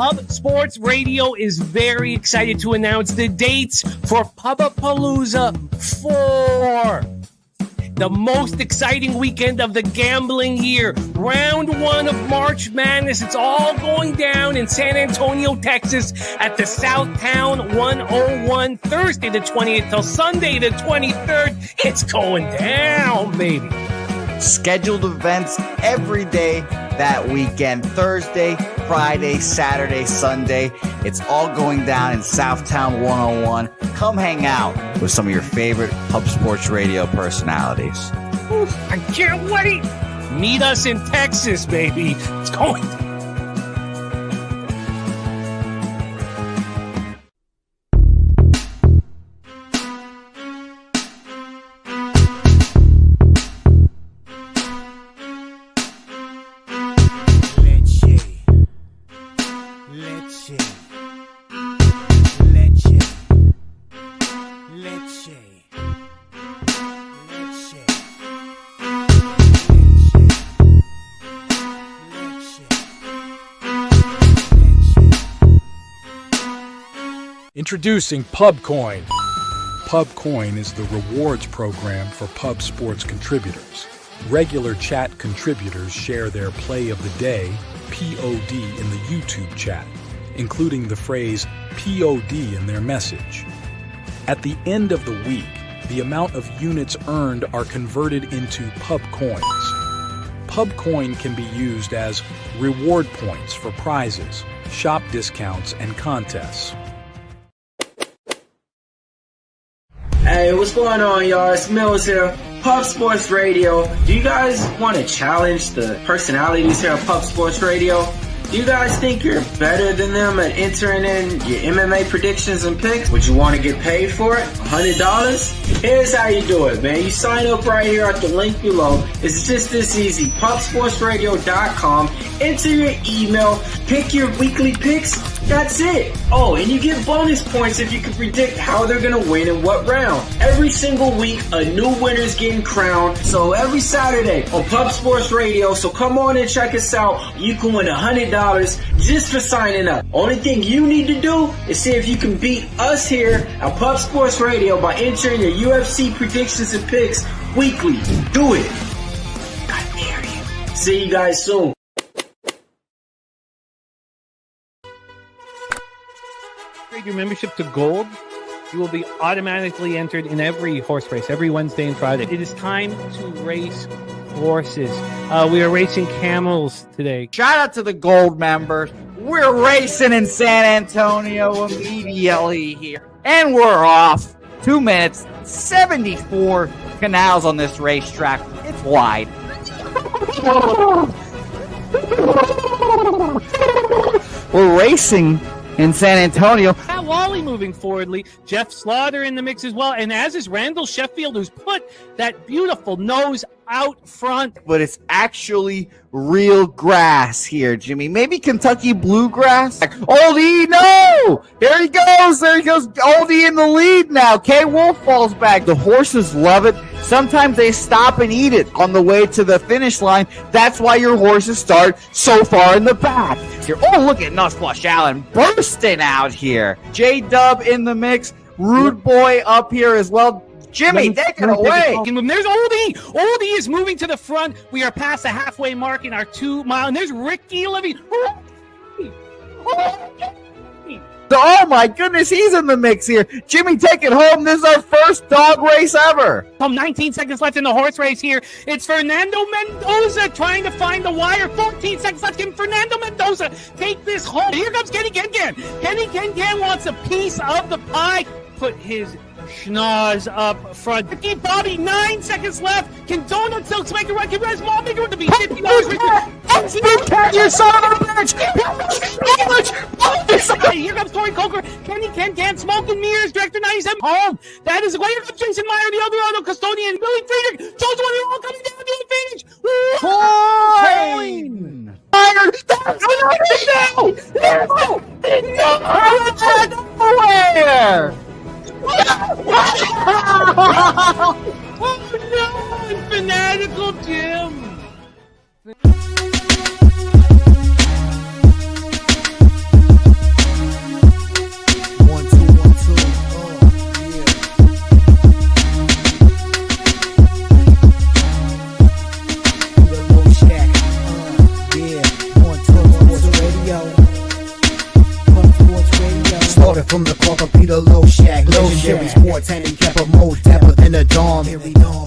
Pub Sports Radio is very excited to announce the dates for Pubapalooza 4. The most exciting weekend of the gambling year. Round 1 of March Madness. It's all going down in San Antonio, Texas at the Southtown 101, Thursday the 20th till Sunday the 23rd. It's going down, baby. Scheduled events every day that weekend. Thursday, Friday, Saturday, Sunday. It's all going down in Southtown 101. Come hang out with some of your favorite Pub Sports Radio personalities. I can't wait. Meet us in Texas, baby. It's going down. Introducing PubCoin. PubCoin is the rewards program for Pub Sports contributors. Regular chat contributors share their play of the day, POD, in the YouTube chat, including the phrase POD in their message. At the end of the week, the amount of units earned are converted into PubCoins. PubCoin can be used as reward points for prizes, shop discounts, and contests. Hey, what's going on, y'all? It's Mills here, Pub Sports Radio. Do you guys want to challenge the personalities here at Pub Sports Radio? Do you guys think you're better than them at entering in your MMA predictions and picks? Would you want to get paid for it? $100? Here's how you do it, man. You sign up right here at the link below. It's just this easy. PubSportsRadio.com. Enter your email. Pick your weekly picks. That's it. Oh, and you get bonus points if you can predict how they're going to win in what round. Every single week, a new winner's getting crowned. So every Saturday on Pub Sports Radio. So come on and check us out. You can win $100 just for signing up. Only thing you need to do is see if you can beat us here at Pub Sports Radio by entering your UFC predictions and picks weekly. Do it. I dare you. See you guys soon. Upgrade your membership to Gold. You will be automatically entered in every horse race, every Wednesday and Friday. It is time to race horses. We are racing camels today. Shout out to the Gold members. We're racing in San Antonio immediately here. And we're off. 2 minutes, 74 canals on this racetrack. It's wide. We're racing in San Antonio. Pat Wally moving forwardly. Jeff Slaughter in the mix as well. And as is Randall Sheffield, who's put that beautiful nose out front. But it's actually real grass here, Jimmy. Maybe Kentucky bluegrass. Oldie, no! There he goes. Oldie in the lead now. K. Wolf falls back. The horses love it. Sometimes they stop and eat it on the way to the finish line. That's why your horses start so far in the back. Here, oh, look at Nussflush Allen bursting out here. J-Dub in the mix. Rude Boy up here as well. Jimmy, take it away. There's Oldie. Oldie is moving to the front. We are past the halfway mark in our 2 mile. And there's Ricky Levy. Oh my goodness, he's in the mix here. Jimmy, take it home. This is our first dog race ever. 19 seconds left in the horse race here. It's Fernando Mendoza trying to find the wire. 14 seconds left. Can Fernando Mendoza take this home? Here comes Kenny Can. Kenny Can wants a piece of the pie. Put his schnoz up front. Ricky Bobby, 9 seconds left. Can Donut Silks make a run? Can Res Mall make a run to be $50? You son of a bitch! Here comes Corey Coker. Kenny Can, Smoke and Mirrors, Director 97. Home. That is the way. Here comes Jason Meyer, the Eldorado Custodian, Billy Friedrich. Jones one, all coming down to the finish. Nowhere! Oh no! Fanatical Jim! Started from the Corker Peter Low Shack. Legendary sports handicapper, more dapper than a Dom.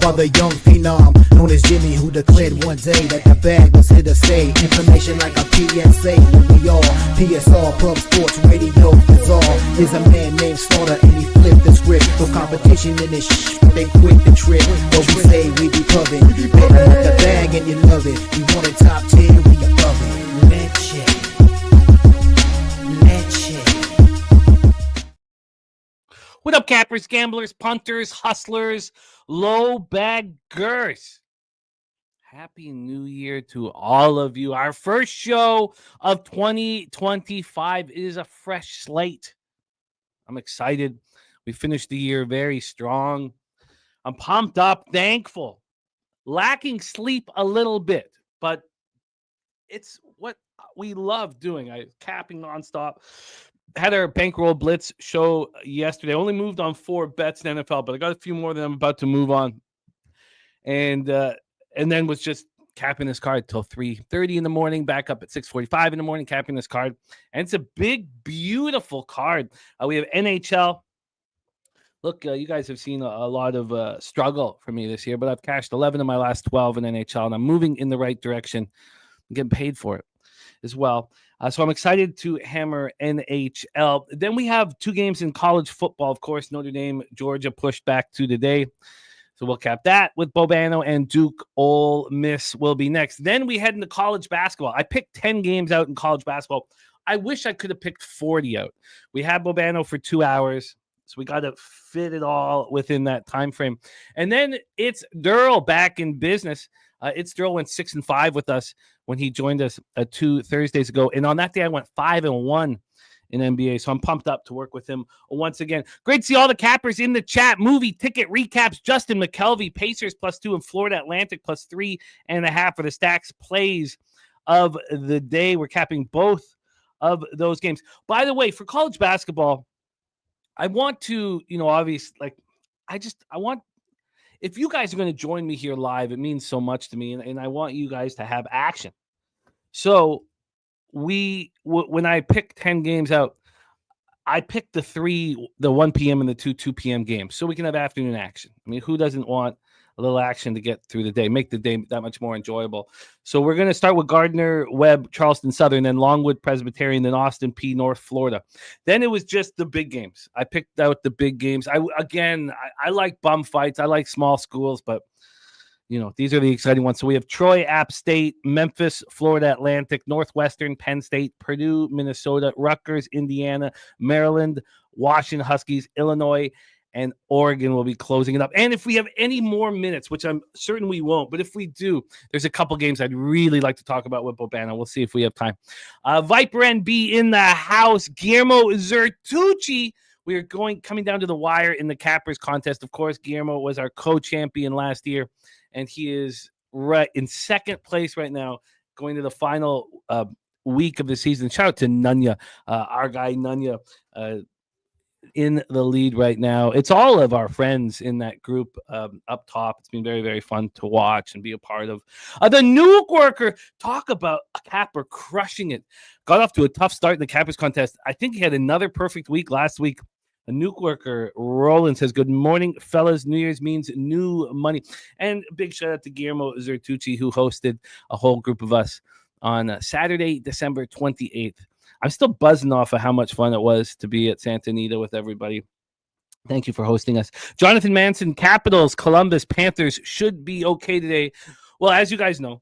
Father young phenom, known as Jimmy, who declared one day that the bag was here to stay. Information like a PSA, when we all PSR, Pub Sports Radio Bizarre. There's a man named Slaughter and he flipped the script. No competition in this they quit the trip. But we say we be pubbing. Better with the bag and you love it. We want it top 10, we above it. Leche. What up, cappers, gamblers, punters, hustlers, low baggers? Happy New Year to all of you. Our first show of 2025 is a fresh slate. I'm excited. We finished the year very strong. I'm pumped up, thankful. Lacking sleep a little bit, but it's what we love doing. Capping nonstop. Had our bankroll blitz show yesterday. Only moved on 4 bets in NFL, but I got a few more that I'm about to move on. And then was just capping this card till 3:30 in the morning, back up at 6:45 in the morning, capping this card. And it's a big, beautiful card. We have NHL. Look, you guys have seen a lot of struggle for me this year, but I've cashed 11 of my last 12 in NHL, and I'm moving in the right direction. I'm getting paid for it as well. So I'm excited to hammer NHL. Then we have 2 games in college football. Of course, Notre Dame, Georgia pushed back to today. So we'll cap that with Bobano, and Duke Ole Miss will be next. Then we head into college basketball. I picked 10 games out in college basketball. I wish I could have picked 40 out. We had Bobano for 2 hours, so we got to fit it all within that time frame. And then it's Darryl back in business. It's Darryl went 6-5 with us when he joined us 2 Thursdays ago. And on that day, I went 5-1 in NBA. So I'm pumped up to work with him once again. Great to see all the cappers in the chat. Movie ticket recaps. Justin McKelvey, Pacers +2 and Florida Atlantic +3.5 for the stacks plays of the day. We're capping both of those games. By the way, for college basketball, I want to, obviously, I want, if you guys are going to join me here live, it means so much to me, and I want you guys to have action. So when I picked 10 games out, I picked the 1 p.m. and the 2 p.m. games, so we can have afternoon action. I mean, who doesn't want a little action to get through the day, make the day that much more enjoyable? So we're going to start with Gardner Webb, Charleston Southern, then Longwood Presbyterian, then Austin P, North Florida. Then it was just the big games. I picked out the big games. I like bum fights. I like small schools, but these are the exciting ones. So we have Troy, App State, Memphis, Florida Atlantic, Northwestern, Penn State, Purdue, Minnesota, Rutgers, Indiana, Maryland, Washington Huskies, Illinois, and Oregon will be closing it up. And if we have any more minutes, which I'm certain we won't, but if we do, there's a couple games I'd really like to talk about with Bobano. We'll see if we have time. Viper NB in the house. Guillermo Zertucci. We are coming down to the wire in the Cappers contest. Of course, Guillermo was our co-champion last year, and he is right in second place right now, going to the final week of the season. Shout out to Nunya, our guy Nunya, in the lead right now. It's all of our friends in that group up top. It's been very, very fun to watch and be a part of. The Nuke Worker, talk about a capper crushing it. Got off to a tough start in the Cappers contest. I think he had another perfect week last week. A Nuke Worker, Roland, says, good morning, fellas. New Year's means new money. And a big shout out to Guillermo Zertucci, who hosted a whole group of us on Saturday, December 28th. I'm still buzzing off of how much fun it was to be at Santa Anita with everybody. Thank you for hosting us. Jonathan Manson, Capitals, Columbus, Panthers should be okay today. Well, as you guys know,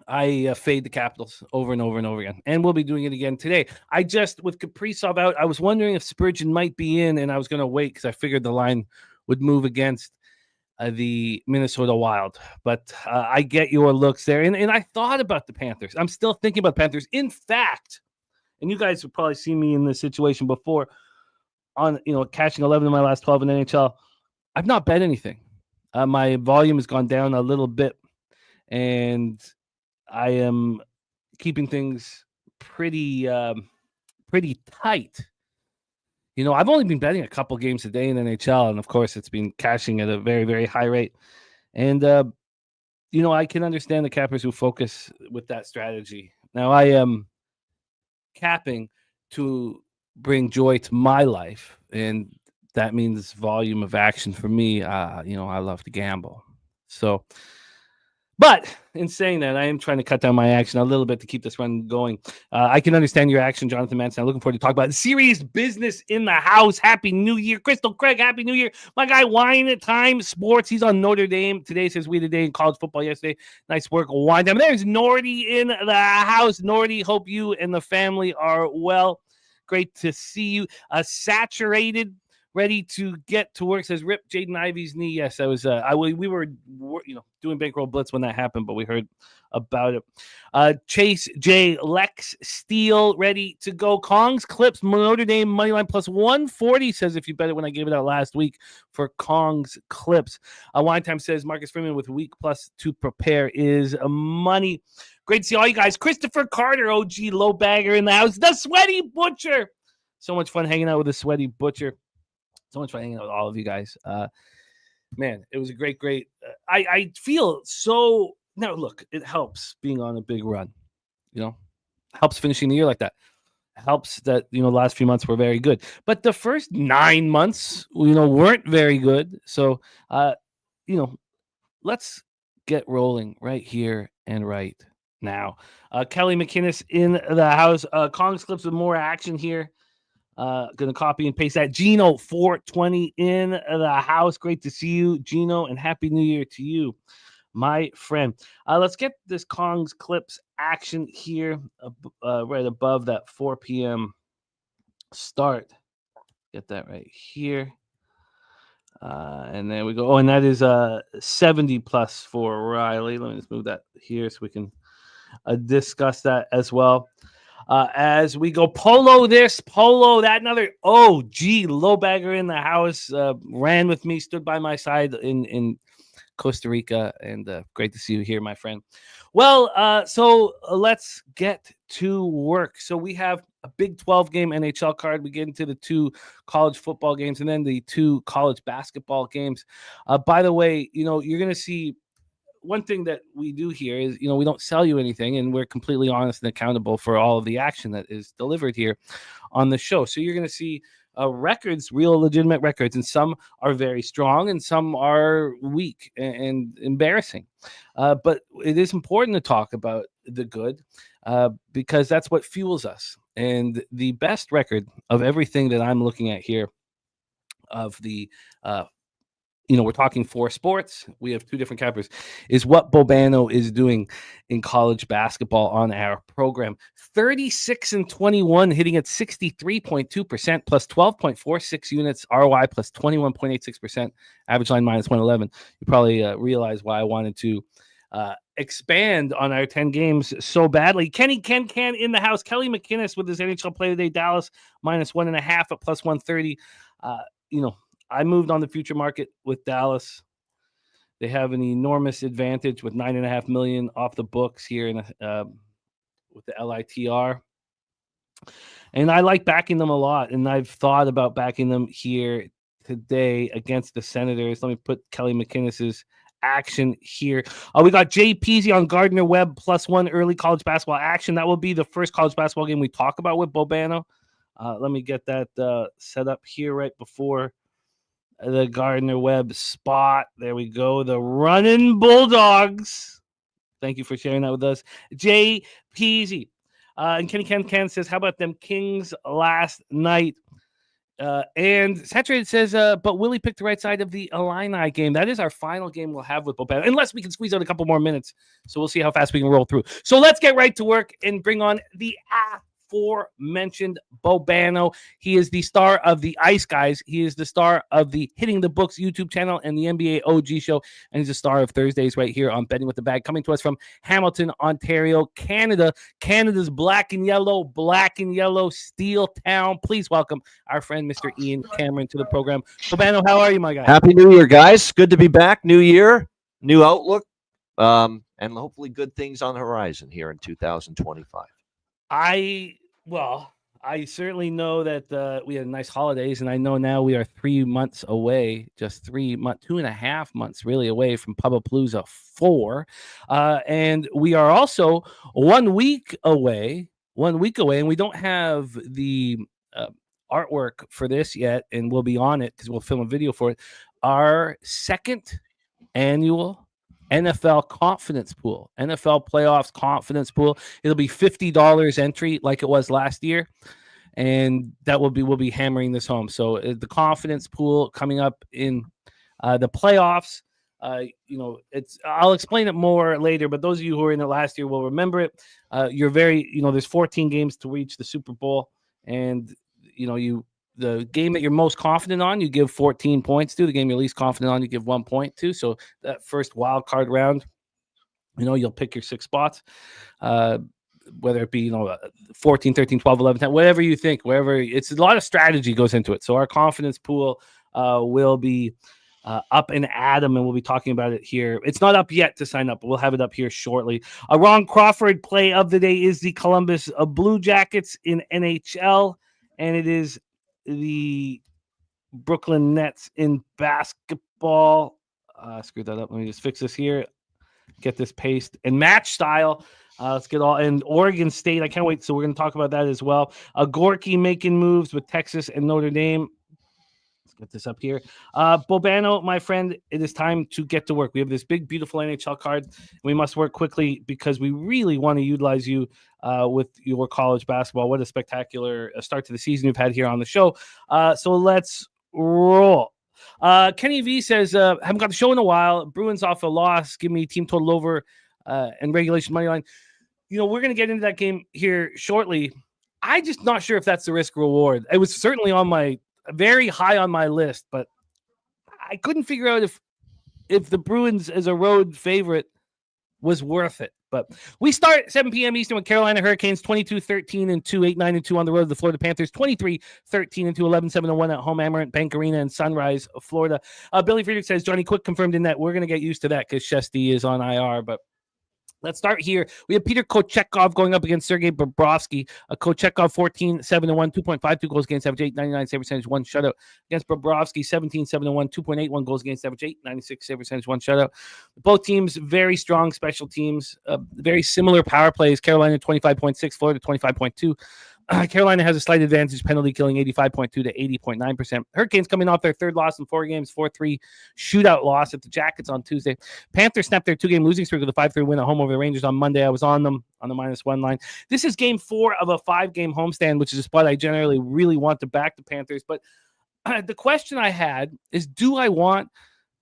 I fade the Capitals over and over and over again, and we'll be doing it again today. With Kaprizov out, I was wondering if Spurgeon might be in, and I was going to wait because I figured the line would move against the Minnesota Wild. But I get your looks there, and I thought about the Panthers. I'm still thinking about Panthers. In fact, and you guys have probably seen me in this situation before on, catching 11 of my last 12 in NHL. I've not bet anything. My volume has gone down a little bit, and I am keeping things pretty tight. I've only been betting a couple games a day in NHL, and of course, it's been cashing at a very, very high rate. And I can understand the cappers who focus with that strategy. Now, I am capping to bring joy to my life, and that means volume of action for me. I love to gamble. So, but in saying that, I am trying to cut down my action a little bit to keep this run going. I can understand your action, Jonathan Manson. I'm looking forward to talk about serious business in the house. Happy New Year. Crystal Craig, Happy New Year. My guy, Wine Time Sports. He's on Notre Dame. Today says we today in college football yesterday. Nice work, Wine Time. There's Nordy in the house. Nordy, hope you and the family are well. Great to see you. Saturated, ready to get to work, says Rip Jaden Ivey's knee. Yes, I was. We were doing Bankroll Blitz when that happened, but we heard about it. Chase J. Lex Steele, ready to go. Kong's Clips, Notre Dame moneyline plus 140, says if you bet it when I gave it out last week for Kong's Clips. Wine Time says Marcus Freeman with week plus to prepare is money. Great to see all you guys. Christopher Carter, OG low bagger in the house. The Sweaty Butcher. So much fun hanging out with the Sweaty Butcher. So much fun hanging out with all of you guys. Man, it was a great. I feel so. Now, look, it helps being on a big run. Helps finishing the year like that. Helps that the last few months were very good, but the first 9 months weren't very good. So let's get rolling right here and right now. Kelly McInnes in the house. Kong's Clips with more action here. Gonna copy and paste that. Gino 420 in the house. Great to see you, Gino, and Happy New Year to you, my friend. Let's get this Kong's Clips action here, right above that 4 p.m. start. Get that right here. And there we go. Oh, and that is 70 plus for Riley. Let me just move that here so we can discuss that as well. As we go, Polo that, another OG low bagger in the house, ran with me, stood by my side in Costa Rica, and great to see you here, my friend. Well, so let's get to work. So we have a Big 12 game NHL card. We get into the 2 college football games and then the 2 college basketball games. By the way, you're going to see one thing that we do here is, we don't sell you anything, and we're completely honest and accountable for all of the action that is delivered here on the show. So you're going to see records, real legitimate records, and some are very strong and some are weak and embarrassing. But it is important to talk about the good because that's what fuels us. And the best record of everything that I'm looking at here of the we're talking 4 sports. We have 2 different categories. Is what Bobano is doing in college basketball on our program. 36-21, hitting at 63.2%, plus 12.46 units ROI, plus 21.86%, average line minus 111. You probably realize why I wanted to expand on our 10 games so badly. Ken in the house. Kelly McInnes with his NHL Player Today. Dallas minus 1.5 at plus 130. I moved on the future market with Dallas. They have an enormous advantage with $9.5 million off the books here in with the LITR. And I like backing them a lot. And I've thought about backing them here today against the Senators. Let me put Kelly McInnes's action here. We got Jay Peasy on Gardner Webb plus 1 early college basketball action. That will be the first college basketball game we talk about with Bobano. Let me get that set up here right before the Gardner Webb spot. There we go. The running Bulldogs. Thank you for sharing that with us. Jay Peasy. And Kenny Ken says, how about them Kings last night? And Saturated says, but Willie picked the right side of the Illini game. That is our final game we'll have with Bobano, unless we can squeeze out a couple more minutes. So we'll see how fast we can roll through. So let's get right to work and bring on the aforementioned Bobano. He is the star of the Ice Guys. He is the star of the Hitting the Books YouTube channel and the NBA OG show. And he's the star of Thursdays right here on Betting with the Bag, coming to us from Hamilton, Ontario, Canada. Canada's black and yellow steel town. Please welcome our friend, Mr. Ian Cameron, to the program. Bobano, how are you, my guy? Happy New Year, guys. Good to be back. New year, new outlook, and hopefully good things on the horizon here in 2025. I certainly know that we had nice holidays, and I know now we are 3 months away, just 2.5 months really away from Pubapalooza 4. And we are also 1 week away, and we don't have the artwork for this yet, and we'll be on it because we'll film a video for it. Our second annual NFL confidence pool, NFL playoffs confidence pool. It'll be $50 entry like it was last year. And we'll be hammering this home. So the confidence pool coming up in the playoffs, I'll explain it more later, but those of you who were in it last year will remember it. There's 14 games to reach the Super Bowl, and the game that you're most confident on, you give 14 points to. The game you're least confident on, you give 1 point to. So that first wild card round, you'll pick your 6 spots. Whether it be 14, 13, 12, 11, 10, whatever you think, it's a lot of strategy goes into it. So our confidence pool will be up and Adam, and we'll be talking about it here. It's not up yet to sign up, but we'll have it up here shortly. A Ron Crawford play of the day is the Columbus Blue Jackets in NHL, and it is the Brooklyn Nets in basketball. Screwed that up. Let me just fix this here. Get this paste and match style. Let's get all and Oregon State. I can't wait. So we're going to talk about that as well. Gorky making moves with Texas and Notre Dame. Let's get this up here. Bobano, my friend, it is time to get to work. We have this big, beautiful NHL card. We must work quickly because we really want to utilize you with your college basketball. What a spectacular start to the season you've had here on the show. So let's roll. Kenny V says, haven't got the show in a while. Bruins off a loss. Give me team total over and regulation money line. We're going to get into that game here shortly. I just not sure if that's the risk reward. It was certainly very high on my list, but I couldn't figure out if the Bruins as a road favorite was worth it. But we start at 7 p.m. Eastern with Carolina Hurricanes 22-13-2, 8-9-2 on the road. The Florida Panthers 23-13-2, 11-7-1 at home. Amerant Bank Arena in Sunrise, Florida. Billy Friedrich says Johnny Quick confirmed in that. We're going to get used to that because Shesty is on IR, but let's start here. We have Peter Kochetkov going up against Sergei Bobrovsky. Kochetkov 14-7-1, 2.52 goals against average, 8.99 save percentage, 1 shutout. Against Bobrovsky 17-7-1, 2.81 goals against average, 8.96 save percentage, 1 shutout. Both teams very strong special teams, very similar power plays. Carolina 25.6, Florida 25.2. Carolina has a slight advantage, penalty killing 85.2 to 80.9%. Hurricanes coming off their third loss in 4 games, 4-3 shootout loss at the Jackets on Tuesday. Panthers snapped their 2-game losing streak with a 5-3 win at home over the Rangers on Monday. I was on them on the -1 line. This is game 4 of a 5-game homestand, which is a spot I generally really want to back the Panthers. But the question I had is, do I want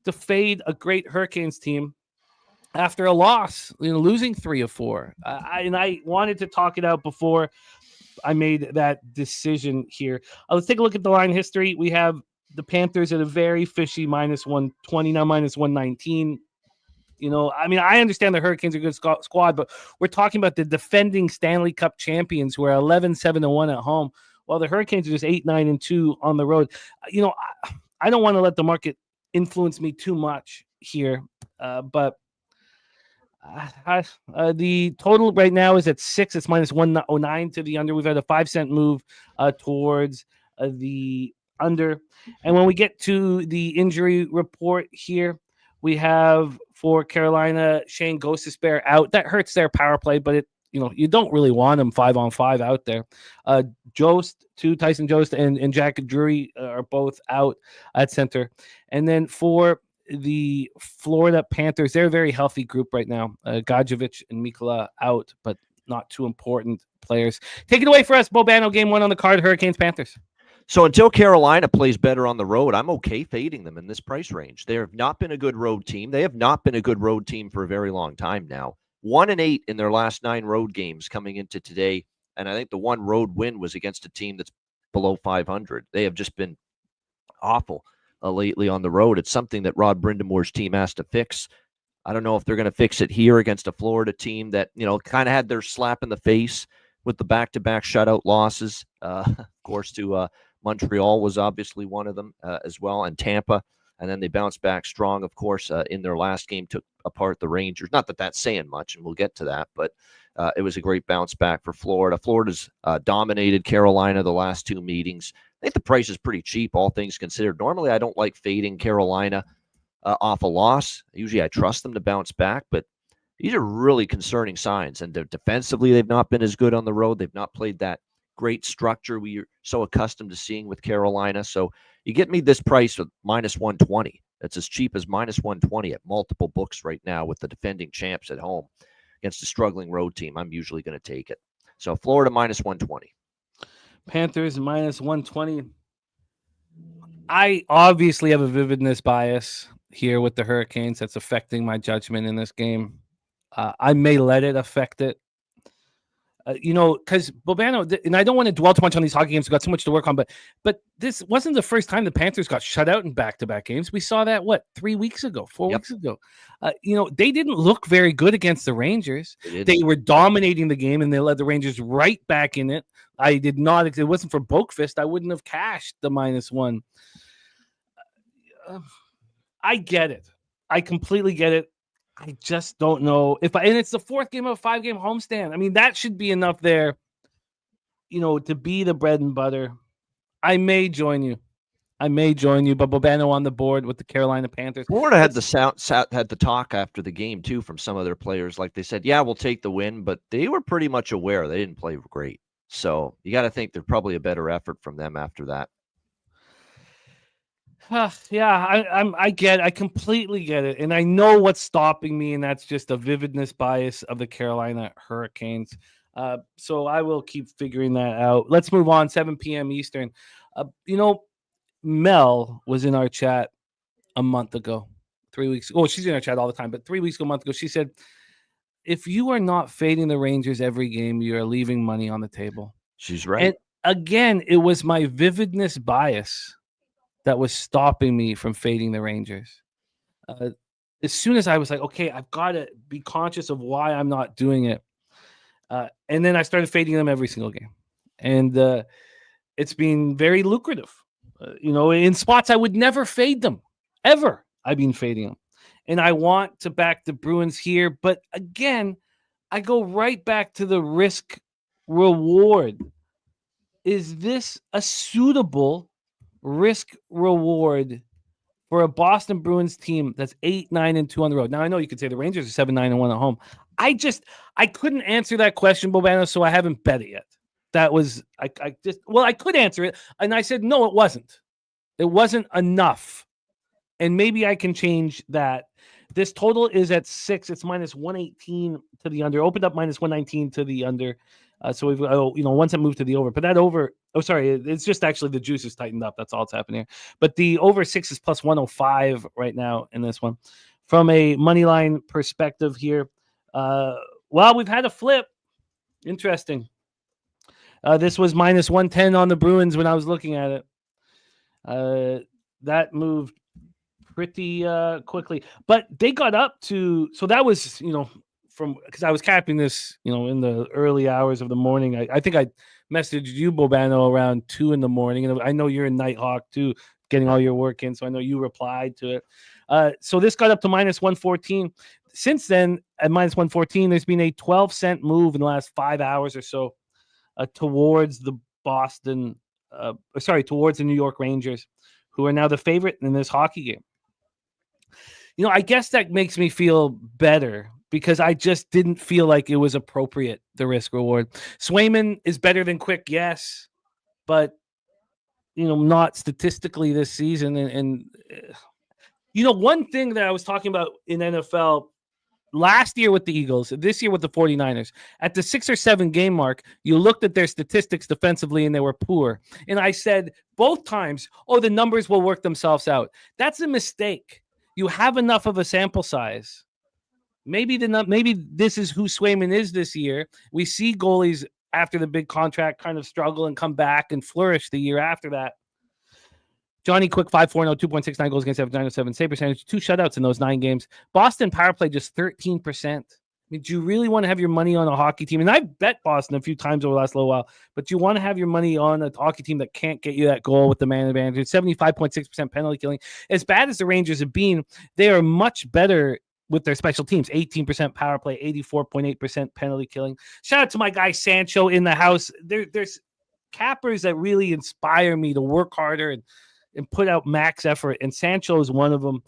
to fade a great Hurricanes team after a loss, losing 3 of 4? I wanted to talk it out before I made that decision here. Let's take a look at the line history. We have the Panthers at a very fishy -120, now -119. I understand the Hurricanes are a good squad, but we're talking about the defending Stanley Cup champions who are 11-7-1 at home, while the Hurricanes are just 8-9-2 on the road. I don't want to let the market influence me too much here, but the total right now is at 6. It's -109 to the under. We've had a 5-cent move towards the under. And when we get to the injury report here, we have for Carolina, Shane Gostisbehere out. That hurts their power play, but you don't really want them 5-on-5 out there. Tyson Jost and Jack Drury are both out at center. And then for the Florida Panthers, they're a very healthy group right now. Gadjevich and Mikula out, but not too important players. Take it away for us, Bobano. Game 1 on the card, Hurricanes Panthers. So until Carolina plays better on the road, I'm okay fading them in this price range. They have not been a good road team. They have not been a good road team for a very long time now. 1-8 in their last 9 road games coming into today, and I think the one road win was against a team that's below 500. They have just been awful lately on the road. It's something that Rod Brindamore's team has to fix. I don't know if they're going to fix it here against a Florida team that, kind of had their slap in the face with the back-to-back shutout losses. Of course, to Montreal was obviously one of them as well, and Tampa. And then they bounced back strong, of course, in their last game, took apart the Rangers. Not that that's saying much, and we'll get to that, but it was a great bounce back for Florida. Florida's dominated Carolina the last 2 meetings. I think the price is pretty cheap, all things considered. Normally, I don't like fading Carolina off a loss. Usually, I trust them to bounce back, but these are really concerning signs. And defensively, they've not been as good on the road. They've not played that great structure we're so accustomed to seeing with Carolina. So you get me this price with minus 120. It's as cheap as minus 120 at multiple books right now with the defending champs at home against a struggling road team. I'm usually going to take it. So Florida minus 120. Panthers minus 120. I obviously have a vividness bias here with the Hurricanes that's affecting my judgment in this game. I may let it affect it. Because Bobano, and I don't want to dwell too much on these hockey games. We've got so much to work on, but this wasn't the first time the Panthers got shut out in back-to-back games. We saw that, 3 weeks ago, 4 weeks ago. They didn't look very good against the Rangers. They were dominating the game, and they led the Rangers right back in it. It wasn't for Boakfist, I wouldn't have cashed the -1. I get it. I completely get it. I just don't know and it's the fourth game of a 5-game homestand. I mean, that should be enough there, to be the bread and butter. I may join you, but Bobano on the board with the Carolina Panthers. Florida had the talk after the game too from some of their players. Like they said, yeah, we'll take the win, but they were pretty much aware they didn't play great. So you got to think there's probably a better effort from them after that. I completely get it. And I know what's stopping me, and that's just a vividness bias of the Carolina Hurricanes. So I will keep figuring that out. Let's move on, 7 p.m. Eastern. Mel was in our chat a month ago, 3 weeks. Oh, she's in our chat all the time, but 3 weeks ago, a month ago, she said, if you are not fading the Rangers every game, you are leaving money on the table. She's right. And again, it was my vividness bias that was stopping me from fading the Rangers. As soon as I was like, okay, I've got to be conscious of why I'm not doing it. And then I started fading them every single game. And it's been very lucrative. In spots I would never fade them, ever. I've been fading them. And I want to back the Bruins here. But again, I go right back to the risk reward. Is this a suitable risk reward for a Boston Bruins team that's 8-9-2 on the road? Now I know you could say the Rangers are 7-9-1 at home. I couldn't answer that question, Bobano, so I haven't bet it yet. That was I could answer it, and I said no, it wasn't. It wasn't enough, and maybe I can change that. This total is at 6. It's -118 to the under. Opened up -119 to the under. So we've once it moved to the over, but that over, it's just actually the juice is tightened up. That's all that's happening here. But the over 6 is +105 right now in this one. From a money line perspective here, we've had a flip. Interesting. This was -110 on the Bruins when I was looking at it. That moved pretty quickly, but they got up to, so that was, because I was capping this, in the early hours of the morning. I think I messaged you, Bobano, around 2 in the morning. And I know you're in Nighthawk too, getting all your work in. So I know you replied to it. So this got up to -114. Since then, at -114, there's been a 12-cent move in the last 5 hours or so towards the towards the New York Rangers, who are now the favorite in this hockey game. I guess that makes me feel better, because I just didn't feel like it was appropriate, the risk reward. Swayman is better than Quick, yes, but not statistically this season. And one thing that I was talking about in NFL last year with the Eagles, this year with the 49ers, at the 6 or 7 game mark, you looked at their statistics defensively and they were poor. And I said both times, the numbers will work themselves out. That's a mistake. You have enough of a sample size. Maybe this is who Swayman is this year. We see goalies after the big contract kind of struggle and come back and flourish the year after that. Johnny Quick, 5.40, 2.69 goals against average, 907 save percentage, 2 shutouts in those 9 games. Boston power play just 13%. Do you really want to have your money on a hockey team? And I've bet Boston a few times over the last little while, but you want to have your money on a hockey team that can't get you that goal with the man advantage. 75.6% penalty killing. As bad as the Rangers have been, they are much better with their special teams. 18% power play, 84.8% penalty killing. Shout out to my guy Sancho in the house. There's cappers that really inspire me to work harder and put out max effort, and Sancho is one of them.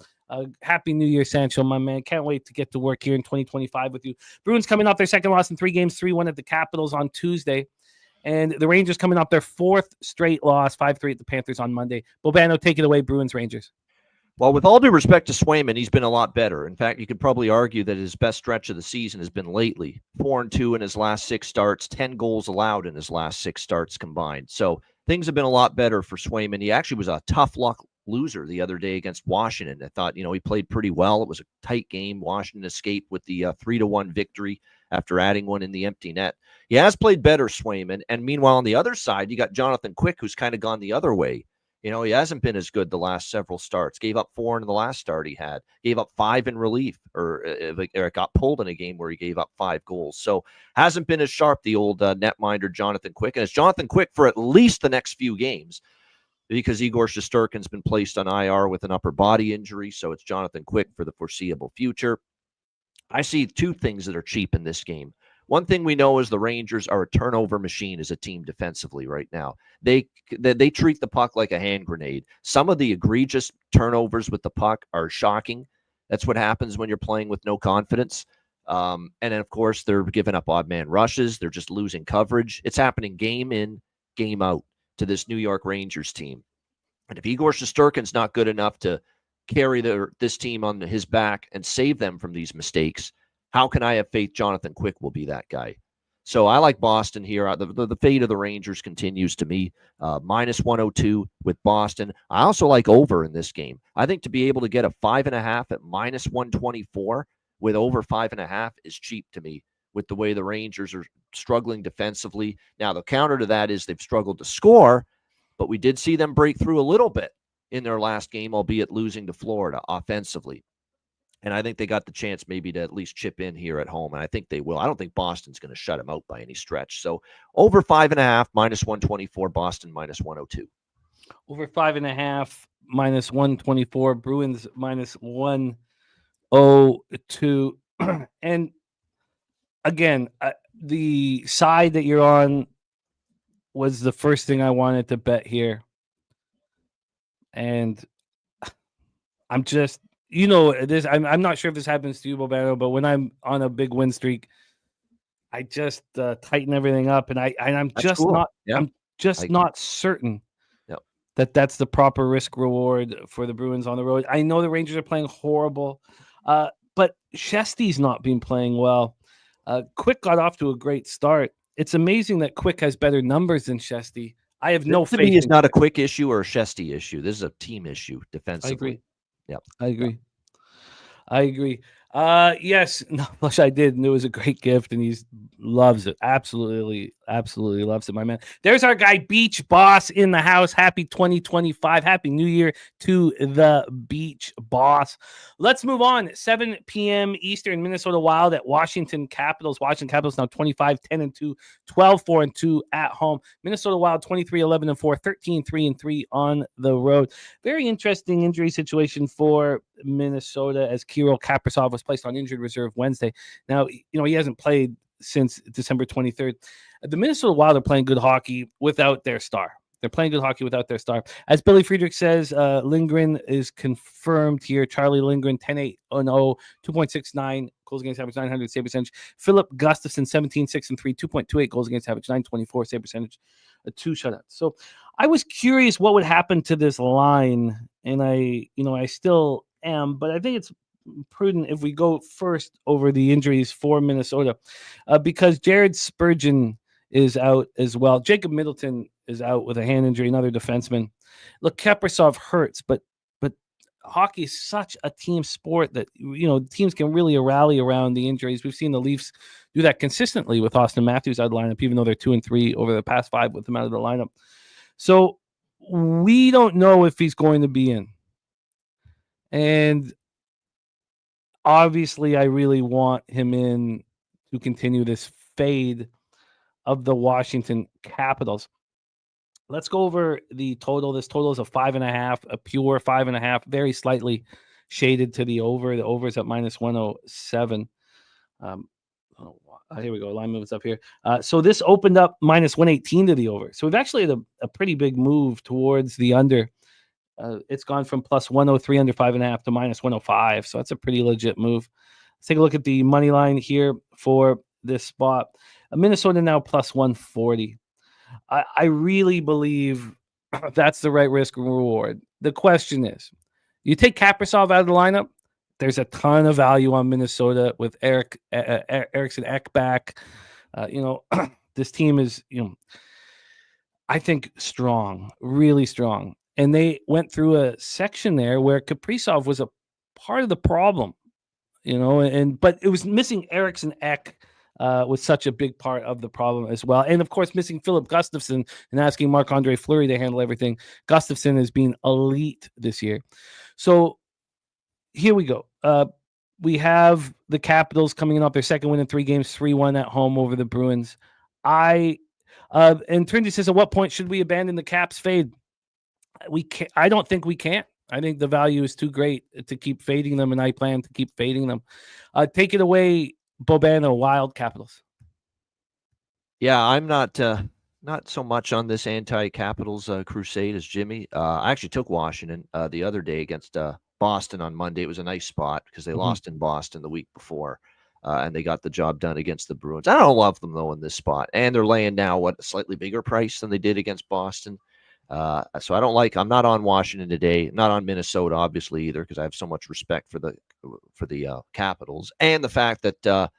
Happy New Year, Sancho, my man. Can't wait to get to work here in 2025 with you. Bruins coming off their second loss in 3 games, 3-1 at the Capitals on Tuesday. And the Rangers coming off their 4th straight loss, 5-3 at the Panthers on Monday. Bobano, take it away, Bruins, Rangers. Well, with all due respect to Swayman, he's been a lot better. In fact, you could probably argue that his best stretch of the season has been lately. 4-2 in his last 6 starts, 10 goals allowed in his last 6 starts combined. So things have been a lot better for Swayman. He actually was a tough luck loser the other day against Washington. I thought, he played pretty well. It was a tight game. Washington escaped with the 3-1 victory after adding one in the empty net. He has played better, Swayman. And meanwhile, on the other side, you got Jonathan Quick, who's kind of gone the other way. He hasn't been as good the last several starts. Gave up 4 in the last start he had. Gave up 5 in relief, or got pulled in a game where he gave up 5 goals. So hasn't been as sharp, the old netminder Jonathan Quick. And it's Jonathan Quick for at least the next few games, because Igor Shesterkin's been placed on IR with an upper body injury. So it's Jonathan Quick for the foreseeable future. I see 2 things that are cheap in this game. One thing we know is the Rangers are a turnover machine as a team defensively right now. They treat the puck like a hand grenade. Some of the egregious turnovers with the puck are shocking. That's what happens when you're playing with no confidence. And then, of course, they're giving up odd man rushes. They're just losing coverage. It's happening game in, game out to this New York Rangers team. And if Igor Shesterkin's not good enough to carry this team on his back and save them from these mistakes, how can I have faith Jonathan Quick will be that guy? So I like Boston here. The fate of the Rangers continues to me. Minus 102 with Boston. I also like over in this game. I think to be able to get a 5.5 at minus 124 with over 5.5 is cheap to me, with the way the Rangers are struggling defensively. Now, the counter to that is they've struggled to score, but we did see them break through a little bit in their last game, albeit losing to Florida offensively. And I think they got the chance maybe to at least chip in here at home, and I think they will. I don't think Boston's going to shut them out by any stretch. So over 5.5, minus 124, Boston minus 102. Over 5.5, minus 124, Bruins minus 102. And again, the side that you're on was the first thing I wanted to bet here. And I'm just... this. I'm not sure if this happens to you, Bobano, but when I'm on a big win streak, I just tighten everything up, and I'm just cool. I'm just not certain that that's the proper risk reward for the Bruins on the road. I know the Rangers are playing horrible, but Shesty's not been playing well. Quick got off to a great start. It's amazing that Quick has better numbers than Shesty. I have no faith. To me, it's not a Quick issue or a Shesty issue. This is a team issue defensively. I agree. Yep. I agree. Yes, no, I did, and it was a great gift, and he loves it. Absolutely loves it, my man. There's our guy, Beach Boss, in the house. Happy 2025. Happy New Year to the Beach Boss. Let's move on. 7 p.m. Eastern, Minnesota Wild at Washington Capitals. Washington Capitals now 25-10-2, 12-4-2 at home. Minnesota Wild 23-11-4, 13-3-3 on the road. Very interesting injury situation for Minnesota, as Kirill Kaprizov was placed on injured reserve Wednesday. Now, he hasn't played since December 23rd. The Minnesota Wild are playing good hockey without their star. They're playing good hockey without their star. As Billy Friedrich says, Lindgren is confirmed here. Charlie Lindgren, 10-8-0, 2.69 goals against average, 900 save percentage. Philip Gustafson, 17-6-3, 2.28 goals against average, 924 save percentage, 2 shutouts. So I was curious what would happen to this line, and I still am, but I think it's prudent if we go first over the injuries for Minnesota, because Jared Spurgeon is out as well. Jacob Middleton is out with a hand injury, another defenseman. Look, Kaprizov hurts, but hockey is such a team sport that teams can really rally around the injuries. We've seen the Leafs do that consistently with Austin Matthews out of the lineup, even though they're 2-3 over the past 5 with him out of the lineup. So we don't know if he's going to be in. And obviously, I really want him in to continue this fade of the Washington Capitals. Let's go over the total. This total is a 5.5, a pure 5.5, very slightly shaded to the over. The over is at minus 107. Here we go. Line moves up here. So this opened up minus 118 to the over. So we've actually had a pretty big move towards the under. It's gone from plus 103 under 5.5 to minus 105. So that's a pretty legit move. Let's take a look at the money line here for this spot. Minnesota now plus 140. I really believe that's the right risk and reward. The question is, you take Kaprizov out of the lineup, there's a ton of value on Minnesota with Eriksson Ek back. This team is, I think strong, really strong. And they went through a section there where Kaprizov was a part of the problem, but it was missing Eriksson Ek was such a big part of the problem as well. And of course, missing Philip Gustafsson and asking Marc-Andre Fleury to handle everything. Gustafsson has been elite this year. So here we go. We have the Capitals coming up their second win in 3 games, 3-1 at home over the Bruins. And Trinity says, at what point should we abandon the Caps fade? We can't. I don't think we can. I think the value is too great to keep fading them, and I plan to keep fading them. Take it away, Bobano, Wild Capitals. Yeah, I'm not so much on this anti-Capitals crusade as Jimmy. I actually took Washington the other day against Boston on Monday. It was a nice spot because they lost in Boston the week before, and they got the job done against the Bruins. I don't love them, though, in this spot. And they're laying now, a slightly bigger price than they did against Boston. So I'm not on Washington today, not on Minnesota, obviously, either, because I have so much respect for the Capitals. And the fact that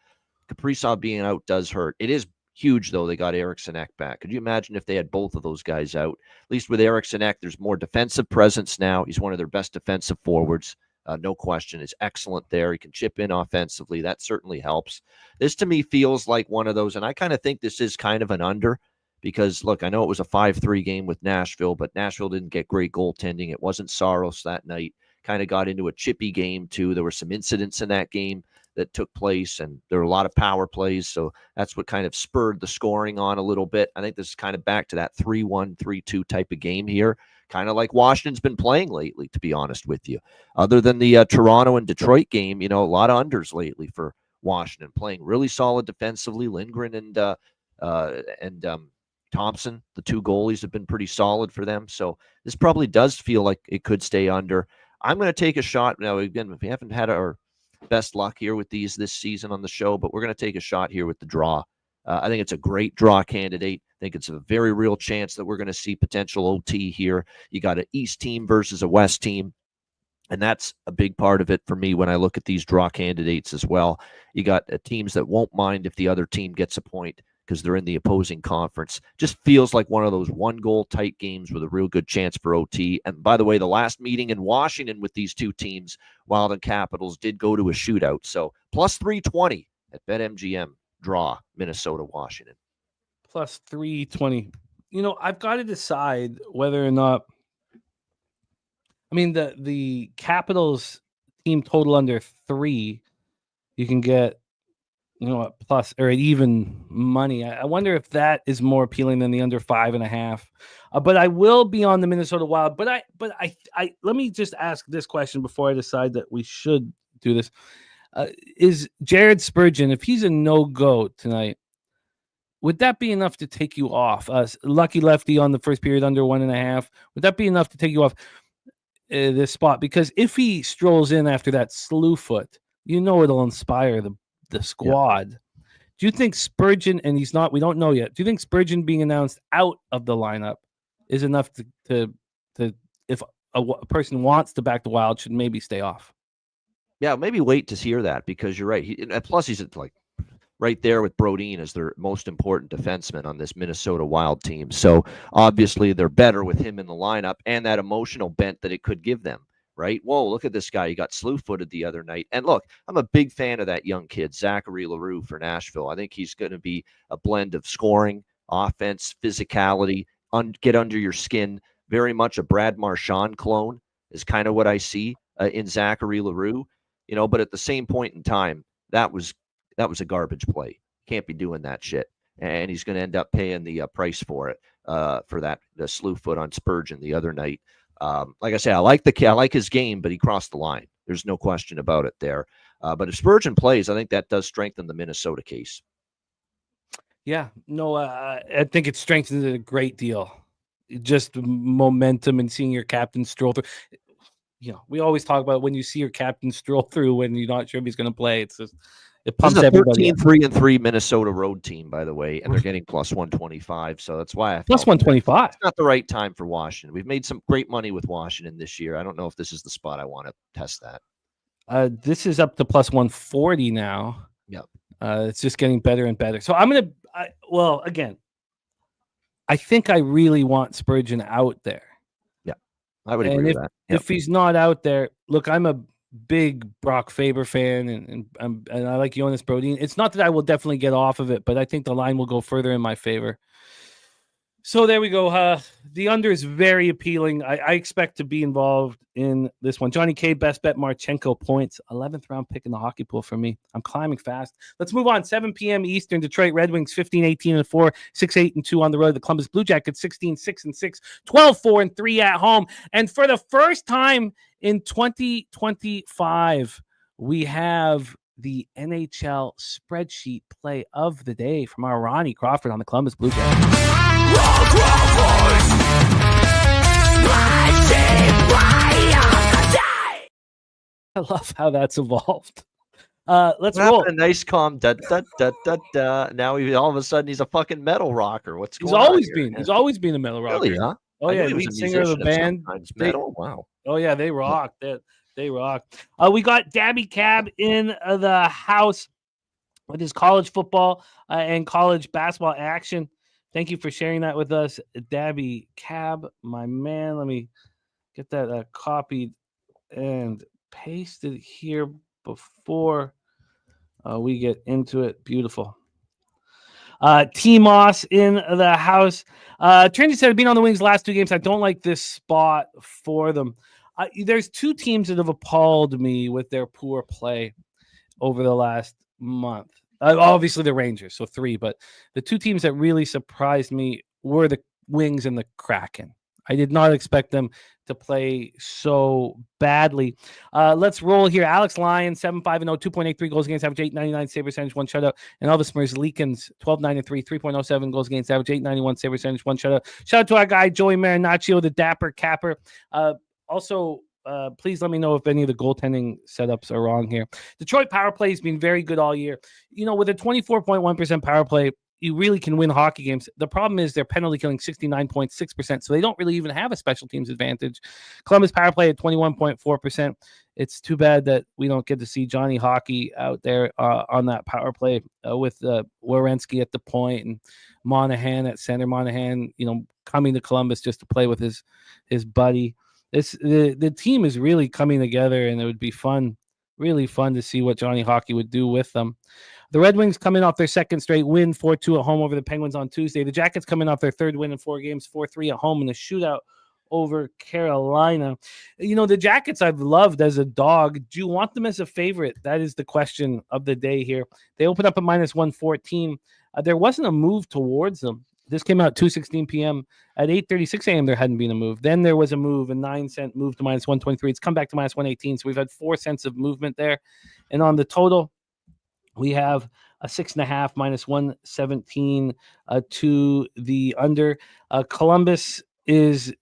Kaprizov being out does hurt. It is huge, though, they got Eriksson Ek back. Could you imagine if they had both of those guys out? At least with Eriksson Ek, there's more defensive presence now. He's one of their best defensive forwards. No question. Is excellent there. He can chip in offensively. That certainly helps. This, to me, feels like one of those, and I kind of think this is kind of an under. Because, look, I know it was a 5-3 game with Nashville, but Nashville didn't get great goaltending. It wasn't Saros that night. Kind of got into a chippy game, too. There were some incidents in that game that took place, and there were a lot of power plays. So that's what kind of spurred the scoring on a little bit. I think this is kind of back to that 3-1, 3-2 type of game here, kind of like Washington's been playing lately, to be honest with you. Other than the Toronto and Detroit game, a lot of unders lately for Washington, playing really solid defensively. Lindgren and Thompson, the 2 goalies, have been pretty solid for them. So this probably does feel like it could stay under. I'm going to take a shot. Now, again, we haven't had our best luck here with these this season on the show, but we're going to take a shot here with the draw. I think it's a great draw candidate. I think it's a very real chance that we're going to see potential OT here. You got an East team versus a West team, and that's a big part of it for me when I look at these draw candidates as well. You got teams that won't mind if the other team gets a point, because they're in the opposing conference. Just feels like one of those 1-goal tight games with a real good chance for OT. And by the way, the last meeting in Washington with these 2 teams, Wild and Capitals, did go to a shootout. So plus 320 at BetMGM, draw Minnesota, Washington. Plus 320. I've got to decide whether or not, the Capitals team total under 3, you can get, plus or even money. I wonder if that is more appealing than the under 5.5. But I will be on the Minnesota Wild. But I let me just ask this question before I decide that we should do this. Is Jared Spurgeon, if he's a no-go tonight, would that be enough to take you off? Lucky lefty on the first period under 1.5. Would that be enough to take you off this spot? Because if he strolls in after that slew foot, it'll inspire the squad. Yeah. Do you think Spurgeon, and he's not, we don't know yet, do you think Spurgeon being announced out of the lineup is enough to if a person wants to back the Wild, should maybe stay off? Yeah, maybe wait to hear that, because you're right. Plus, he's like right there with Brodin as their most important defenseman on this Minnesota Wild team. So obviously they're better with him in the lineup and that emotional bent that it could give them. Right? Whoa, look at this guy. He got slew-footed the other night. And look, I'm a big fan of that young kid, Zachary Leroux for Nashville. I think he's going to be a blend of scoring, offense, physicality, get under your skin. Very much a Brad Marchand clone is kind of what I see in Zachary Leroux. But at the same point in time, that was a garbage play. Can't be doing that shit. And he's going to end up paying the price for it, for the slew-foot on Spurgeon the other night. Like I say, I like his game, but he crossed the line. There's no question about it there. But if Spurgeon plays, I think that does strengthen the Minnesota case. Yeah, no, I think it strengthens it a great deal. Just momentum and seeing your captain stroll through. We always talk about when you see your captain stroll through when you're not sure if he's going to play. It's just, It This pumps is a everybody up. 13-3-3 Minnesota road team, by the way, and they're getting plus 125. So that's why I Plus felt 125. it's not the right time for Washington. We've made some great money with Washington this year. I don't know if this is the spot I want to test that. This is up to plus 140 now. Yep. It's just getting better and better. So I'm going to, again, I think I really want Spurgeon out there. Yeah, I would agree with that. Yep. If he's not out there, look, I'm a big Brock Faber fan, and I like Jonas Brodin. It's not that I will definitely get off of it, but I think the line will go further in my favor. So there we go. The under is very appealing. I expect to be involved in this one. Johnny K, best bet Marchenko points. 11th round pick in the hockey pool for me. I'm climbing fast. Let's move on. 7 p.m. Eastern. Detroit Red Wings 15-18-4, 6-8-2 on the road. The Columbus Blue Jackets 16-6-6, 12-4-3 at home. And for the first time in 2025, we have the NHL spreadsheet play of the day from our Ronnie Crawford on the Columbus Blue Jackets. I love how that's evolved. Let's roll. A nice calm da da da da da. Now all of a sudden he's a fucking metal rocker. What's going He's on? He's always been a metal rocker. Really, huh? Oh yeah, lead singer of the band. Metal. Wow. Oh yeah, they rock. They rock. We got Dabby Cab in the house with his college football and college basketball action. Thank you for sharing that with us, Dabby Cab, my man. Let me get that copied and pasted here before we get into it. Beautiful. T Moss in the house. Trinity said, being on the Wings last 2 games, I don't like this spot for them. There's 2 teams that have appalled me with their poor play over the last month. Obviously the Rangers, so 3, but the 2 teams that really surprised me were the Wings and the Kraken. I did not expect them to play so badly. Let's roll here. Alex Lyon, 7-5-0, 2.83 goals against average, 8.99 save percentage, 1 shutout. And Elvis Merzlikins, 12-9-3, 3.07 goals against average, 8.91 save percentage, 1 shutout. Shout out to our guy Joey Marinaccio, the Dapper Capper. Also, please let me know if any of the goaltending setups are wrong here. Detroit power play has been very good all year. You know, with a 24.1% power play, you really can win hockey games. The problem is they're penalty killing 69.6%, so they don't really even have a special teams advantage. Columbus power play at 21.4%. It's too bad that we don't get to see Johnny Hockey out there on that power play with Werenski at the point and Monahan at center. Monahan, coming to Columbus just to play with his buddy. The team is really coming together, and it would be fun, really fun to see what Johnny Hockey would do with them. The Red Wings coming off their second straight win, 4-2 at home over the Penguins on Tuesday. The Jackets coming off their third win in 4 games, 4-3 at home in a shootout over Carolina. The Jackets I've loved as a dog. Do you want them as a favorite? That is the question of the day here. They open up at minus 114. There wasn't a move towards them. This came out 2:16 p.m. At 8:36 a.m. there hadn't been a move. Then there was a move, a 9-cent move to minus 123. It's come back to minus 118. So we've had 4 cents of movement there. And on the total, we have a 6.5 minus 117 to the under. Columbus is,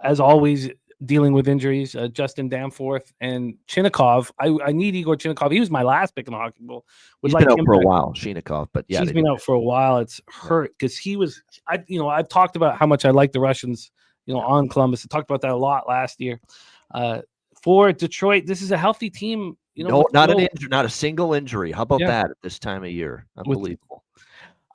as always, dealing with injuries. Justin Danforth and Chinnikov. I need Igor Chinnikov. He was my last pick in the hockey bowl. He's been out for a while, Chinnikov, but yeah, he's been out for a while. It's hurt because he was. I've talked about how much I like the Russians. On Columbus. I talked about that a lot last year. For Detroit, this is a healthy team. No, not a single injury. How about that at this time of year? Unbelievable.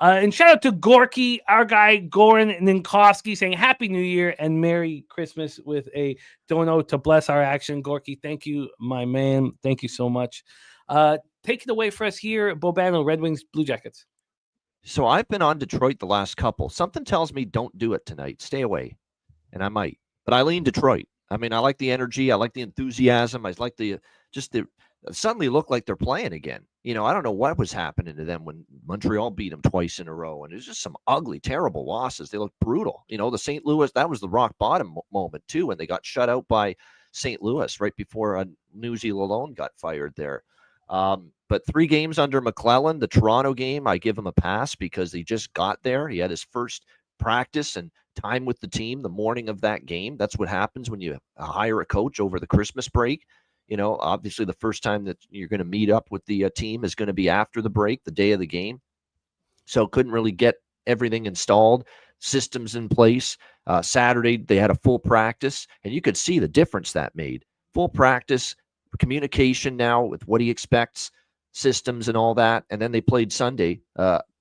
And shout out to Gorky, our guy Goran Ninkovsky, saying Happy New Year and Merry Christmas with a dono to bless our action. Gorky, thank you, my man. Thank you so much. Take it away for us here, Bobano, Red Wings, Blue Jackets. So I've been on Detroit the last couple. Something tells me don't do it tonight. Stay away. And I might. But I lean Detroit. I mean, I like the energy. I like the enthusiasm. I like the suddenly look like they're playing again. I don't know what was happening to them when Montreal beat them twice in a row. And it was just some ugly, terrible losses. They looked brutal. The St. Louis, that was the rock bottom moment too, when they got shut out by St. Louis right before Newsy Lalone got fired there. But 3 games under McClellan, the Toronto game, I give him a pass because he just got there. He had his first practice and time with the team the morning of that game. That's what happens when you hire a coach over the Christmas break. Obviously the first time that you're going to meet up with the team is going to be after the break, the day of the game. So couldn't really get everything installed, systems in place. Saturday, they had a full practice, and you could see the difference that made. Full practice, communication now with what he expects, systems and all that. And then they played Sunday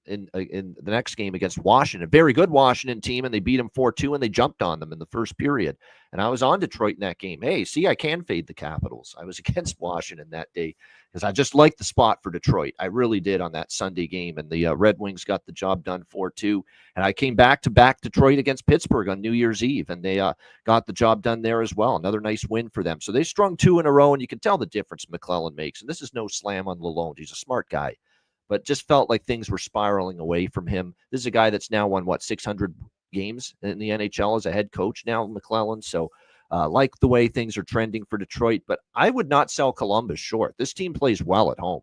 in the next game against Washington, a very good Washington team, and they beat them 4-2, and they jumped on them in the first period. And I was on Detroit in that game. Hey, see, I can fade the Capitals. I was against Washington that day because I just liked the spot for Detroit. I really did on that Sunday game, and the Red Wings got the job done 4-2. And I came back to back Detroit against Pittsburgh on New Year's Eve, and they got the job done there as well. Another nice win for them. So they strung 2 in a row, and you can tell the difference McClellan makes. And this is no slam on Lalonde. He's a smart guy, but just felt like things were spiraling away from him. This is a guy that's now won, 600 games in the NHL as a head coach now, McClellan. So like the way things are trending for Detroit, but I would not sell Columbus short. This team plays well at home,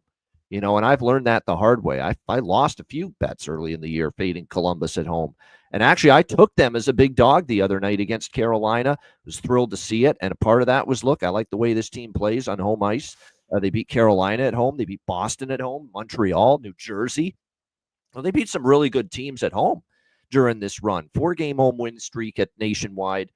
and I've learned that the hard way. I lost a few bets early in the year fading Columbus at home. And actually, I took them as a big dog the other night against Carolina. Was thrilled to see it. And a part of that was, look, I like the way this team plays on home ice. They beat Carolina at home. They beat Boston at home, Montreal, New Jersey. Well, they beat some really good teams at home during this run. 4-game home win streak at Nationwide.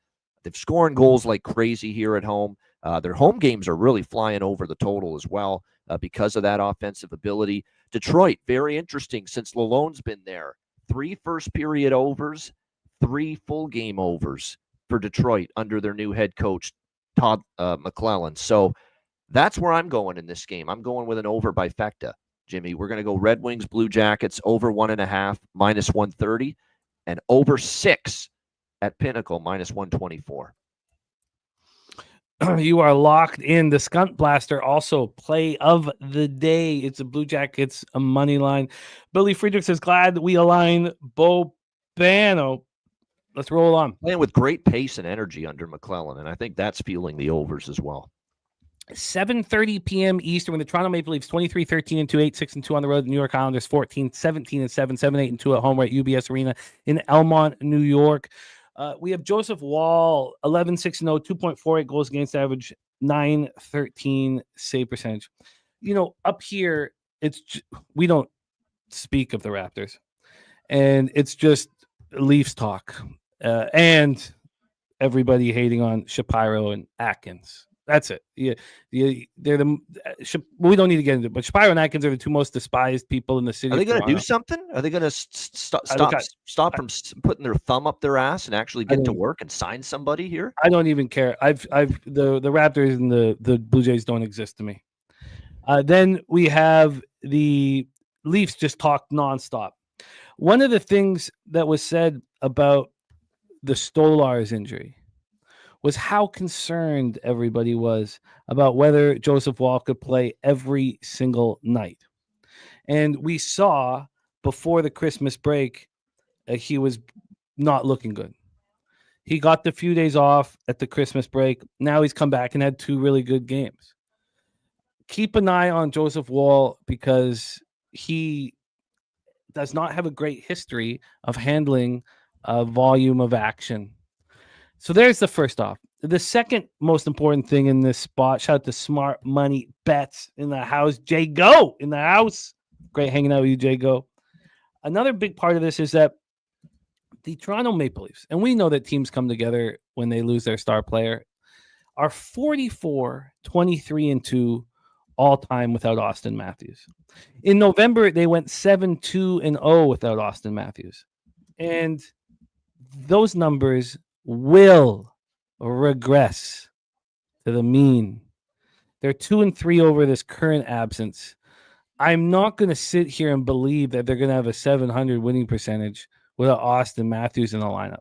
They've scoring goals like crazy here at home. Their home games are really flying over the total as well because of that offensive ability. Detroit, very interesting since Lalonde's been there. 3 first-period overs, 3 full-game overs for Detroit under their new head coach, Todd McClellan. So that's where I'm going in this game. I'm going with an over by Fecta, Jimmy. We're going to go Red Wings, Blue Jackets, over 1.5, minus 130, and over 6 at Pinnacle, minus 124. You are locked in. The Skunt Blaster, also play of the day. It's a Blue Jackets a money line. Billy Friedrich says, glad we align Bobano. Let's roll on. Playing with great pace and energy under McClellan, and I think that's fueling the overs as well. 7:30 p.m. Eastern when the Toronto Maple Leafs 23-13-2, 8-6-2 on the road. The New York Islanders 14-17-7, 7-8-2 at home at UBS Arena in Elmont, New York. We have Joseph Wall, 11-6-0, 2.48 goals against average, 913 save percentage. Up here, we don't speak of the Raptors, and it's just Leafs talk, and everybody hating on Shapiro and Atkins. That's it. Yeah, they're we don't need to get into it, but Shapiro and Atkins are the 2 most despised people in the city. Are they going to do something? Are they going to stop from putting their thumb up their ass and actually get to work and sign somebody here? I don't even care. The Raptors and the Blue Jays don't exist to me. Then we have the Leafs just talk nonstop. One of the things that was said about the Stolarz injury was how concerned everybody was about whether Joseph Wall could play every single night. And we saw before the Christmas break, he was not looking good. He got the few days off at the Christmas break. Now he's come back and had 2 really good games. Keep an eye on Joseph Wall because he does not have a great history of handling a volume of action. So there's the first off. The second most important thing in this spot, shout out to Smart Money Bets in the house. Jay Go in the house. Great hanging out with you, Jay Go. Another big part of this is that the Toronto Maple Leafs, and we know that teams come together when they lose their star player, are 44-23-2 all time without Austin Matthews. In November, they went 7-2-0 without Austin Matthews. And those numbers will regress to the mean. They're 2-3 over this current absence. I'm not going to sit here and believe that they're going to have a 700 winning percentage without Austin Matthews in the lineup.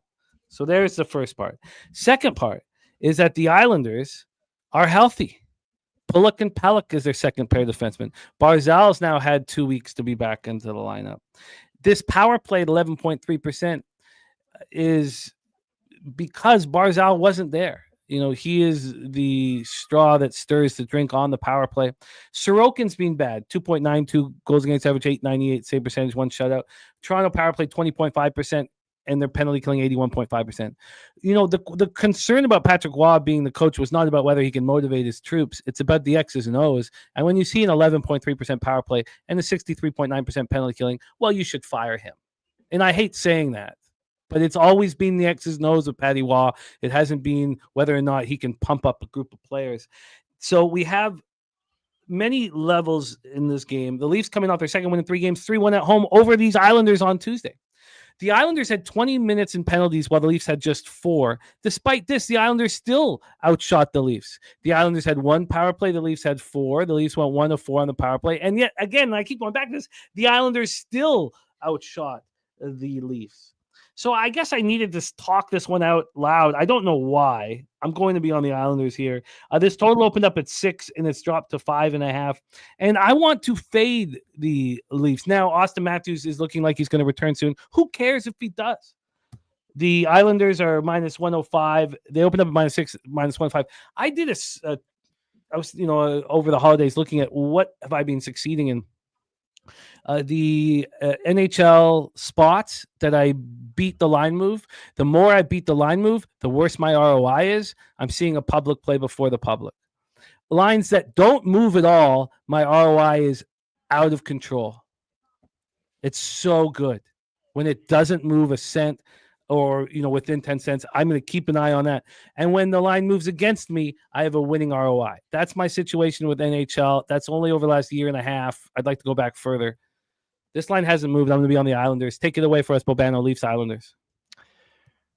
So there's the first part. Second part is that the Islanders are healthy. Pulock and Pelech is their second pair defenseman. Barzal's now had 2 weeks to be back into the lineup. This power play at 11.3% is because Barzal wasn't there. He is the straw that stirs the drink on the power play. Sorokin's been bad. 2.92 goals against average, 898 save percentage, 1 shutout. Toronto power play 20.5%. and they're penalty killing 81.5%. The concern about Patrick Waugh being the coach was not about whether he can motivate his troops. It's about the X's and O's. And when you see an 11.3% power play and a 63.9% penalty killing, well, you should fire him. And I hate saying that, but it's always been the X's and O's with Patty Waugh. It hasn't been whether or not he can pump up a group of players. So we have many levels in this game. The Leafs coming off their second win in 3 games, 3-1 at home over these Islanders on Tuesday. The Islanders had 20 minutes in penalties while the Leafs had just 4. Despite this, the Islanders still outshot the Leafs. The Islanders had 1 power play. The Leafs had 4. The Leafs went 1 of 4 on the power play. And yet, again, I keep going back to this, the Islanders still outshot the Leafs. So I guess I needed to talk this one out loud. I don't know why. I'm going to be on the Islanders here. This total opened up at 6, and it's dropped to 5.5. And I want to fade the Leafs. Now, Austin Matthews is looking like he's going to return soon. Who cares if he does? The Islanders are minus 105. They opened up at minus 6, minus 105. I did I was, over the holidays looking at what have I been succeeding in. The NHL spots that I beat the line move, the more I beat the line move, the worse my ROI is. I'm seeing a public play before the public. Lines that don't move at all, my ROI is out of control. It's so good. When it doesn't move a cent or, within 10 cents, I'm going to keep an eye on that. And when the line moves against me, I have a winning ROI. That's my situation with NHL. That's only over the last year and a half. I'd like to go back further. This line hasn't moved. I'm going to be on the Islanders. Take it away for us, Bobano. Leafs Islanders.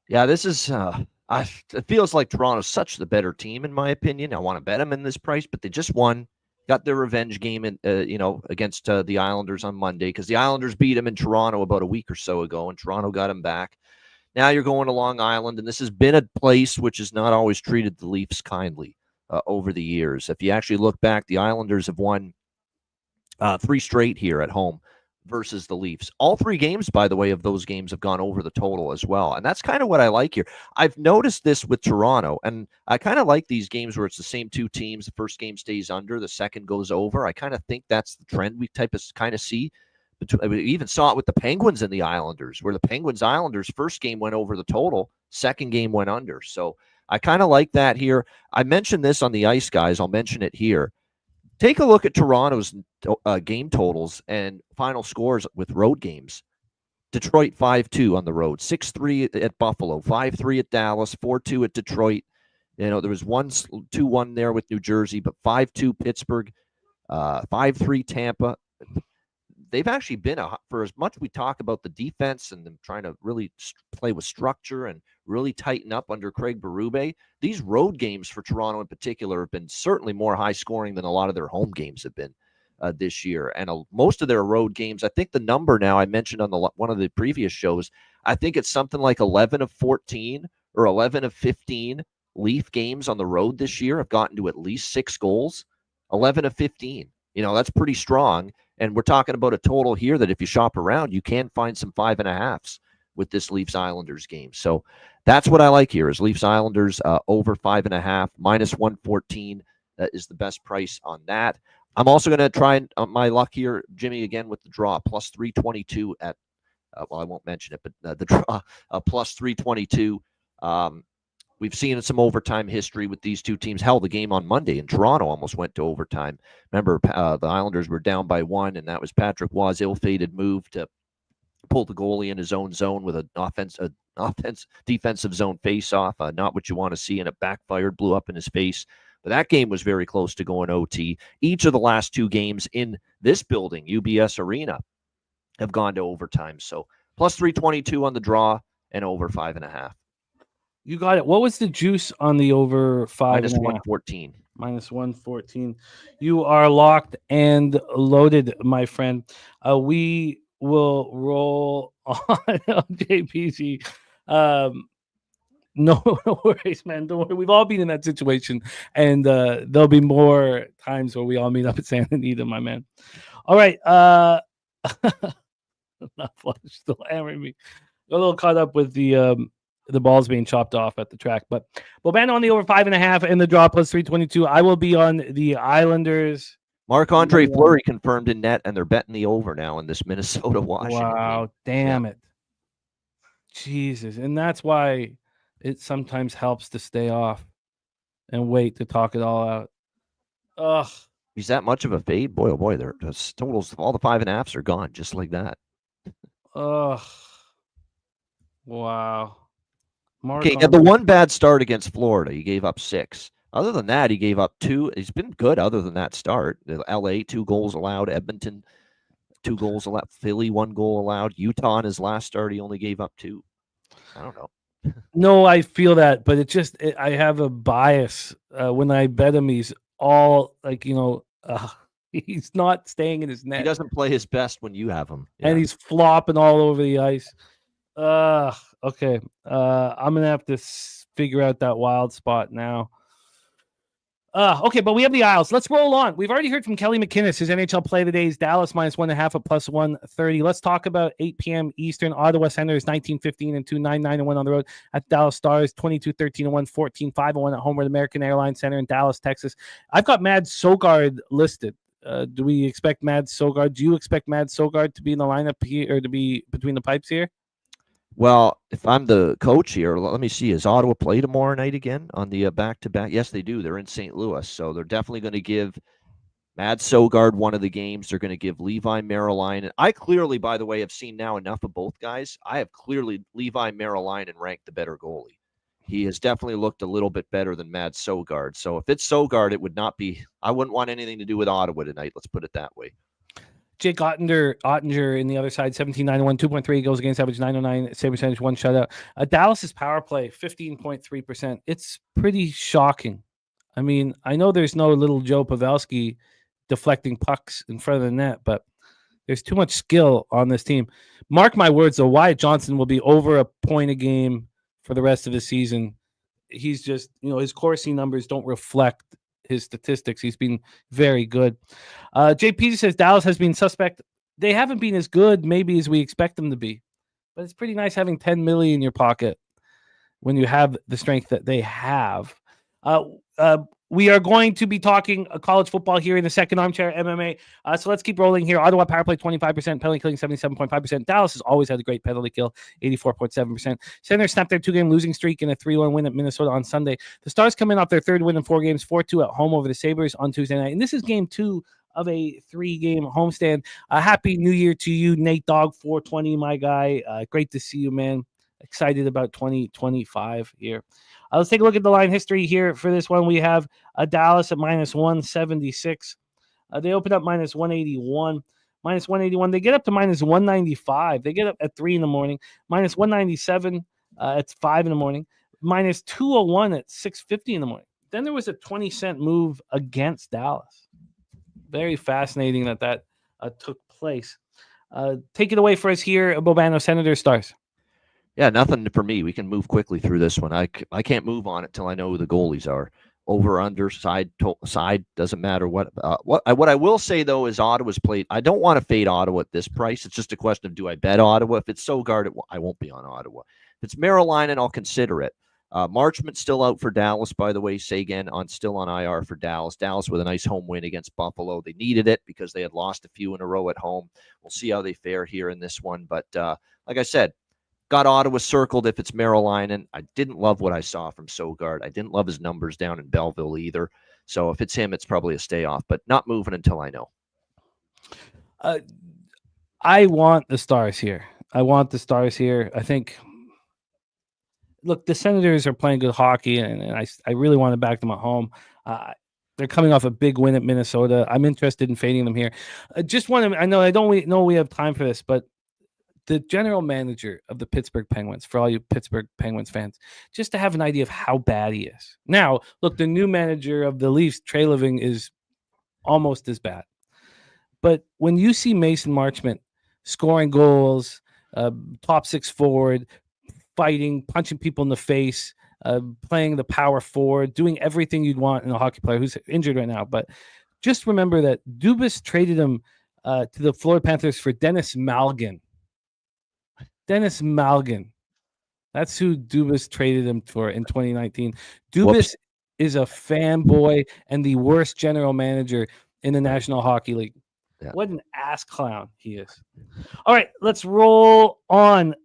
Yeah, this is it feels like Toronto's such the better team, in my opinion. I want to bet them in this price, but they just won. Got their revenge game against the Islanders on Monday because the Islanders beat them in Toronto about a week or so ago, and Toronto got them back. Now you're going to Long Island, and this has been a place which has not always treated the Leafs kindly over the years. If you actually look back, the Islanders have won 3 straight here at home versus the Leafs. All 3 games, by the way, of those games have gone over the total as well. And that's kind of what I like here. I've noticed this with Toronto, and I kind of like these games where it's the same 2 teams. The first game stays under, the second goes over. I kind of think that's the trend we kind of see. We even saw it with the Penguins and the Islanders, where the Penguins-Islanders first game went over the total, second game went under. So I kind of like that here. I mentioned this on the ice, guys. I'll mention it here. Take a look at Toronto's game totals and final scores with road games. Detroit 5-2 on the road, 6-3 at Buffalo, 5-3 at Dallas, 4-2 at Detroit. There was 2-1 there with New Jersey, but 5-2 Pittsburgh, 5-3 Tampa. They've actually been, for as much we talk about the defense and them trying to really play with structure and really tighten up under Craig Berube, these road games for Toronto in particular have been certainly more high scoring than a lot of their home games have been this year. And most of their road games, I think the number now I mentioned on one of the previous shows, I think it's something like 11 of 14 or 11 of 15 Leaf games on the road this year have gotten to at least 6 goals. 11 of 15. That's pretty strong. And we're talking about a total here that if you shop around, you can find some 5.5s with this Leafs Islanders game. So that's what I like here is Leafs Islanders over 5.5, minus 114 is the best price on that. I'm also going to try my luck here, Jimmy, again with the draw, plus 322 at, I won't mention it, but the draw, plus 322. We've seen some overtime history with these 2 teams. Hell, the game on Monday in Toronto almost went to overtime. Remember, the Islanders were down by 1, and that was Patrick Waugh's ill-fated move to pull the goalie in his own zone with an defensive zone face-off. Not what you want to see, and it backfired, blew up in his face. But that game was very close to going OT. Each of the last 2 games in this building, UBS Arena, have gone to overtime. So plus 322 on the draw and over 5.5. You got it. What was the juice on the over 5? Minus 114. Minus 114. You are locked and loaded, my friend. We will roll on JPG. No worries, man. Don't worry. We've all been in that situation, and there'll be more times where we all meet up at Santa Anita, my man. All right. Still hammering me. A little caught up with the ball's being chopped off at the track. But Bobano on the over 5.5 and the draw plus 322. I will be on the Islanders. Marc-Andre Fleury confirmed in net, and they're betting the over now in this Minnesota-Washington. Wow, game. damn it. Jesus. And that's why it sometimes helps to stay off and wait to talk it all out. Ugh. He's that much of a fade? Boy, oh boy, the totals, all the 5.5s are gone just like that. Ugh. Wow. Okay, he had the one bad start against Florida. He gave up 6. Other than that, he gave up 2. He's been good other than that start. LA, 2 goals allowed. Edmonton, 2 goals allowed. Philly, 1 goal allowed. Utah in his last start, he only gave up 2. I don't know. No, I feel that, but I have a bias when I bet him. He's all like, he's not staying in his net. He doesn't play his best when you have him. Yeah. And he's flopping all over the ice. Okay. I'm going to have to figure out that wild spot now. Okay, but we have the Isles. Let's roll on. We've already heard from Kelly McInnes. His NHL play of the day is Dallas -1.5 at +130. Let's talk about 8 p.m. Eastern. Ottawa Senators 19-15 and 2, 9-9-1 on the road. At Dallas Stars 22-13 and 1, 14-5-1 at home with American Airlines Center in Dallas, Texas. I've got Mad Sogard listed. Do we expect Mad Sogard? Do you expect Mad Sogard to be in the lineup here or to be between the pipes here? Well, if I'm the coach here, let me see. Is Ottawa play tomorrow night again on the back-to-back? Yes, they do. They're in St. Louis, so they're definitely going to give Mad Sogard one of the games. They're going to give Levi Merriline. I clearly, by the way, have seen now enough of both guys. I have clearly Levi Merriline ranked the better goalie. He has definitely looked a little bit better than Mad Sogard. So if it's Sogard, it would not be – I wouldn't want anything to do with Ottawa tonight. Let's put it that way. Jake Ottinger in the other side, 17-9-1, 2.3 goals against average, 909 save percentage, 1 shutout. Dallas's power play, 15.3%. It's pretty shocking. I mean, I know there's no little Joe Pavelski deflecting pucks in front of the net, but there's too much skill on this team. Mark my words, though, Wyatt Johnson will be over a point a game for the rest of the season. He's just, his Corsi numbers don't reflect his statistics. He's been very good. JP says Dallas has been suspect. They haven't been as good maybe as we expect them to be, but it's pretty nice having $10 million in your pocket when you have the strength that they have. We are going to be talking college football here in the second armchair MMA. So let's keep rolling here. Ottawa power play 25%, penalty killing 77.5%. Dallas has always had a great penalty kill, 84.7%. Senators snapped their 2-game losing streak in a 3-1 win at Minnesota on Sunday. The Stars come in off their third win in 4 games, 4-2 at home over the Sabres on Tuesday night. And this is game 2 of a 3-game homestand. Happy New Year to you, Nate Dogg 420, my guy. Great to see you, man. Excited about 2025 here. Let's take a look at the line history here for this one. We have Dallas at -176. They open up -181. -181. They get up to -195. They get up at 3 in the morning. -197 at 5 in the morning. -201 at 6:50 in the morning. Then there was a 20-cent move against Dallas. Very fascinating that took place. Take it away for us here, Bobano, Senators, Stars. Yeah, nothing for me. We can move quickly through this one. I can't move on it till I know who the goalies are. Over, under, side, doesn't matter what. What I will say, though, is Ottawa's played. I don't want to fade Ottawa at this price. It's just a question of, do I bet Ottawa? If it's Sogard, I won't be on Ottawa. If it's Merriline, I'll consider it. Marchment's still out for Dallas, by the way. Sagan still on IR for Dallas. Dallas with a nice home win against Buffalo. They needed it because they had lost a few in a row at home. We'll see how they fare here in this one. But like I said, got Ottawa circled if it's Merriline. I didn't love what I saw from Sogard. I didn't love his numbers down in Belleville either. So if it's him, it's probably a stay off, but not moving until I know. I want the Stars here. I think, look, the Senators are playing good hockey, and I really want to back them at home. They're coming off a big win at Minnesota. I'm interested in fading them here. I don't know we have time for this, but the general manager of the Pittsburgh Penguins, for all you Pittsburgh Penguins fans, just to have an idea of how bad he is. Now, look, the new manager of the Leafs, Trey Living, is almost as bad. But when you see Mason Marchment scoring goals, top 6 forward, fighting, punching people in the face, playing the power forward, doing everything you'd want in a hockey player who's injured right now. But just remember that Dubas traded him to the Florida Panthers for Dennis Malgin. Dennis Malgin. That's who Dubas traded him for in 2019. Dubas is a fanboy and the worst general manager in the National Hockey League. Yeah. What an ass clown he is. All right, let's roll on.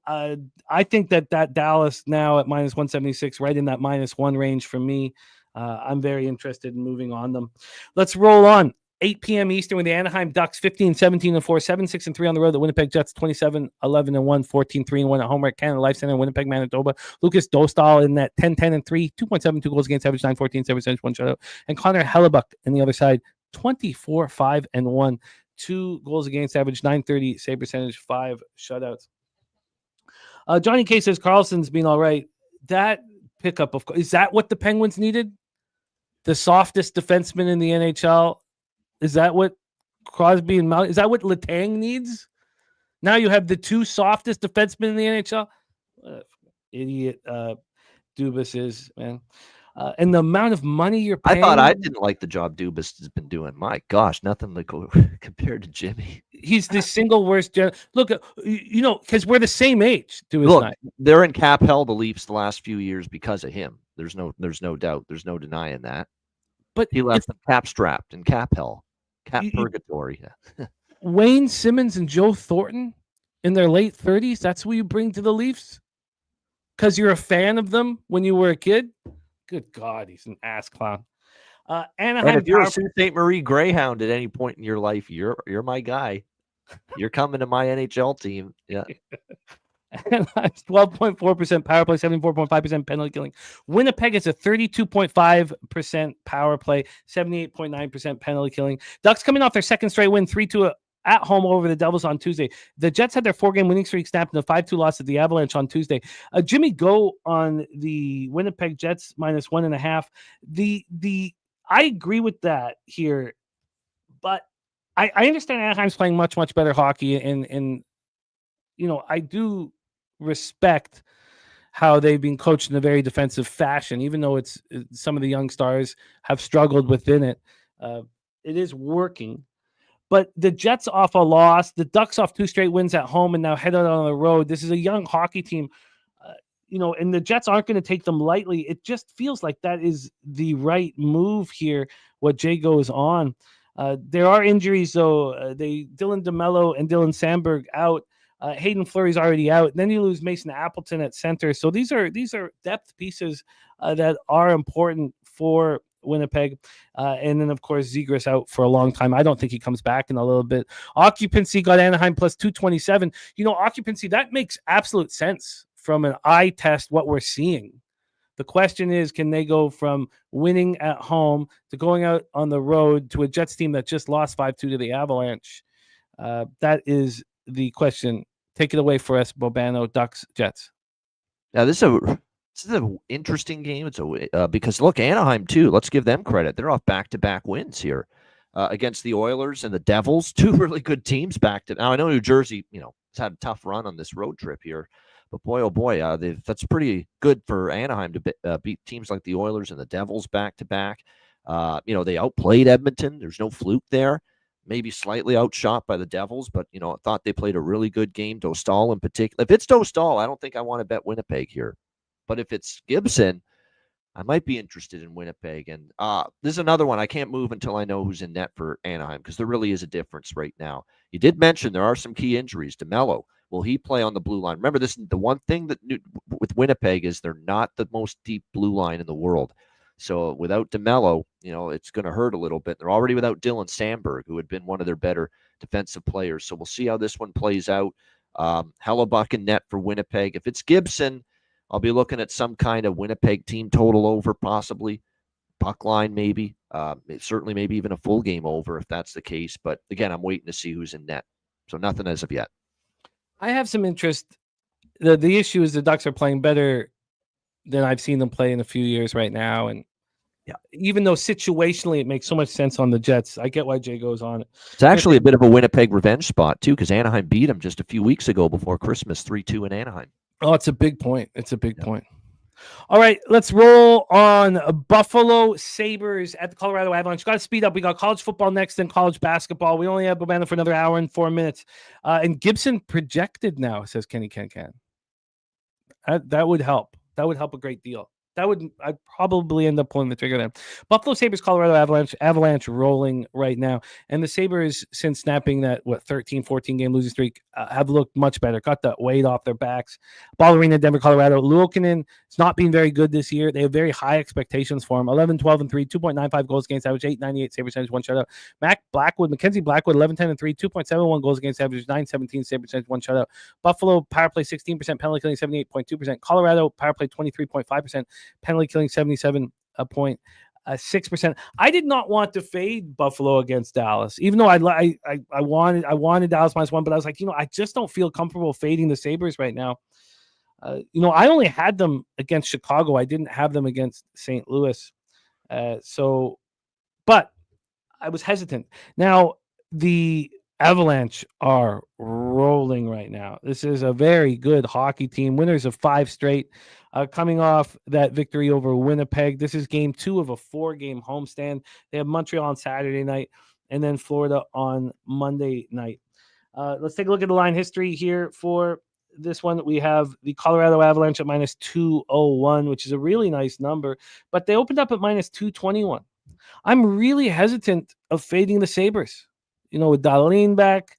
I think that Dallas now at minus 176, right in that -1 range for me. I'm very interested in moving on them. Let's roll on. 8 p.m. Eastern with the Anaheim Ducks 15-17-4, 7-6-3 on the road. The Winnipeg Jets 27-11-1, 14-3-1 at home at Canada Life Center in Winnipeg, Manitoba. Lucas Dostal in that 10-10-3, 2.72 goals against average, 9-14, 7 1 shutout. And Connor Hellebuck on the other side, 24-5-1, 2 goals against average, 930 save percentage, 5 shutouts. Johnny K says Carlson's been all right. That pickup, is that what the Penguins needed? The softest defenseman in the NHL? Is that what Crosby and Mount? Is that what Letang needs? Now you have the 2 softest defensemen in the NHL. Idiot Dubas is, man. And the amount of money you're paying. I thought I didn't like the job Dubas has been doing. My gosh, nothing like compared to Jimmy. He's the single worst. Look, because we're the same age. Look, they're in cap hell, the Leafs, the last few years because of him. There's no doubt. There's no denying that. But he left them cap strapped in cap hell, cap purgatory. Wayne Simmons and Joe Thornton in their late 30s. That's who you bring to the Leafs because you're a fan of them when you were a kid. Good God, he's an ass clown. Anaheim, and if you're a Sault Ste. Marie Greyhound at any point in your life, you're my guy. You're coming to my NHL team. Yeah. 12.4% power play, 74.5% penalty killing. Winnipeg is a 32.5% power play, 78.9% penalty killing. Ducks coming off their second straight win, 3-2 at home over the Devils on Tuesday. The Jets had their 4-game winning streak snapped in a 5-2 loss to the Avalanche on Tuesday. Jimmy, go on the Winnipeg Jets -1.5. I agree with that here, but I understand Anaheim's playing much, much better hockey, and I do respect how they've been coached in a very defensive fashion, even though it's some of the young stars have struggled within it. It is working. But the Jets off a loss, the Ducks off 2 straight wins at home and now head out on the road. This is a young hockey team, and the Jets aren't going to take them lightly. It just feels like that is the right move here, what Jay goes on. There are injuries, though. Dylan DeMello and Dylan Sandberg out. Hayden Fleury's already out. And then you lose Mason Appleton at center. So these are depth pieces that are important for Winnipeg. And then, of course, Zegras out for a long time. I don't think he comes back in a little bit. Occupancy got Anaheim plus 227. Occupancy, that makes absolute sense from an eye test, what we're seeing. The question is, can they go from winning at home to going out on the road to a Jets team that just lost 5-2 to the Avalanche? That is the question. Take it away for us, Bobano, Ducks, Jets. Now, this is an interesting game. It's because look, Anaheim too. Let's give them credit. They're off back-to-back wins here against the Oilers and the Devils. 2 really good teams back to. Now I know New Jersey, has had a tough run on this road trip here, but boy, oh boy, that's pretty good for Anaheim to beat teams like the Oilers and the Devils back-to-back. They outplayed Edmonton. There's no fluke there. Maybe slightly outshot by the Devils, but, I thought they played a really good game. Dostal in particular. If it's Dostal, I don't think I want to bet Winnipeg here. But if it's Gibson, I might be interested in Winnipeg. And this is another one. I can't move until I know who's in net for Anaheim because there really is a difference right now. You did mention there are some key injuries. DeMello, will he play on the blue line? Remember, this the one thing that with Winnipeg is they're not the most deep blue line in the world. So without DeMello, it's going to hurt a little bit. They're already without Dylan Sandberg, who had been one of their better defensive players. So we'll see how this one plays out. Hellebuck in net for Winnipeg. If it's Gibson, I'll be looking at some kind of Winnipeg team total over, possibly. Puck line, maybe. Certainly maybe even a full game over if that's the case. But again, I'm waiting to see who's in net. So nothing as of yet. I have some interest. The issue is the Ducks are playing better than I've seen them play in a few years right now. And yeah, even though situationally it makes so much sense on the Jets, I get why Jay goes on it. It's actually a bit of a Winnipeg revenge spot, too, because Anaheim beat them just a few weeks ago before Christmas, 3-2 in Anaheim. Oh, it's a big point. It's a big point. All right, let's roll on Buffalo Sabres at the Colorado Avalanche. Got to speed up. We got college football next, then college basketball. We only have Bobano for another hour and 4 minutes. And Gibson projected now, says Kenny Can. That would help. That would help a great deal. I'd probably end up pulling the trigger there. Buffalo Sabres, Colorado Avalanche rolling right now. And the Sabres, since snapping that 13, 14 game losing streak, have looked much better. Got the weight off their backs. Ball Arena, Denver, Colorado. Luukkonen has not been very good this year. They have very high expectations for him. 11, 12, and 3, 2.95 goals against average, 8.98 save percentage, 1 shutout. Mackenzie Blackwood, 11, 10, and 3, 2.71 goals against average, 9.17 save percentage, 1 shutout. Buffalo power play 16%, penalty killing 78.2%. Colorado power play 23.5%, penalty killing 77.6%. I did not want to fade Buffalo against Dallas, even though I wanted Dallas -1, but I was like, I just don't feel comfortable fading the Sabres right now. I only had them against Chicago. I didn't have them against St. Louis. But I was hesitant. Now, the Avalanche are rolling right now. This is a very good hockey team. Winners of 5 straight, coming off that victory over Winnipeg. This is game 2 of a 4-game homestand. They have Montreal on Saturday night and then Florida on Monday night. Let's take a look at the line history here for this one. We have the Colorado Avalanche at -201, which is a really nice number, but they opened up at -221. I'm really hesitant of fading the Sabres. With Dahlin back,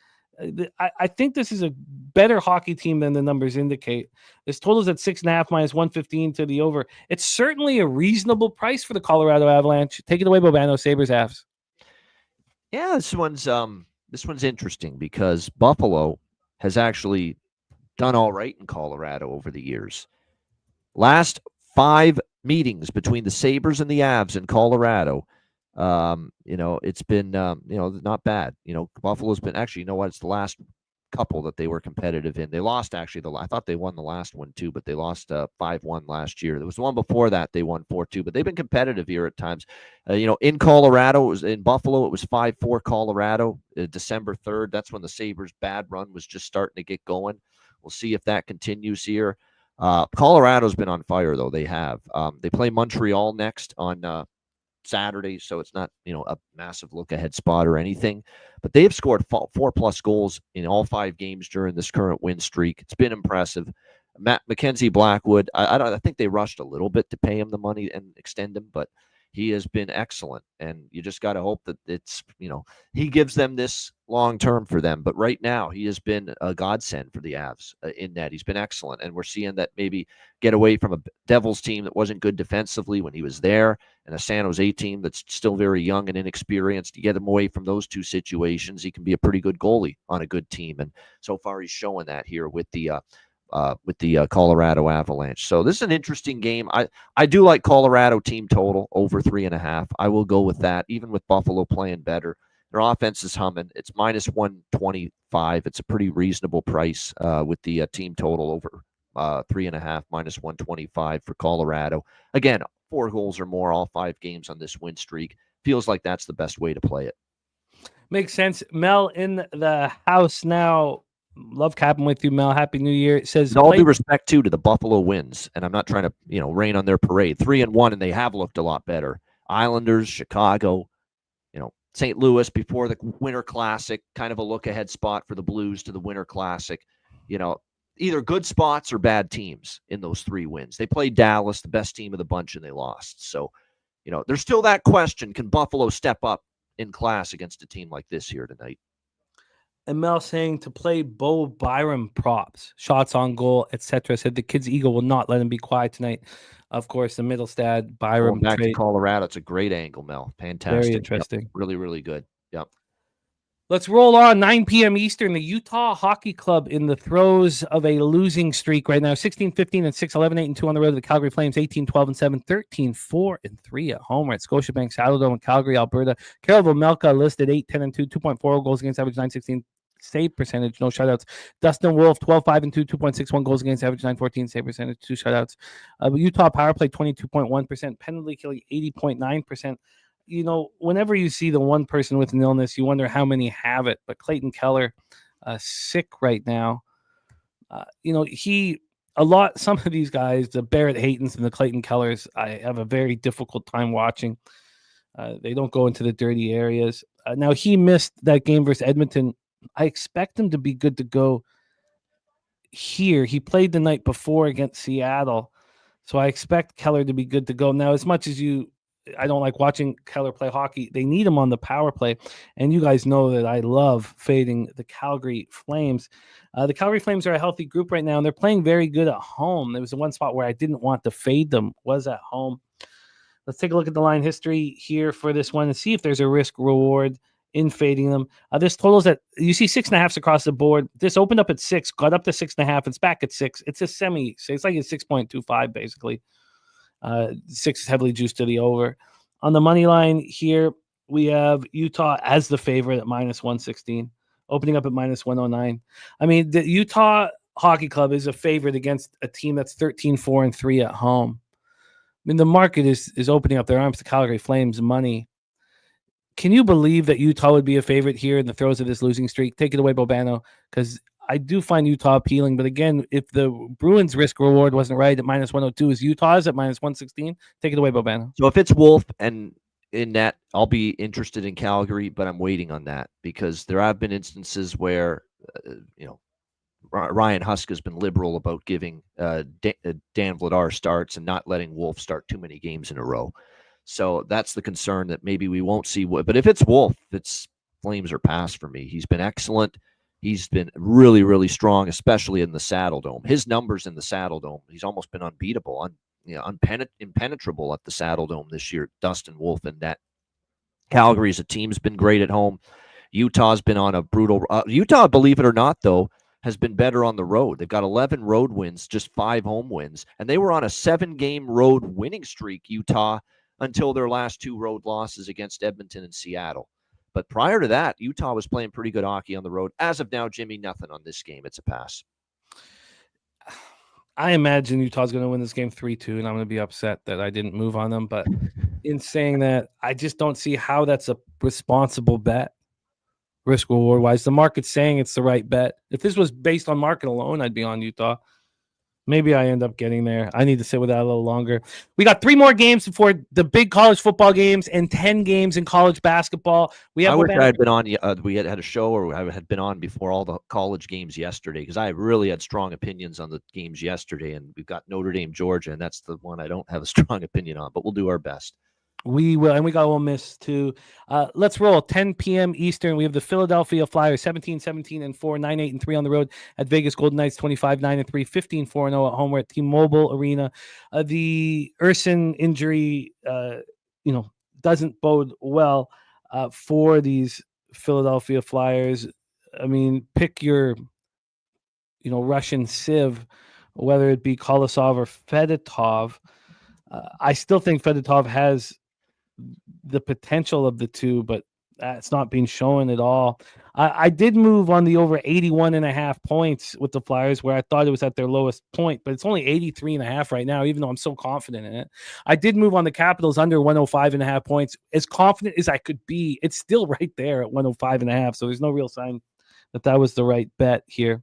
I think this is a better hockey team than the numbers indicate. This total's at 6.5 -115 to the over. It's certainly a reasonable price for the Colorado Avalanche. Take it away, Bobano. Sabres Avs. Yeah, this one's interesting because Buffalo has actually done all right in Colorado over the years. Last 5 meetings between the Sabres and the Avs in Colorado. It's been, not bad. Buffalo's been actually, it's the last couple that they were competitive in. They lost actually. I thought they won the last one too, but they lost 5-1 last year. There was the one before that they won 4-2, but they've been competitive here at times. In Colorado, in Buffalo, it was 5-4 Colorado, December 3rd. That's when the Sabres' bad run was just starting to get going. We'll see if that continues here. Colorado's been on fire though. They have. They play Montreal next on Saturday, so it's not a massive look ahead spot or anything, but they have scored 4+ goals in all 5 games during this current win streak. It's been impressive. Mackenzie Blackwood, I think they rushed a little bit to pay him the money and extend him, but he has been excellent, and you just got to hope that it's he gives them this long term for them. But right now he has been a godsend for the Avs in that he's been excellent, and we're seeing that maybe get away from a Devils team that wasn't good defensively when he was there, and a San Jose team that's still very young and inexperienced. You get him away from those 2 situations, he can be a pretty good goalie on a good team, and so far he's showing that here with the Colorado Avalanche. So this is an interesting game. I do like Colorado team total over 3.5. I will go with that, even with Buffalo playing better. Their offense is humming. It's -125. It's a pretty reasonable price with the team total over 3.5, -125 for Colorado. Again, 4 goals or more all 5 games on this win streak. Feels like that's the best way to play it. Makes sense. Mel in the house now. Love capping with you, Mel. Happy New Year. It says, all due respect too to the Buffalo wins, and I'm not trying to rain on their parade. 3-1, and they have looked a lot better. Islanders, Chicago, St. Louis before the Winter Classic, kind of a look ahead spot for the Blues to the Winter Classic. Either good spots or bad teams in those 3 wins. They played Dallas, the best team of the bunch, and they lost. So, there's still that question: can Buffalo step up in class against a team like this here tonight? And Mel saying to play Bo Byram props, shots on goal, etc. Said the Kids Eagle will not let him be quiet tonight. Of course, the Middlestad Byram back trade. to Colorado. It's a great angle, Mel. Fantastic. Very interesting. Yep. Really, really good. Yep. Let's roll on. 9 p.m. Eastern. The Utah Hockey Club in the throes of a losing streak right now. 16-15 and 6, 11-8 2 on the road to the Calgary Flames. 18-12 and 7, 13-4 and 3 at home. We're at Scotiabank, Saddledome, Calgary, Alberta. Carol Vejmelka listed 8-10 and 2, 2.40 goals against average, 916 save percentage, no shutouts. Dustin Wolf, 12-5 and 2, 2.61 goals against average, 914 save percentage, 2 shutouts. Utah power play 22.1%, penalty killing 80.9%. Whenever you see the one person with an illness, you wonder how many have it. But Clayton Keller, sick right now. Some of these guys, the Barrett Haytons and the Clayton Kellers, I have a very difficult time watching. They don't go into the dirty areas. Now, he missed that game versus Edmonton. I expect him to be good to go here. He played the night before against Seattle. So I expect Keller to be good to go. Now, as much as I don't like watching Keller play hockey, they need him on the power play. And you guys know that I love fading the Calgary Flames. The Calgary Flames are a healthy group right now, and they're playing very good at home. There was the one spot where I didn't want to fade them, was at home. Let's take a look at the line history here for this one and see if there's a risk reward in fading them. This totals at, you see 6.5s across the board. This opened up at 6, got up to 6.5. It's back at 6. It's a semi. It's like a 6.25 basically. 6 is heavily juiced to the over. On the money line here, we have Utah as the favorite at -116, opening up at -109. I mean, the Utah Hockey Club is a favorite against a team that's 13-4-3 at home. I mean, the market is opening up their arms to Calgary Flames money. Can you believe that Utah would be a favorite here in the throes of this losing streak? Take it away, Bobano, because I do find Utah appealing. But again, if the Bruins risk reward wasn't right at -102, is Utah's at -116? Take it away, Bobano. So if it's Wolf and in that, I'll be interested in Calgary, but I'm waiting on that because there have been instances where, Ryan Husk has been liberal about giving Dan Vladar starts and not letting Wolf start too many games in a row. So that's the concern that maybe we won't see. But if it's Wolf, it's Flames are past for me. He's been excellent. He's been really, really strong, especially in the Saddle Dome. His numbers in the Saddle Dome, he's almost been unbeatable, impenetrable at the Saddle Dome this year. Dustin Wolf and that. Calgary as a team's been great at home. Utah's been on a brutal. Utah, believe it or not, though, has been better on the road. They've got 11 road wins, just 5 home wins, and they were on a 7-game road winning streak, Utah, until their last 2 road losses against Edmonton and Seattle. But prior to that, Utah was playing pretty good hockey on the road. As of now, Jimmy, nothing on this game. It's a pass. I imagine Utah's going to win this game 3-2, and I'm going to be upset that I didn't move on them. But in saying that, I just don't see how that's a responsible bet, risk reward wise. The market's saying it's the right bet. If this was based on market alone, I'd be on Utah. Maybe I end up getting there. I need to sit with that a little longer. We got 3 more games before the big college football games and 10 games in college basketball. I wish I had been on. We had a show, or I had been on before all the college games yesterday, because I really had strong opinions on the games yesterday, and we've got Notre Dame, Georgia, and that's the one I don't have a strong opinion on, but we'll do our best. We will, and we got Ole Miss too. Let's roll. 10 p.m. Eastern. We have the Philadelphia Flyers 17-17-4, 9-8-3 on the road at Vegas Golden Knights 25-9-3, 15-4-0 at home. We're at T-Mobile Arena. The Urson injury, doesn't bode well for these Philadelphia Flyers. I mean, pick your, Russian sieve, whether it be Kolosov or Fedotov. I still think Fedotov has the potential of the two, but it's not being shown at all. I did move on the over 81.5 points with the Flyers, where I thought it was at their lowest point, but it's only 83.5 right now, even though I'm so confident in it. I did move on the Capitals under 105.5 points. As confident as I could be, it's still right there at 105.5, so there's no real sign that was the right bet here.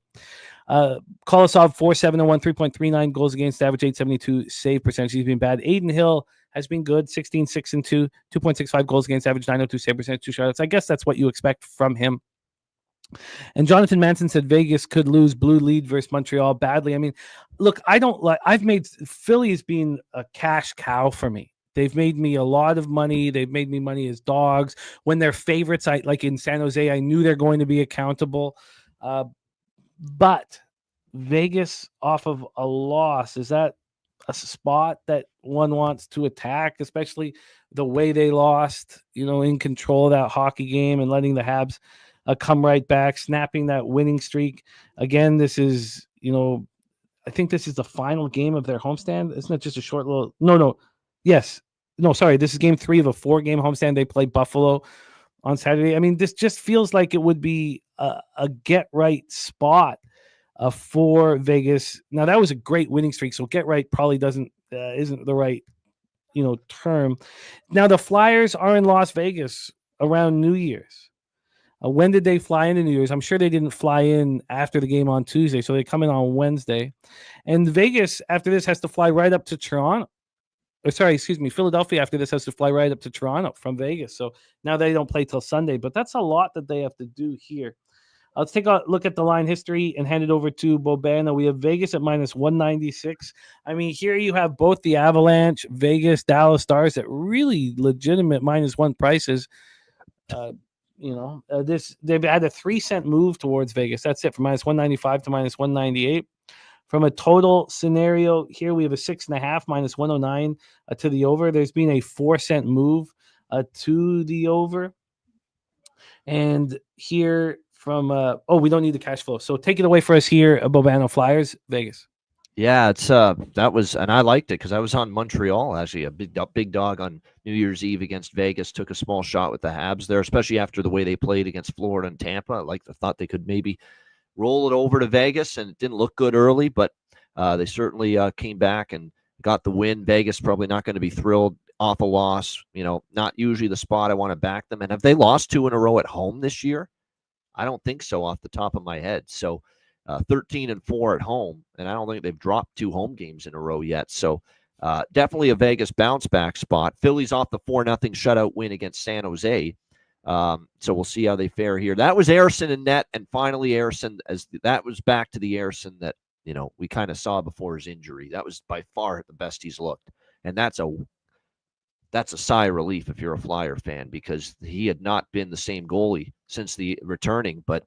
Kolosov 4-7-1, 3.39 goals against, average 872 save percentage. He's been bad. Aiden Hill has been good, 16-6-2, 2.65 goals against, average 902 save percentage, 2 shutouts. I guess that's what you expect from him. And Jonathan Manson said Vegas could lose blue lead versus Montreal badly. I mean, look, I've made Philly as being a cash cow for me. They've made me a lot of money. They've made me money as dogs. When they're favorites, like in San Jose, I knew they're going to be accountable. But Vegas off of a loss, is that a spot that one wants to attack, especially the way they lost, in control of that hockey game and letting the Habs come right back, snapping that winning streak. Again, this is, I think this is the final game of their homestand. Isn't it just a short little, this is game 3 of a 4-game homestand. They play Buffalo on Saturday. I mean, this just feels like it would be a get right spot for Vegas. Now that was a great winning streak, so get right probably isn't the right term. Now the Flyers are in Las Vegas around New Year's. When did they fly into New Year's? I'm sure they didn't fly in after the game on Tuesday, so they come in on Wednesday. And Vegas after this has to fly right up to Toronto. Philadelphia after this has to fly right up to Toronto from Vegas. So now they don't play till Sunday, but that's a lot that they have to do here. Let's take a look at the line history and hand it over to Bobano. We have Vegas at minus 196. I mean, here you have both the Avalanche, Vegas, Dallas Stars at really legitimate -1 prices. They've had a 3-cent move towards Vegas. That's it, from minus 195 to minus 198. From a total scenario, here we have a 6.5 minus 109 to the over. There's been a 4-cent move to the over. And here from we don't need the cash flow. So take it away for us here, Bobano. Flyers, Vegas. Yeah, it's that was, and I liked it because I was on Montreal, actually, a big dog on New Year's Eve against Vegas. Took a small shot with the Habs there, especially after the way they played against Florida and Tampa. I thought they could maybe roll it over to Vegas, and it didn't look good early, but they certainly came back and got the win. Vegas probably not going to be thrilled off a loss. Not usually the spot I want to back them. And have they lost 2 in a row at home this year? I don't think so off the top of my head. So 13-4 at home, and I don't think they've dropped 2 home games in a row yet. So definitely a Vegas bounce back spot. Philly's off the 4-0 shutout win against San Jose. So we'll see how they fare here. That was Ersson in net, and finally Ersson, that was back to the Ersson that we kind of saw before his injury. That was by far the best he's looked, and that's a sigh of relief if you're a Flyer fan, because he had not been the same goalie since the returning, but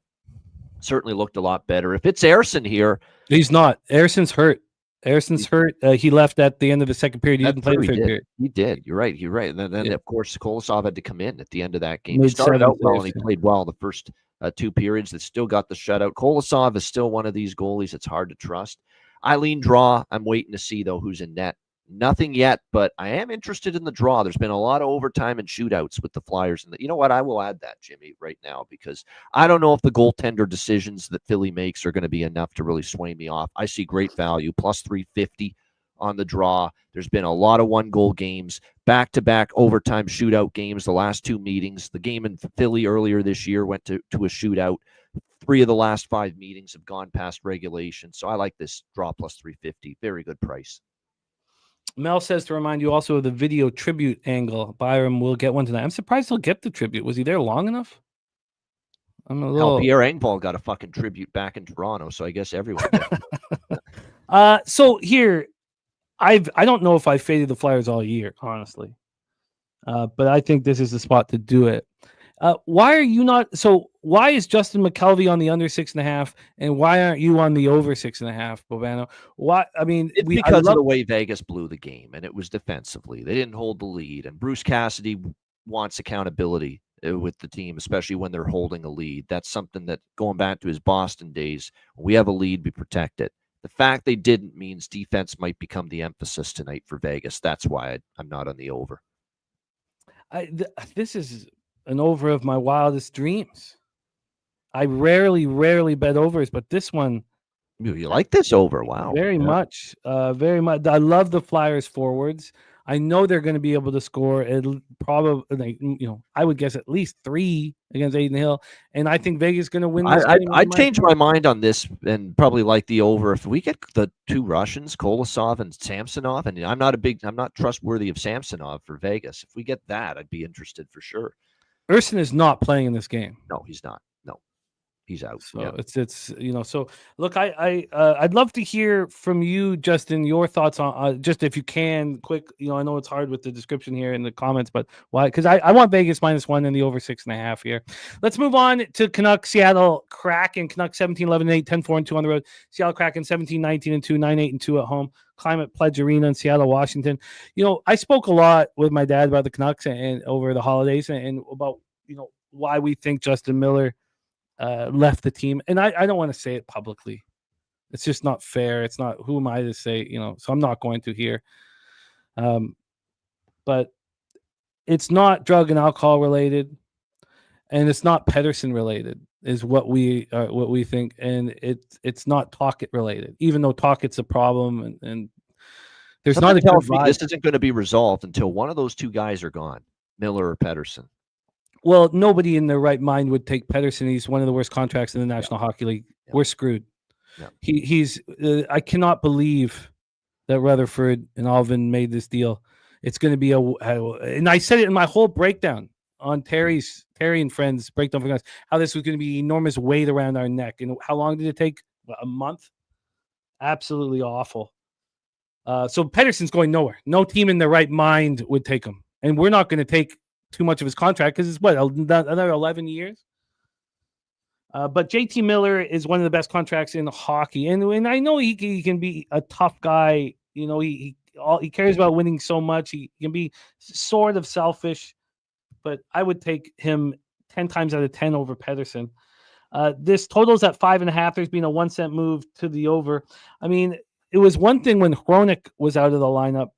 certainly looked a lot better. If it's Ersson here, he's not. Ersson's hurt. He left at the end of the second period. He didn't play the third period. He did. You're right. And then of course, Kolosov had to come in at the end of that game. He started out well and he played well the first 2 periods. That still got the shutout. Kolosov is still one of these goalies it's hard to trust. Eileen Draw, I'm waiting to see, though, who's in net. Nothing yet, but I am interested in the draw. There's been a lot of overtime and shootouts with the Flyers. And you know what? I will add that, Jimmy, right now, because I don't know if the goaltender decisions that Philly makes are going to be enough to really sway me off. I see great value, plus 350 on the draw. There's been a lot of 1-goal games, back-to-back overtime shootout games, the last 2 meetings. The game in Philly earlier this year went to a shootout. 3 of the last 5 meetings have gone past regulation. So I like this draw plus 350. Very good price. Mel says to remind you also of the video tribute angle. Byram will get one tonight. I'm surprised he'll get the tribute. Was he there long enough? I'm a little. Pierre Engvall got a fucking tribute back in Toronto, so I guess everyone did. So here, I don't know if I faded the Flyers all year, honestly, but I think this is the spot to do it. Why are you not? So why is Justin McKelvey on the under 6.5, and why aren't you on the over 6.5, Bobano? Why? I mean, it's because of the way Vegas blew the game, and it was defensively. They didn't hold the lead, and Bruce Cassidy wants accountability with the team, especially when they're holding a lead. That's something that, going back to his Boston days, when we have a lead, we protect it. The fact they didn't means defense might become the emphasis tonight for Vegas. That's why I'm not on the over. This is an over of my wildest dreams. I rarely bet overs, but this one. You like this over? Wow. Very much. Very much. I love the Flyers forwards. I know they're going to be able to score probably, I would guess at least 3 against Aiden Hill. And I think Vegas is going to win this game. I'd change my mind on this and probably like the over. If we get the 2 Russians, Kolosov and Samsonov, and I'm not trustworthy of Samsonov for Vegas. If we get that, I'd be interested for sure. Ersson is not playing in this game. No, he's not. No, he's out. So it's so look, I'd love to hear from you, Justin, your thoughts on just if you can quick. I know it's hard with the description here in the comments, but why? Because I want Vegas -1 and the over 6.5 here. Let's move on to Canucks, Seattle Kraken. Canucks 17-11-8, 10-4-2 on the road. Seattle Kraken 17-19-2, 9-8-2 at home. Climate Pledge Arena in Seattle, Washington. I spoke a lot with my dad about the Canucks and over the holidays and about why we think Justin Miller left the team. And I don't want to say it publicly. It's just not fair. It's not, who am I to say, so I'm not going to here. But it's not drug and alcohol related, and it's not Pedersen related, is what we think, and it's not Tocchet related, even though Tocchet's a problem, and there's not a good vibe. This isn't going to be resolved until one of those 2 guys are gone, Miller or Pedersen. Well, nobody in their right mind would take Pedersen. He's one of the worst contracts in the National Hockey League. Yeah. We're screwed. Yeah. He's. I cannot believe that Rutherford and Alvin made this deal. It's going to be and I said it in my whole breakdown on Terry and Friends Breakdown for Canucks how this was going to be enormous weight around our neck. And how long did it take? A month? Absolutely awful. So Pettersson's going nowhere. No team in their right mind would take him. And we're not going to take too much of his contract because it's another 11 years? But JT Miller is one of the best contracts in hockey. And I know he can be a tough guy. You know, he cares about winning so much. He can be sort of selfish, but I would take him 10 times out of 10 over Pettersson. This totals at 5.5. There's been a 1 cent move to the over. I mean, it was one thing when Hronek was out of the lineup.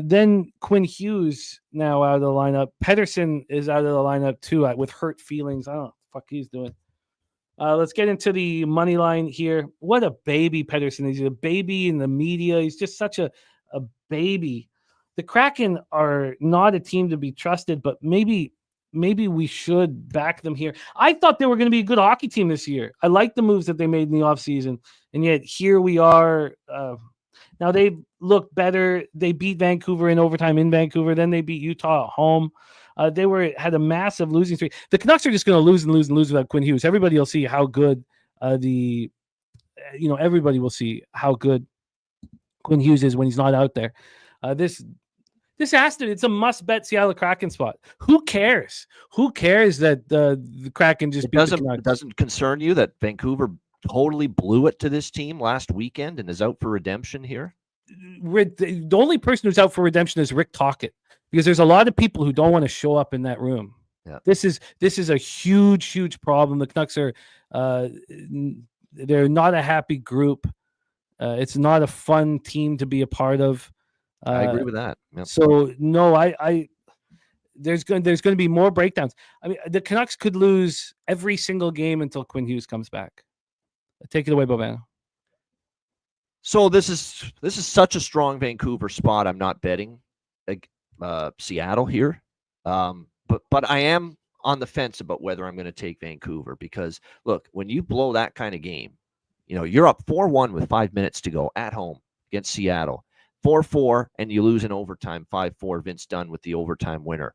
Then Quinn Hughes now out of the lineup. Pettersson is out of the lineup too with hurt feelings. I don't know what the fuck he's doing. Let's get into the money line here. What a baby Pettersson is. He's a baby in the media. He's just such a baby. The Kraken are not a team to be trusted, but maybe we should back them here. I thought they were going to be a good hockey team this year. I like the moves that they made in the offseason, and yet here we are. Now they look better. They beat Vancouver in overtime in Vancouver. Then they beat Utah at home. They had a massive losing streak. The Canucks are just going to lose and lose and lose without Quinn Hughes. Everybody will see how good everybody will see how good Quinn Hughes is when he's not out there. This has to. It's a must-bet Seattle Kraken spot. Who cares? Who cares that the Kraken just beat the Canucks? It doesn't concern you that Vancouver totally blew it to this team last weekend and is out for redemption here? The only person who's out for redemption is Rick Tocchet, because there's a lot of people who don't want to show up in that room. Yeah. This is a huge problem. The Canucks are they're not a happy group. It's not a fun team to be a part of. I agree with that. Yep. So no, there's going to be more breakdowns. I mean, the Canucks could lose every single game until Quinn Hughes comes back. Take it away, Bobano. So this is such a strong Vancouver spot. I'm not betting Seattle here, but I am on the fence about whether I'm going to take Vancouver, because look, when you blow that kind of game, you're up 4-1 with 5 minutes to go at home against Seattle. 4-4, and you lose in overtime, 5-4, Vince Dunn with the overtime winner.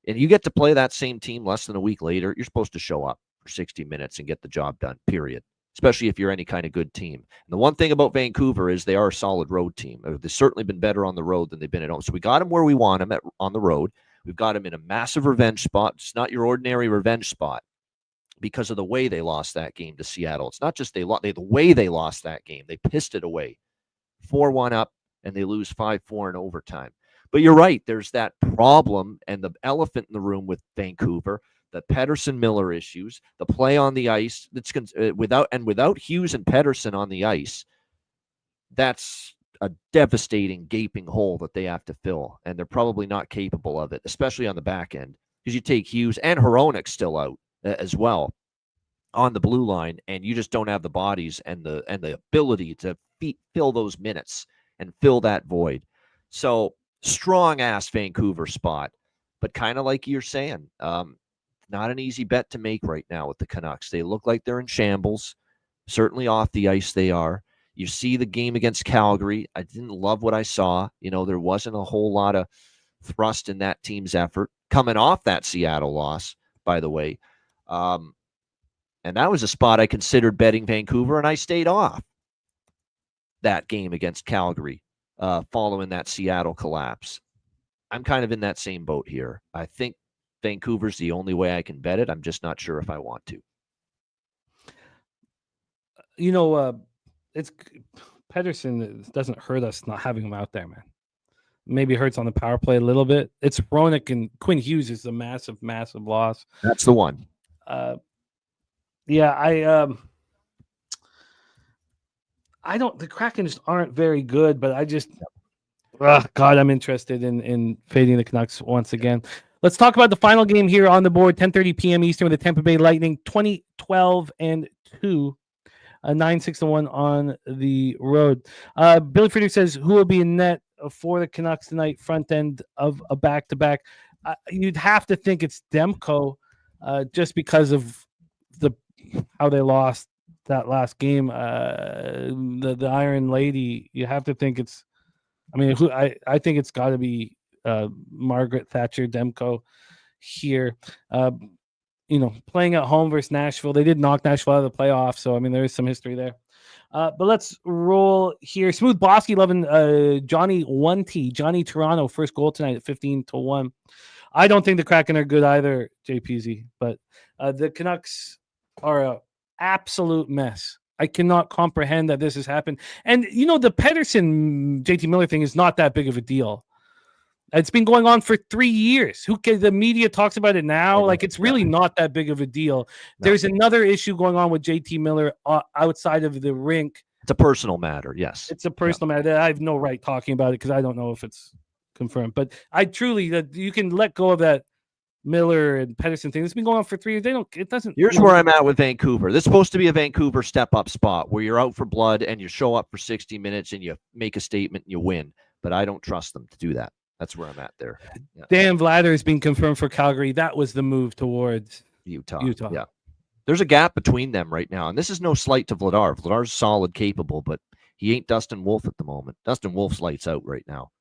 And you get to play that same team less than a week later, you're supposed to show up for 60 minutes and get the job done, period, especially if you're any kind of good team. And the one thing about Vancouver is they are a solid road team. They've certainly been better on the road than they've been at home. So we got them where we want them on the road. We've got them in a massive revenge spot. It's not your ordinary revenge spot because of the way they lost that game to Seattle. It's not just the way they lost that game. They pissed it away. 4-1 up, and they lose 5-4 in overtime. But you're right. There's that problem and the elephant in the room with Vancouver, the Pettersson-Miller issues, the play on the ice. That's without Hughes and Pettersson on the ice, that's a devastating, gaping hole that they have to fill, and they're probably not capable of it, especially on the back end, because you take Hughes and Hronek still out as well on the blue line, and you just don't have the bodies and the ability to fill those minutes and fill that void. So strong ass Vancouver spot, but kind of like you're saying, not an easy bet to make right now with the Canucks. They look like they're in shambles. Certainly off the ice they are. You see the game against Calgary. I didn't love what I saw. There wasn't a whole lot of thrust in that team's effort coming off that Seattle loss, by the way. And that was a spot I considered betting Vancouver, and I stayed off that game against Calgary following that Seattle collapse. I'm kind of in that same boat here. I think Vancouver's the only way I can bet it. I'm just not sure if I want to. It's Pettersson doesn't hurt us not having him out there, man. Maybe hurts on the power play a little bit. It's Hronek and Quinn Hughes is a massive loss. That's the one. The Kraken just aren't very good, but I'm interested in fading the Canucks once again. Let's talk about the final game here on the board, 10:30 p.m. Eastern with the Tampa Bay Lightning, 20-12-2, 9-6-1 on the road. Billy Friedrich says, who will be in net for the Canucks tonight, front end of a back-to-back? You'd have to think it's Demko, just because of how they lost that last game. The Iron Lady, you have to think it's. I think it's got to be Margaret Thatcher Demko. here. Playing at home versus Nashville. They did knock Nashville out of the playoffs, so I mean there is some history there. But let's roll here. Smooth Bosky loving Johnny 1T. Johnny Toronto, first goal tonight at 15-1. I don't think the Kraken are good either, JPZ, but the Canucks are an absolute mess. I cannot comprehend that this has happened. And, the Pedersen JT Miller thing is not that big of a deal. It's been going on for 3 years. The media talks about it now. Like, it's really not that big of a deal. No. There's another issue going on with JT Miller outside of the rink. It's a personal matter. Yes. It's a personal matter. I have no right talking about it because I don't know if it's confirmed. But I truly, that you can let go of that Miller and Pedersen thing. It's been going on for 3 years. It doesn't. Here's where I'm at with Vancouver. This is supposed to be a Vancouver step-up spot where you're out for blood and you show up for 60 minutes and you make a statement and you win. But I don't trust them to do that. That's where I'm at there. Yeah. Dan Vladar has been confirmed for Calgary. That was the move towards Utah. Yeah. There's a gap between them right now. And this is no slight to Vladar. Vladar's solid, capable, but he ain't Dustin Wolf at the moment. Dustin Wolf's lights out right now.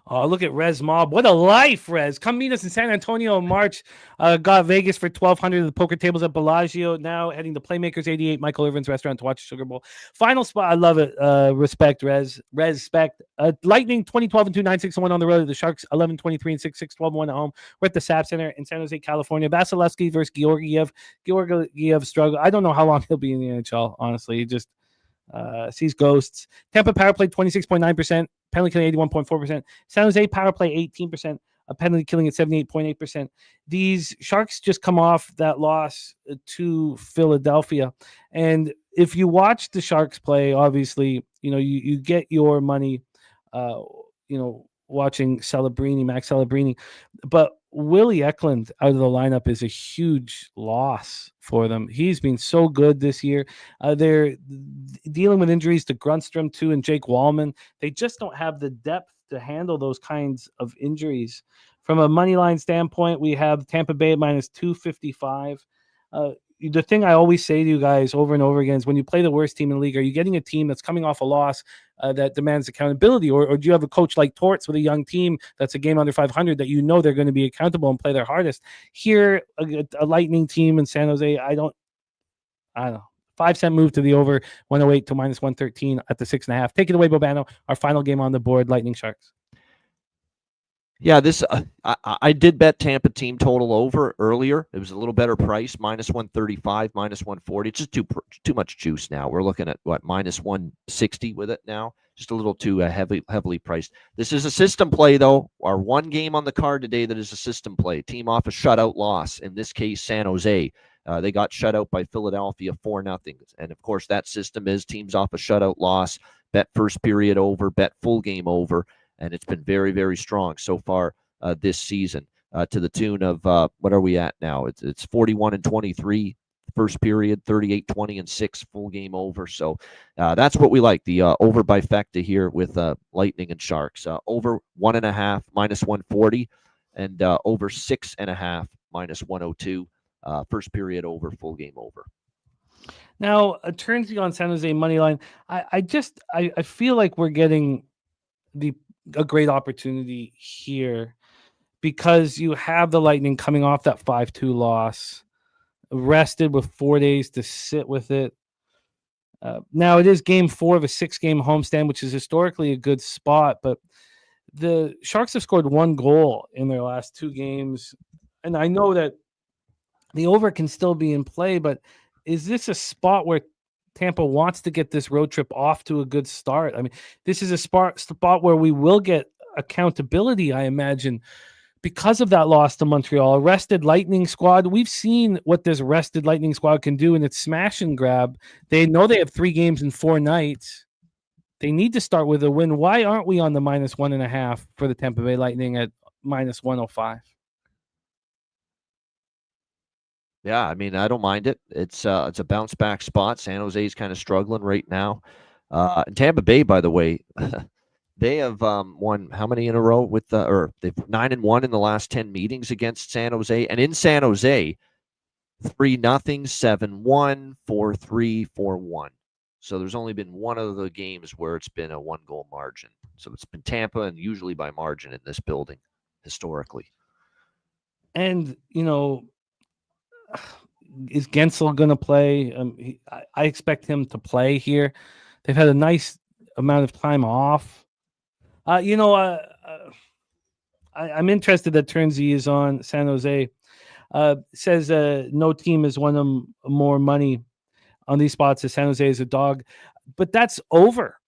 Oh, look at Rez Mob. What a life, Rez. Come meet us in San Antonio in March. Got Vegas for $1,200 at the poker tables at Bellagio. Now heading to Playmakers 88, Michael Irvin's restaurant to watch Sugar Bowl. Final spot. I love it. Respect, Rez. Respect. Lightning 20-12 and 2, 9-6-1 on the road. The Sharks 11-23 and 6-6, 12-1 at home. We're at the SAP Center in San Jose, California. Vasilevsky versus Georgiev. Georgiev struggle. I don't know how long he'll be in the NHL, honestly. He just sees ghosts. Tampa power play 26.9%. Penalty killing 81.4%. San Jose power play 18%. A penalty killing at 78.8%. These Sharks just come off that loss to Philadelphia. And if you watch the Sharks play, obviously, you get your money, watching Max Celebrini. But Willie Eklund out of the lineup is a huge loss for them. He's been so good this year. They're dealing with injuries to Grundstrom too and Jake Wallman. They just don't have the depth to handle those kinds of injuries. From a money line standpoint, we have Tampa Bay at minus 255. The thing I always say to you guys over and over again is when you play the worst team in the league, are you getting a team that's coming off a loss that demands accountability? Or do you have a coach like Torts with a young team that's a game under 500 that they're going to be accountable and play their hardest? Here, a Lightning team in San Jose, I don't know. 5-cent move to the over, 108 to minus 113 at the 6.5. Take it away, Bobano. Our final game on the board, Lightning Sharks. Yeah, this I did bet Tampa team total over earlier. It was a little better price, minus 135, minus 140. It's just too much juice now. We're looking at minus 160 with it now. Just a little too heavily priced. This is a system play, though. Our one game on the card today that is a system play. Team off a shutout loss. In this case, San Jose. They got shut out by Philadelphia 4-0. And, of course, that system is teams off a shutout loss, bet first period over, bet full game over. And it's been very, very strong so far this season to the tune of, what are we at now? It's 41-23 first period, 38-20 and 6 full game over. So that's what we like, the over by Fecta here with Lightning and Sharks. Over 1.5, minus 140, and over 6.5, minus 102. First period over, full game over. Now, turns on San Jose money line. I feel like we're getting a great opportunity here because you have the Lightning coming off that 5-2 loss, rested with 4 days to sit with it. Now it is game 4 of a 6-game homestand, which is historically a good spot, but the Sharks have scored 1 goal in their last 2 games. And I know that the over can still be in play, but is this a spot where Tampa wants to get this road trip off to a good start? I mean, this is a spot where we will get accountability, I imagine, because of that loss to Montreal. A rested Lightning squad. We've seen what this rested Lightning squad can do, and it's smash and grab. They know they have 3 games in 4 nights. They need to start with a win. Why aren't we on the minus 1.5 for the Tampa Bay Lightning at minus 105? Yeah, I mean, I don't mind it. It's a bounce back spot. San Jose is kind of struggling right now. And Tampa Bay, by the way, they have won how many in a row with they've 9-1 in the last 10 meetings against San Jose, and in San Jose, 3-0, 7-1, 4-3, 4-1. So there's only been one of the games where it's been a 1-goal margin. So it's been Tampa, and usually by margin in this building historically. And, is Gensel going to play? I expect him to play here. They've had a nice amount of time off. I'm interested that Turnsey is on San Jose. Says no team has won them more money on these spots as San Jose is a dog. But that's over.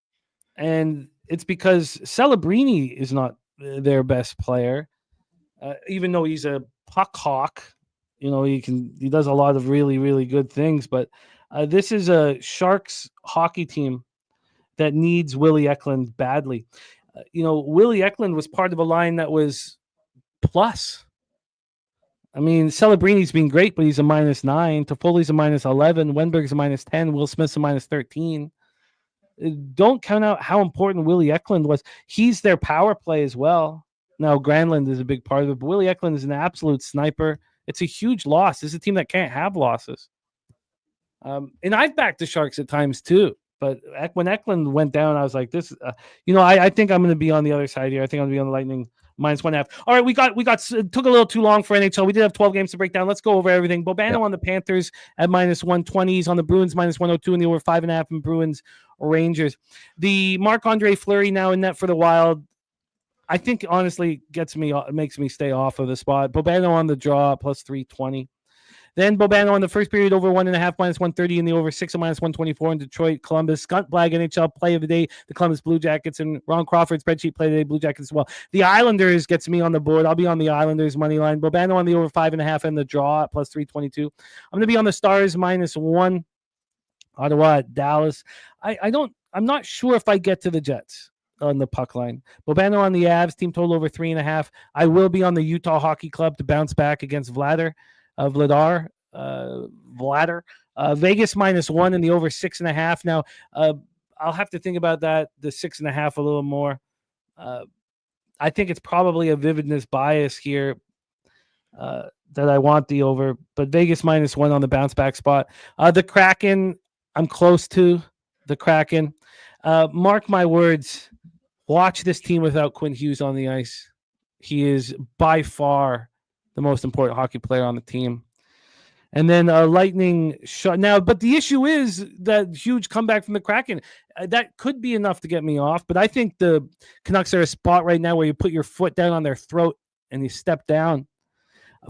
And it's because Celebrini is not their best player. Even though he's a puck hawk, he does a lot of really, really good things. But this is a Sharks hockey team that needs Willie Eklund badly. Willie Eklund was part of a line that was plus. I mean, Celebrini's been great, but he's a -9. Toffoli's a -11. Wenberg's a -10. Will Smith's a -13. Don't count out how important Willie Eklund was. He's their power play as well. Now, Granlund is a big part of it, but Willie Eklund is an absolute sniper. It's a huge loss. This is a team that can't have losses. And I've backed the Sharks at times too. But when Eklund went down, I was like, "This." I think I'm going to be on the other side here. I think I'm going to be on the Lightning -1.5. All right, we got took a little too long for NHL. We did have 12 games to break down. Let's go over everything. Bobano on the Panthers at -120. He's on the Bruins -102, and the over 5.5 in Bruins Rangers. The Marc-Andre Fleury now in net for the Wild. I think honestly makes me stay off of the spot. Bobano on the draw +320. Then Bobano on the first period over 1.5 -130 and the over 6 -124 in Detroit, Columbus. Skunt Blag NHL play of the day, the Columbus Blue Jackets, and Ron Crawford spreadsheet play of the day, Blue Jackets as well. The Islanders gets me on the board. I'll be on the Islanders money line. Bobano on the over 5.5 and the draw at +322. I'm going to be on the Stars -1. Ottawa at Dallas. I'm not sure if I get to the Jets on the puck line. Bobano on the Avs, team total over 3.5. I will be on the Utah Hockey Club to bounce back against Vladar. Vegas -1 and the over 6.5. Now, I'll have to think about that, the 6.5 a little more. I think it's probably a vividness bias here that I want the over, but Vegas -1 on the bounce back spot. The Kraken, I'm close to the Kraken. Mark my words, watch this team without Quinn Hughes on the ice. He is by far the most important hockey player on the team. And then Lightning shot now, but the issue is that huge comeback from the Kraken. That could be enough to get me off, but I think the Canucks are a spot right now where you put your foot down on their throat and you step down.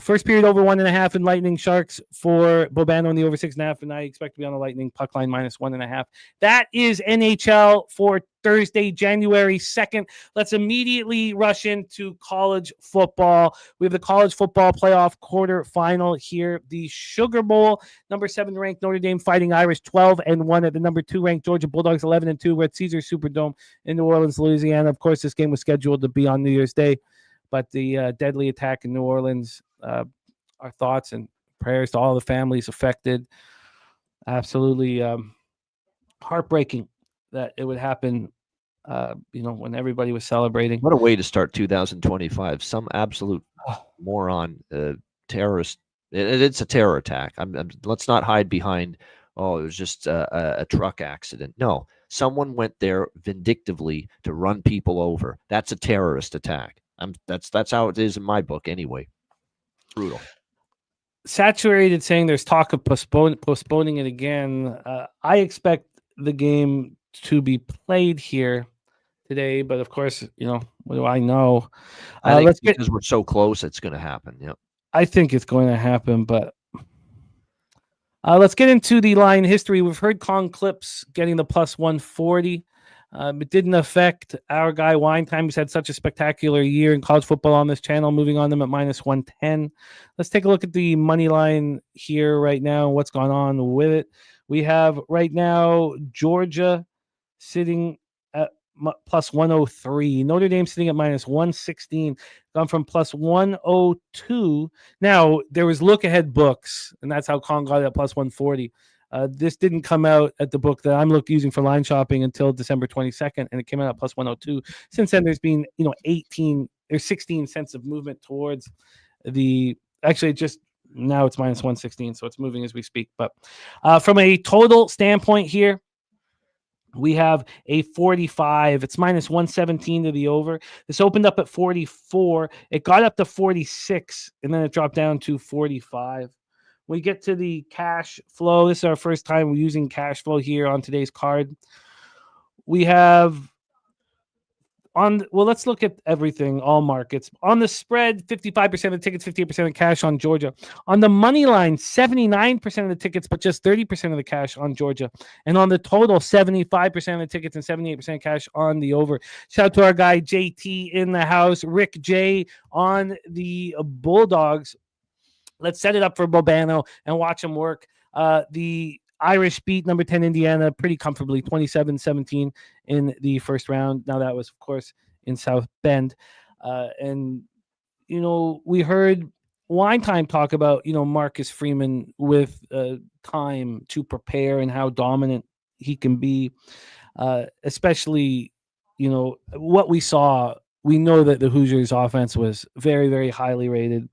First period over 1.5 in Lightning Sharks for Bobano in the over 6.5, and I expect to be on the Lightning puck line -1.5. That is NHL for Thursday, January 2nd. Let's immediately rush into college football. We have the college football playoff quarterfinal here. The Sugar Bowl, number 7 ranked Notre Dame Fighting Irish 12-1 at the number 2 ranked Georgia Bulldogs 11-2. We're at Caesars Superdome in New Orleans, Louisiana. Of course, this game was scheduled to be on New Year's Day, but the deadly attack in New Orleans. Our thoughts and prayers to all the families affected. Absolutely heartbreaking that it would happen, when everybody was celebrating. What a way to start 2025. Some absolute moron, terrorist. It's a terror attack. Let's not hide behind, it was just a truck accident. No, someone went there vindictively to run people over. That's a terrorist attack. That's how it is in my book anyway. Brutal. Saturated saying there's talk of postponing it again. I expect the game to be played here today, but of course, what do I know? I think because we're so close, it's going to happen. Yep. I think it's going to happen, but let's get into the line history. We've heard Con Clips getting the +140. It didn't affect our guy Winetime, who's had such a spectacular year in college football on this channel, moving on them at -110. Let's take a look at the money line here right now, what's gone on with it. We have right now Georgia sitting at +103. Notre Dame sitting at -116, gone from +102. Now, there was look-ahead books, and that's how Con got it at +140. This didn't come out at the book that I'm using for line shopping until December 22nd, and it came out at +102. Since then, there's been 18 or 16 cents of movement towards the. Actually, just now it's -116, so it's moving as we speak. But from a total standpoint here, We have a 45. It's minus 117 to the over. This opened up at 44. It got up to 46, and then it dropped down to 45. We get to the cash flow. This is our first time we're using cash flow here on today's card. We have let's look at everything, all markets. On the spread, 55% of the tickets, 58% of cash on Georgia. On the money line, 79% of the tickets, but just 30% of the cash on Georgia. And on the total, 75% of the tickets and 78% cash on the over. Shout out to our guy JT in the house, Rick J on the Bulldogs. Let's set it up for Bobano and watch him work. The Irish beat number 10 Indiana pretty comfortably, 27-17 in the first round. Now that was, of course, in South Bend. And, we heard Wine Time talk about, Marcus Freeman with time to prepare and how dominant he can be. Especially, what we saw, we know that the Hoosiers offense was very, very highly rated.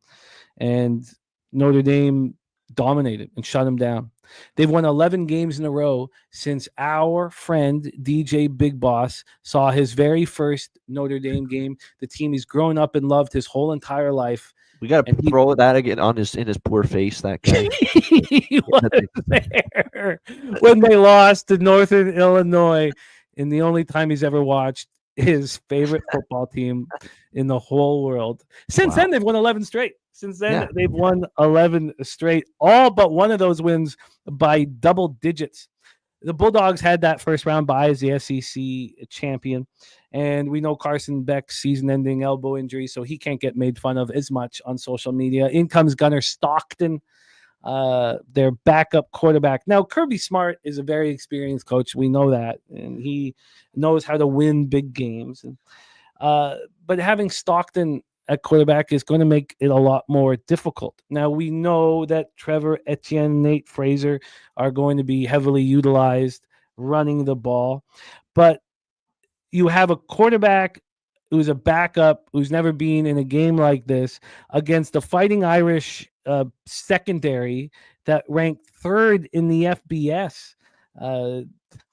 And Notre Dame dominated and shut him down. They've won 11 games in a row since our friend DJ Big Boss saw his very first Notre Dame game. The team he's grown up and loved his whole entire life. We got to throw that again in his poor face, that guy. He was there when they lost to Northern Illinois, and the only time he's ever watched his favorite football team in the whole world. Since then, they've won 11 straight. Since then, they've won 11 straight, all but one of those wins by double digits. The Bulldogs had that first round bye as the SEC champion, and we know Carson Beck's season-ending elbow injury, so he can't get made fun of as much on social media. In comes Gunnar Stockton, their backup quarterback. Now, Kirby Smart is a very experienced coach. We know that, and he knows how to win big games. But having Stockton at quarterback is going to make it a lot more difficult. Now, we know that Trevor Etienne, Nate Fraser are going to be heavily utilized running the ball, but you have a quarterback who's a backup, who's never been in a game like this against the Fighting Irish secondary that ranked third in the FBS.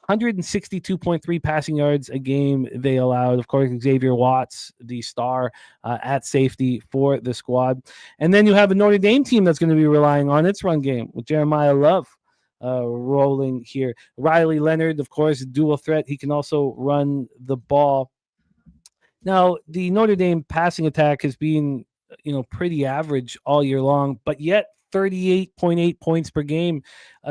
162.3 passing yards a game they allowed. Of course, Xavier Watts, the star at safety for the squad. And then you have a Notre Dame team that's going to be relying on its run game with Jeremiah Love rolling here. Riley Leonard, of course, dual threat. He can also run the ball. Now, the Notre Dame passing attack has been, pretty average all year long, but yet 38.8 points per game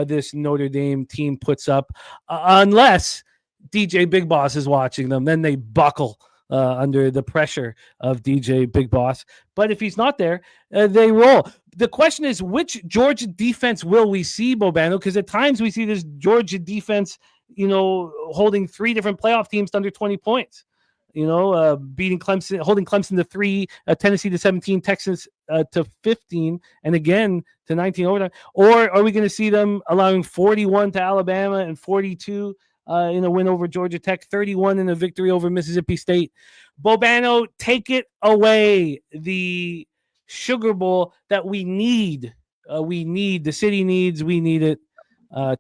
this Notre Dame team puts up, unless DJ Big Boss is watching them. Then they buckle under the pressure of DJ Big Boss. But if he's not there, they roll. The question is, which Georgia defense will we see, Bobano? Because at times we see this Georgia defense, holding three different playoff teams to under 20 points. Beating Clemson, holding Clemson to 3, Tennessee to 17, Texas to 15, and again to 19 overtime. Or are we going to see them allowing 41 to Alabama and 42 in a win over Georgia Tech, 31 in a victory over Mississippi State? Bobano, take it away. The Sugar Bowl that we need. The city needs. We need it.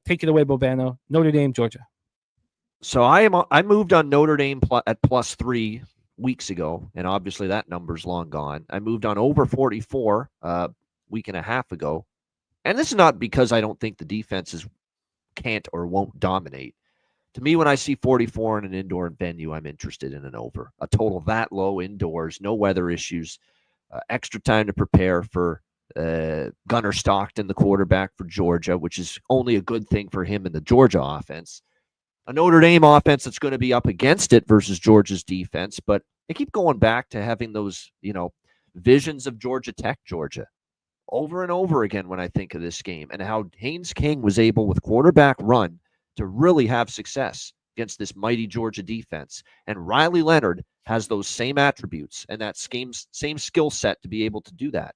Take it away, Bobano. Notre Dame, Georgia. So I moved on Notre Dame at +3 weeks ago, and obviously that number's long gone. I moved on over 44 week and a half ago, and this is not because I don't think the defenses can't or won't dominate. To me, when I see 44 in an indoor venue, I'm interested in an over. A total that low indoors, no weather issues, extra time to prepare for Gunnar Stockton, the quarterback for Georgia, which is only a good thing for him in the Georgia offense. A Notre Dame offense that's going to be up against it versus Georgia's defense, but I keep going back to having those, visions of Georgia Tech, Georgia, over and over again when I think of this game, and how Haynes King was able with quarterback run to really have success against this mighty Georgia defense. And Riley Leonard has those same attributes and that same skill set to be able to do that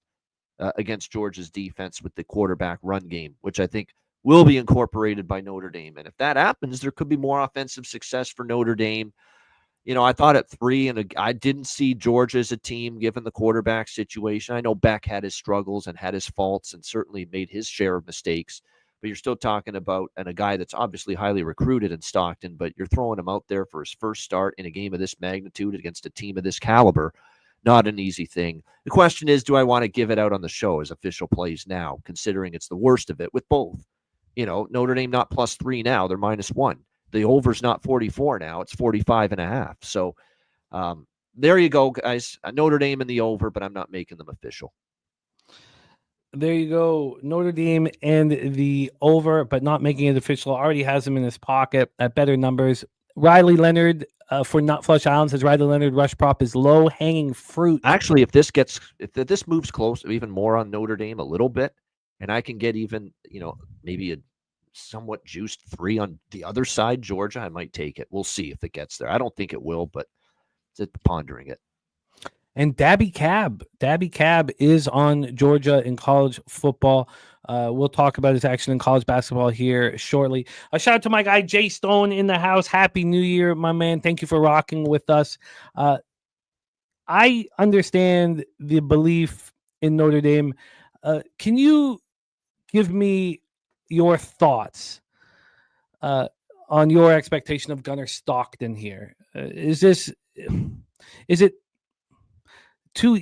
against Georgia's defense with the quarterback run game, which I think will be incorporated by Notre Dame. And if that happens, there could be more offensive success for Notre Dame. I thought at 3, and I didn't see Georgia as a team given the quarterback situation. I know Beck had his struggles and had his faults and certainly made his share of mistakes. but you're still talking about a guy that's obviously highly recruited in Stockton, but you're throwing him out there for his first start in a game of this magnitude against a team of this caliber. Not an easy thing. The question is, do I want to give it out on the show as official plays now, considering it's the worst of it with both? Notre Dame not +3 now, they're -1. The over's not 44 now, it's 45.5. So there you go, guys. Notre Dame in the over, but I'm not making them official. There you go. Notre Dame and the over, but not making it official. Already has him in his pocket at better numbers. Riley Leonard for Not Flush Island says Riley Leonard rush prop is low hanging fruit. Actually, if this moves close, even more on Notre Dame a little bit, and I can get even, maybe a somewhat juiced 3 on the other side, Georgia, I might take it. We'll see if it gets there. I don't think it will, but it's pondering it. And Dabby Cab is on Georgia in college football. We'll talk about his action in college basketball here shortly. A shout out to my guy Jay Stone in the house. Happy New Year, my man. Thank you for rocking with us. I understand the belief in Notre Dame. Can you give me your thoughts on your expectation of Gunnar Stockton here? Is it too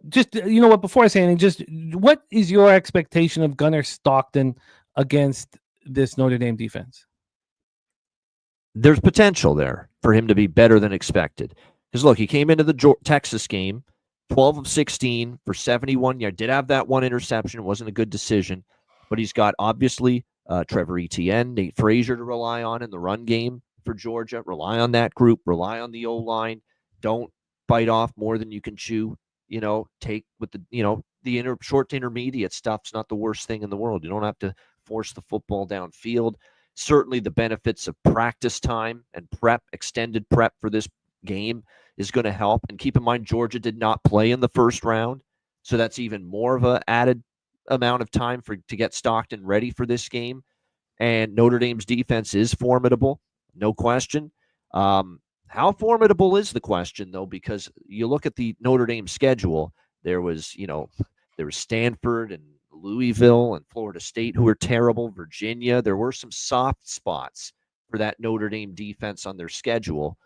just what, before I say anything, just what is your expectation of Gunnar Stockton against this Notre Dame defense? There's potential there for him to be better than expected. Because look, he came into the Texas game 12 of 16 for 71 yards. Did have that one interception. It wasn't a good decision, but he's got obviously Trevor Etienne, Nate Frazier to rely on in the run game for Georgia. Rely on that group. Rely on the O-line. Don't bite off more than you can chew. Take with the short to intermediate stuff's not the worst thing in the world. You don't have to force the football downfield. Certainly the benefits of practice time and extended prep for this game is going to help. And keep in mind, Georgia did not play in the first round, so that's even more of an added amount of time to get Stockton ready for this game. And Notre Dame's defense is formidable, no question. How formidable is the question, though, because you look at the Notre Dame schedule, there was Stanford and Louisville and Florida State who were terrible, Virginia. There were some soft spots for that Notre Dame defense on their schedule.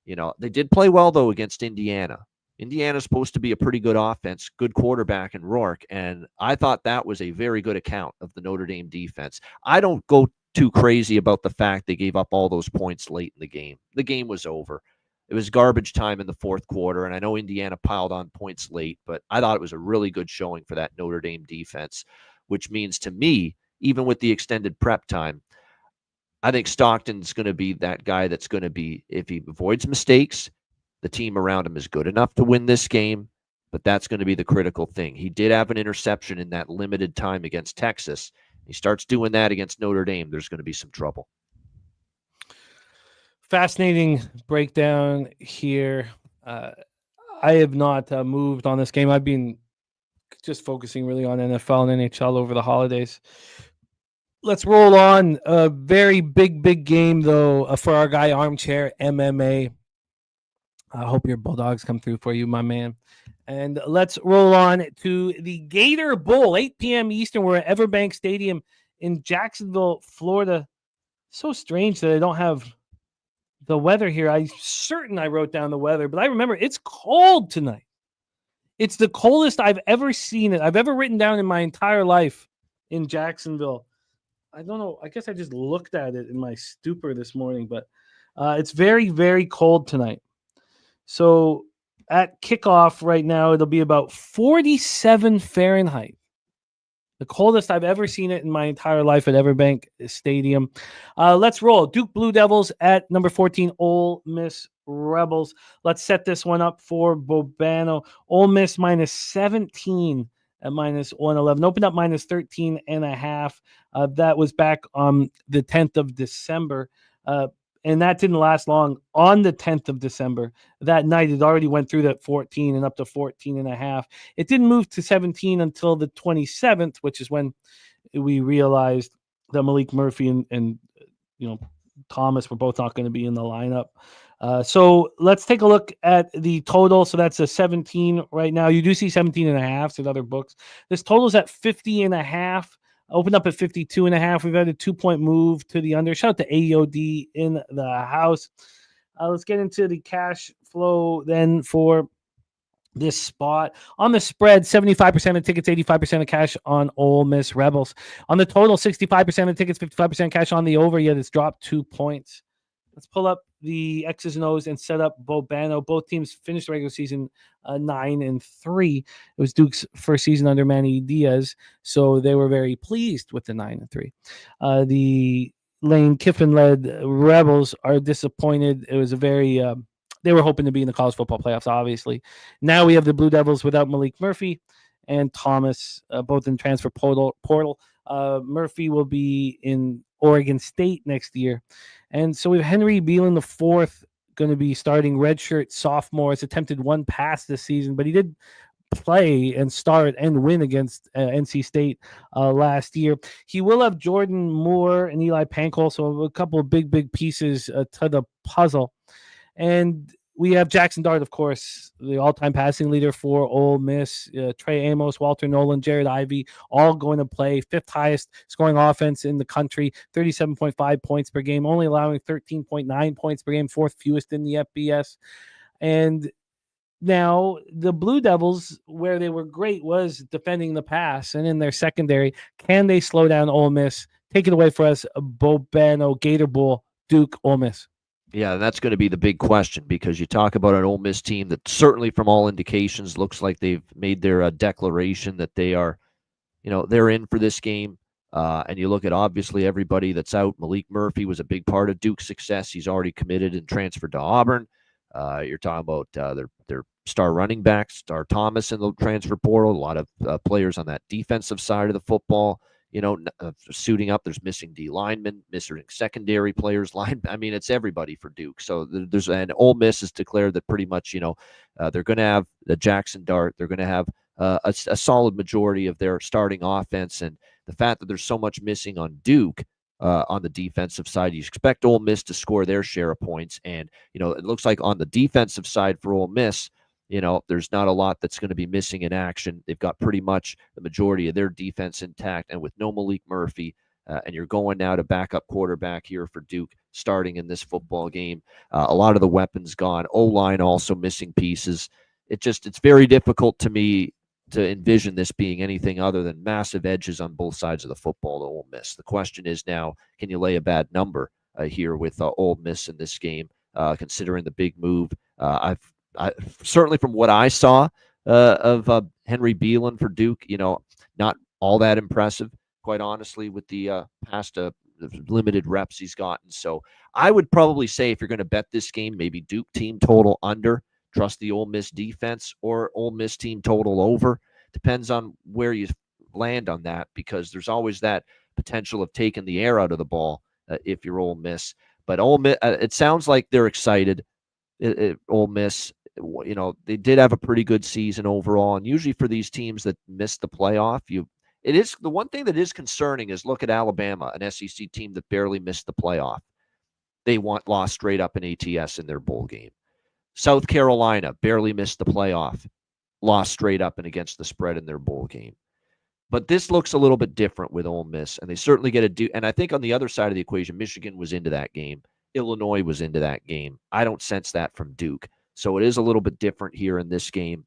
They did play well, though, against Indiana. Indiana's supposed to be a pretty good offense, good quarterback in Rourke, and I thought that was a very good account of the Notre Dame defense. I don't go too crazy about the fact they gave up all those points late in the game. The game was over. It was garbage time in the fourth quarter, and I know Indiana piled on points late, but I thought it was a really good showing for that Notre Dame defense, which means to me, even with the extended prep time, I think Stockton's going to be that guy that's going to be, if he avoids mistakes, the team around him is good enough to win this game, but that's going to be the critical thing. He did have an interception in that limited time against Texas. He starts doing that against Notre Dame, there's going to be some trouble. Fascinating breakdown here. I have not moved on this game. I've been just focusing really on NFL and NHL over the holidays. Let's roll on. A very big game, though, for our guy Armchair MMA. I hope your Bulldogs come through for you, my man. And let's roll on to the Gator Bowl, 8 p.m. Eastern. We're at Everbank Stadium in Jacksonville, Florida. So strange that I don't have the weather here. I'm certain I wrote down the weather, but I remember it's cold tonight. It's the coldest I've ever seen it. I've ever written down in my entire life in Jacksonville. I don't know. I guess I just looked at it in my stupor this morning, but it's very, very cold tonight. So at kickoff right now, it'll be about 47 Fahrenheit. The coldest I've ever seen it in my entire life at Everbank Stadium. Let's roll. Duke Blue Devils at number 14, Ole Miss Rebels. Let's set this one up for Bobano. Ole Miss -17 at -111. Opened up -13.5. That was back on the 10th of December. And that didn't last long. On the 10th of December, that night, it already went through that 14 and up to 14.5. It didn't move to 17 until the 27th, which is when we realized that Malik Murphy and Thomas were both not going to be in the lineup. So let's take a look at the total. So that's a 17 right now. You do see 17.5 in other books. This total is at 50.5. Opened up at 52.5. We've had a 2-point move to the under. Shout out to AOD in the house. Let's get into the cash flow then for this spot. On the spread, 75% of tickets, 85% of cash on Ole Miss Rebels. On the total, 65% of tickets, 55% cash on the over, yet it's dropped 2 points. Let's pull up the X's and O's and set up Bobano. Both teams finished the regular season 9-3. It was Duke's first season under Manny Diaz, so they were very pleased with the 9-3. The Lane Kiffin-led Rebels are disappointed. It was a very they were hoping to be in the college football playoffs, obviously. Now we have the Blue Devils without Malik Murphy and Thomas, both in transfer portal. Murphy will be in Oregon State next year. And so we have Henry Beelan IV going to be starting redshirt sophomore. Has attempted one pass this season, but he did play and start and win against NC State last year. He will have Jordan Moore and Eli Pankol, so a couple of big pieces to the puzzle. And we have Jackson Dart, of course, the all-time passing leader for Ole Miss. Trey Amos, Walter Nolan, Jared Ivey, all going to play. 5th highest scoring offense in the country, 37.5 points per game, only allowing 13.9 points per game, 4th fewest in the FBS. And now the Blue Devils, where they were great, was defending the pass. And in their secondary, can they slow down Ole Miss? Take it away for us, Bobano, Gator Bowl, Duke, Ole Miss. Yeah, that's going to be the big question, because you talk about an Ole Miss team that certainly from all indications looks like they've made their declaration that they are, they're in for this game. And you look at obviously everybody that's out. Malik Murphy was a big part of Duke's success. He's already committed and transferred to Auburn. You're talking about their star running backs, Star Thomas in the transfer portal, a lot of players on that defensive side of the football. Suiting up. There's missing D linemen, missing secondary players. I mean, it's everybody for Duke. So and Ole Miss has declared that pretty much, they're going to have the Jackson Dart. They're going to have a solid majority of their starting offense. And the fact that there's so much missing on Duke on the defensive side, you expect Ole Miss to score their share of points. And, it looks like on the defensive side for Ole Miss, there's not a lot that's going to be missing in action. They've got pretty much the majority of their defense intact, and with no Malik Murphy, and you're going now to backup quarterback here for Duke starting in this football game. A lot of the weapons gone. O-line also missing pieces. It's very difficult to me to envision this being anything other than massive edges on both sides of the football to Ole Miss. The question is now, can you lay a bad number here with Ole Miss in this game, considering the big move? I certainly from what I saw of Henry Beelan for Duke, not all that impressive, quite honestly, with the past limited reps he's gotten. So I would probably say if you're going to bet this game, maybe Duke team total under, trust the Ole Miss defense, or Ole Miss team total over. Depends on where you land on that, because there's always that potential of taking the air out of the ball if you're Ole Miss. But Ole Miss, it sounds like they're excited. Ole Miss, they did have a pretty good season overall, and usually for these teams that miss the playoff, it is the one thing that is concerning is look at Alabama, an SEC team that barely missed the playoff. They lost straight up in ATS in their bowl game. South Carolina barely missed the playoff, lost straight up and against the spread in their bowl game. But this looks a little bit different with Ole Miss, and they certainly get and I think on the other side of the equation, Michigan was into that game. Illinois was into that game. I don't sense that from Duke. So it is a little bit different here in this game.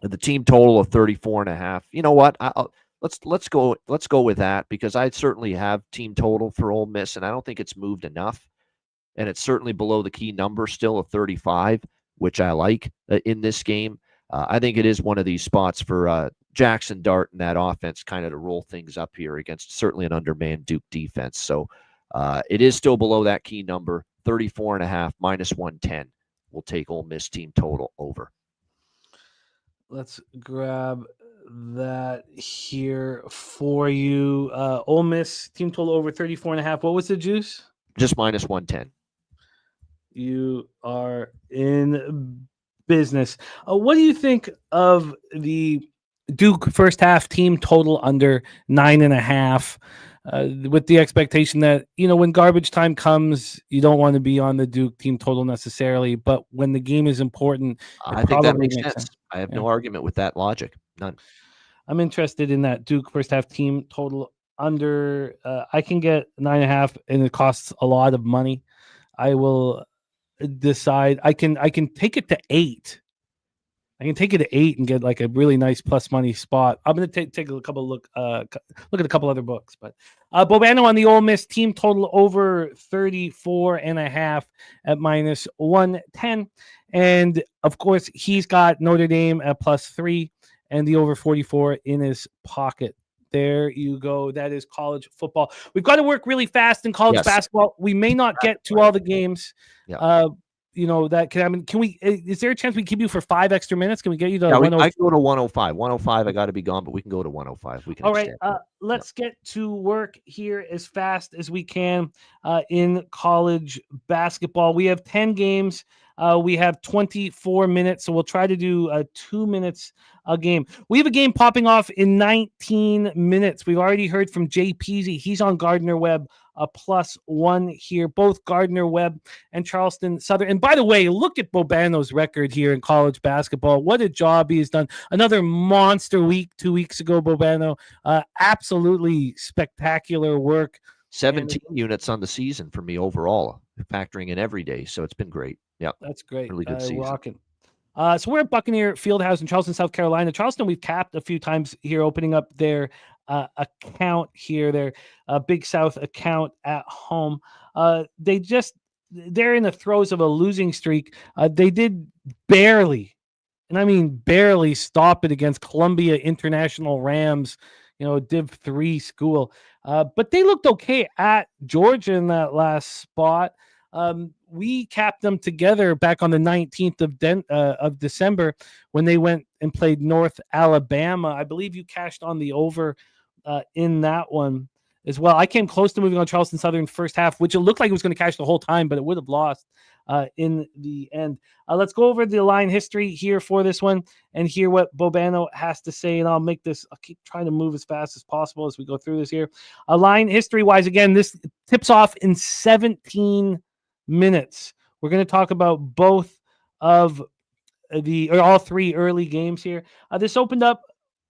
The team total of 34.5. You know what? Let's go with that, because I certainly have team total for Ole Miss, and I don't think it's moved enough. And it's certainly below the key number still of 35, which I like in this game. I think it is one of these spots for Jackson Dart and that offense kind of to roll things up here against certainly an undermanned Duke defense. So it is still below that key number, 34.5, minus 110. We'll take Ole Miss team total over. Let's grab that here for you. Ole Miss team total over 34.5. What was the juice? Just minus 110. You are in business. What do you think of the Duke first half team total under 9.5? With the expectation that, when garbage time comes, you don't want to be on the Duke team total necessarily, but when the game is important, I think that makes sense. I have no argument with that logic. None. I'm interested in that Duke first half team total under. I can get 9.5, and it costs a lot of money. I will decide. I can take it to 8. I can take it to 8 and get like a really nice plus money spot. I'm going to take a couple look at a couple other books, but Bobano on the Ole Miss team total over 34.5 at minus 110, and of course he's got Notre Dame at plus 3 and the over 44 in his pocket. There you go. That is college football. We've got to work really fast in college basketball. We may not get to all the games. Yeah. That can we? Is there a chance we keep you for 5 extra minutes? Can we get you to? Yeah, I can go to 105. 105. I got to be gone, but we can go to 105. We can. All right. Let's get to work here as fast as we can in college basketball. We have 10 games. We have 24 minutes, so we'll try to do 2 minutes a game. We have a game popping off in 19 minutes. We've already heard from Jay Peasy. He's on Gardner Webb, a +1 here. Both Gardner Webb and Charleston Southern. And by the way, look at Bobano's record here in college basketball. What a job he's done. Another monster week 2 weeks ago, Bobano. Absolutely spectacular work. 17 units on the season for me overall, factoring in every day. So it's been great. Yeah, that's great. Really good season. Rocking. So we're at Buccaneer Fieldhouse in Charleston, South Carolina. Charleston, we've capped a few times here, opening up their account here, their Big South account at home. They're in the throes of a losing streak. They did barely, and I mean barely, stop it against Columbia International Rams, Div 3 school. But they looked okay at Georgia in that last spot. We capped them together back on the 19th of December when they went and played North Alabama. I believe you cashed on the over in that one as well. I came close to moving on Charleston Southern first half, which it looked like it was going to cash the whole time, but it would have lost in the end. Let's go over the line history here for this one and hear what Bobano has to say. And I'll keep trying to move as fast as possible as we go through this here. Line history wise, again, this tips off in 17 minutes. We're going to talk about both of all 3 early games here. This opened up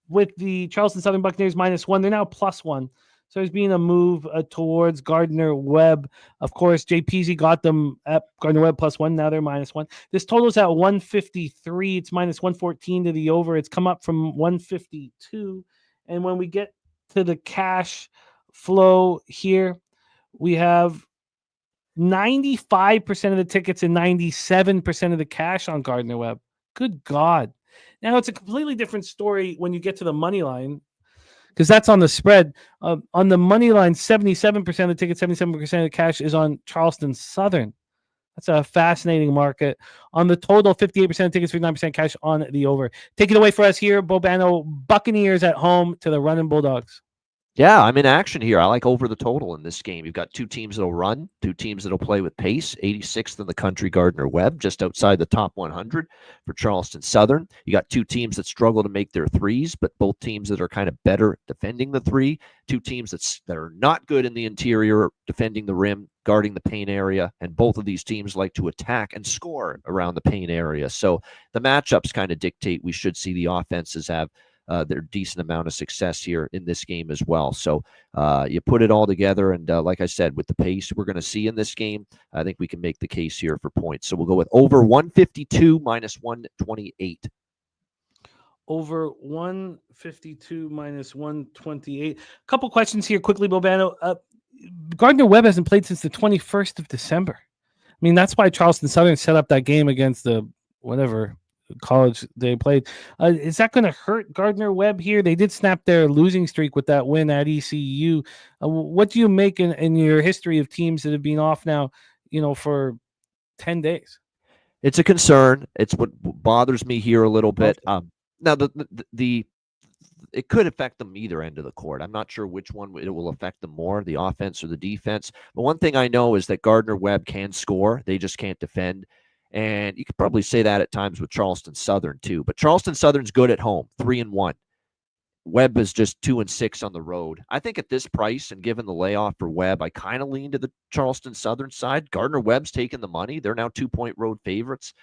with the Charleston Southern Buccaneers -1. They're now +1. So there's been a move towards Gardner Webb. Of course, Jay Peasy got them at Gardner Webb +1. Now they're -1. This total's at 153. It's -114 to the over. It's come up from 152. And when we get to the cash flow here, we have 95% of the tickets and 97% of the cash on Gardner Webb. Good God. Now, it's a completely different story when you get to the money line, because that's on the spread. On the money line, 77% of the tickets, 77% of the cash is on Charleston Southern. That's a fascinating market. On the total, 58% of tickets, 59% cash on the over. Take it away for us here, Bobano. Buccaneers at home to the Running Bulldogs. Yeah, I'm in action here. I like over the total in this game. You've got 2 teams that'll run, 2 teams that'll play with pace. 86th in the country, Gardner Webb, just outside the top 100 for Charleston Southern. You got 2 teams that struggle to make their threes, but both teams that are kind of better defending the 3. 2 teams that are not good in the interior, defending the rim, guarding the paint area, and both of these teams like to attack and score around the paint area. So the matchups kind of dictate we should see the offenses have their decent amount of success here in this game as well. So you put it all together, and like I said, with the pace we're going to see in this game, I think we can make the case here for points. So we'll go with over 152 -128. Over 152 -128. A couple questions here quickly, Bobano. Gardner Webb hasn't played since the 21st of December. I mean, that's why Charleston Southern set up that game against the whatever college they played. Is that going to hurt Gardner Webb here? They did snap their losing streak with that win at ECU. What do you make in your history of teams that have been off now, for 10 days? It's a concern. It's what bothers me here a little bit. Now, it could affect them either end of the court. I'm not sure which one it will affect them more, the offense or the defense. But one thing I know is that Gardner Webb can score. They just can't defend. And you could probably say that at times with Charleston Southern too. But Charleston Southern's good at home, 3-1. Webb is just 2-6 on the road. I think at this price and given the layoff for Webb, I kind of lean to the Charleston Southern side. Gardner Webb's taking the money. They're now 2-point road favorites.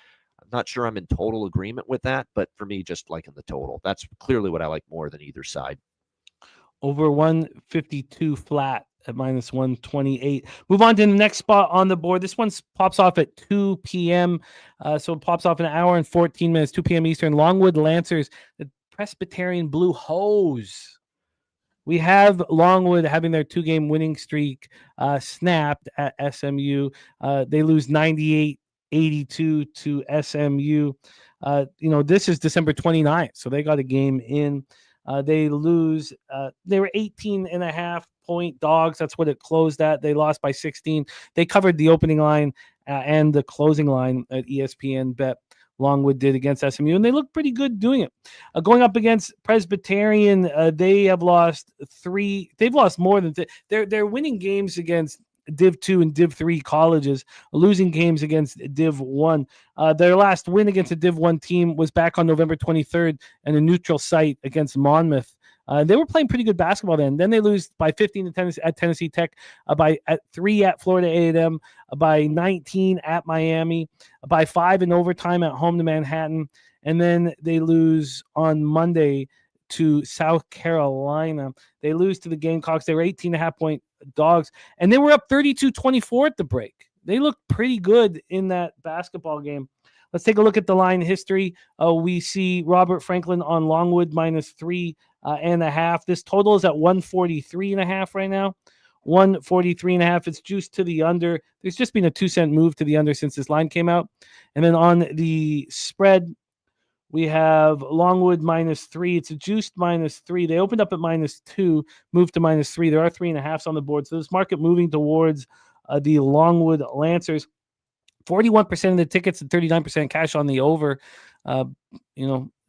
I'm not sure I'm in total agreement with that, but for me, just liking the total. That's clearly what I like more than either side. Over 152 flat at minus 128. Move on to the next spot on the board. This one pops off at 2 p.m. So it pops off an hour and 14 minutes, 2 p.m. Eastern. Longwood Lancers, the Presbyterian Blue Hose. We have Longwood having their 2-game winning streak snapped at SMU. They lose 98-82 to SMU. This is December 29th, so they got a game in. They lose. They were 18.5-point dogs. That's what it closed at. They lost by 16. They covered the opening line and the closing line at ESPN Bet. Longwood did against SMU, and they look pretty good doing it. Going up against Presbyterian, they have lost 3. They've lost more than they're winning games against Div 2 and Div 3 colleges, losing games against Div 1. Their last win against a Div 1 team was back on November 23rd in a neutral site against Monmouth. They were playing pretty good basketball then. Then they lose by 15 at Tennessee Tech, by 3 at Florida A&M, by 19 at Miami, by 5 in overtime at home to Manhattan, and then they lose on Monday to South Carolina. They lose to the Gamecocks. They were 18.5-point dogs, and they were up 32-24 at the break. They looked pretty good in that basketball game. Let's take a look at the line history. We see Robert Franklin on Longwood minus 3.5. This total is at 143.5 right now. 143.5. It's juiced to the under. There's just been a 2-cent move to the under since this line came out. And then on the spread, we have Longwood minus 3. It's a juiced minus 3. They opened up at minus 2, moved to minus 3. There are 3.5s on the board. So this market moving towards the Longwood Lancers. 41% of the tickets and 39% cash on the over. And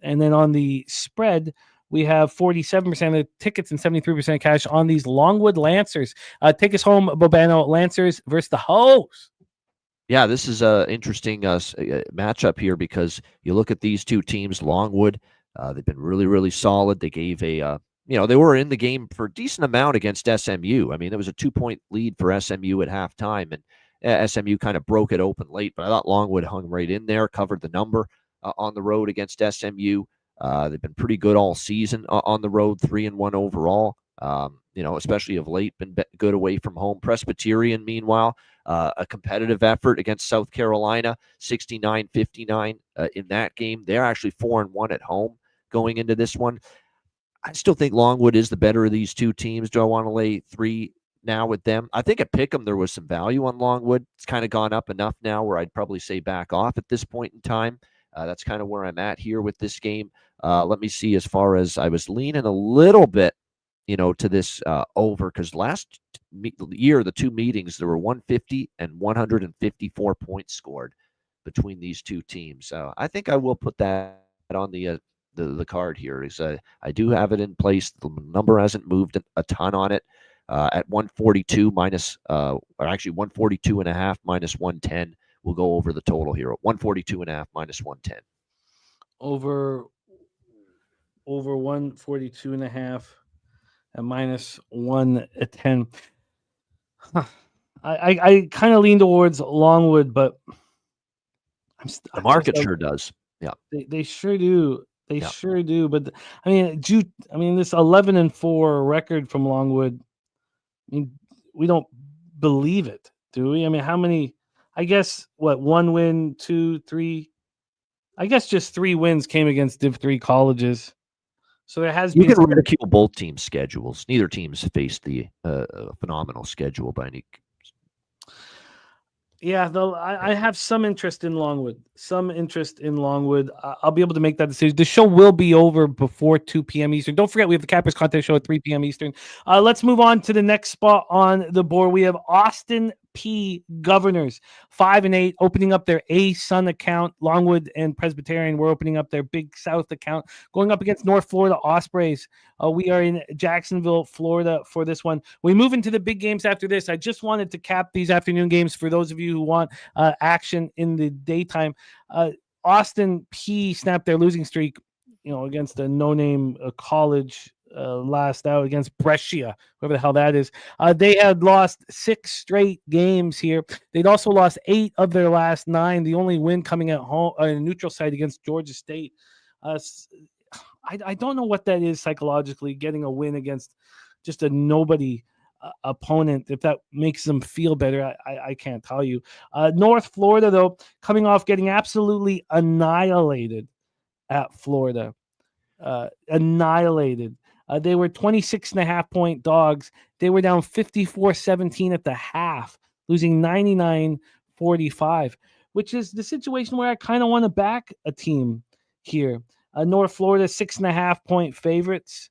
then on the spread, we have 47% of the tickets and 73% cash on these Longwood Lancers. Take us home, Bobano. Lancers versus the Hose. Yeah, this is an interesting matchup here because you look at these two teams. Longwood, they've been really, really solid. They gave they were in the game for a decent amount against SMU. I mean, there was a 2-point lead for SMU at halftime, and SMU kind of broke it open late, but I thought Longwood hung right in there, covered the number on the road against SMU. They've been pretty good all season on the road, 3-1 overall. Especially of late, been good away from home. Presbyterian, meanwhile, a competitive effort against South Carolina, 69-59 in that game. They're actually 4-1 at home going into this one. I still think Longwood is the better of these two teams. Do I want to lay 3 now with them? I think at Pick'em there was some value on Longwood. It's kind of gone up enough now where I'd probably say back off at this point in time. That's kind of where I'm at here with this game. Let me see, as far as I was leaning a little bit, to this over, because last year, the 2 meetings, there were 150 and 154 points scored between these two teams. I think I will put that on the card here. I do have it in place. The number hasn't moved a ton on it. At 142 minus, or actually 142.5 minus 110. We'll go over the total here at 142.5 minus 110. Over 142.5 at minus 110. I kind of lean towards Longwood, but the market sure does. Yeah, they sure do. They sure do. But I mean, this 11-4 record from Longwood. I mean, we don't believe it, do we? I mean, how many? I guess, 1 win, 2, 3? I guess just 3 wins came against Div 3 colleges. So there has been. You can ridicule both teams' schedules. Neither team's faced the phenomenal schedule by any. Yeah, though I have some interest in Longwood. I'll be able to make that decision. The show will be over before 2 p.m. Eastern. Don't forget, we have the Cappers Contest show at 3 p.m. Eastern. Let's move on to the next spot on the board. We have Austin P. Governors, 5-8, opening up their A-Sun account. Longwood and Presbyterian were opening up their Big South account, going up against North Florida Ospreys. We are in Jacksonville, Florida for this one. We move into the big games after this. I just wanted to cap these afternoon games for those of you who want action in the daytime. Austin P snapped their losing streak, against a no-name college last out against Brescia, whoever the hell that is. They had lost 6 straight games here. They'd also lost 8 of their last 9. The only win coming at home, a neutral site against Georgia State. I don't know what that is psychologically, getting a win against just a nobody opponent. If that makes them feel better, I can't tell you. North Florida, though, coming off getting absolutely annihilated at Florida. Annihilated. They were 26.5-point dogs. They were down 54-17 at the half, losing 99-45, which is the situation where I kind of want to back a team here. North Florida, 6.5-point favorites.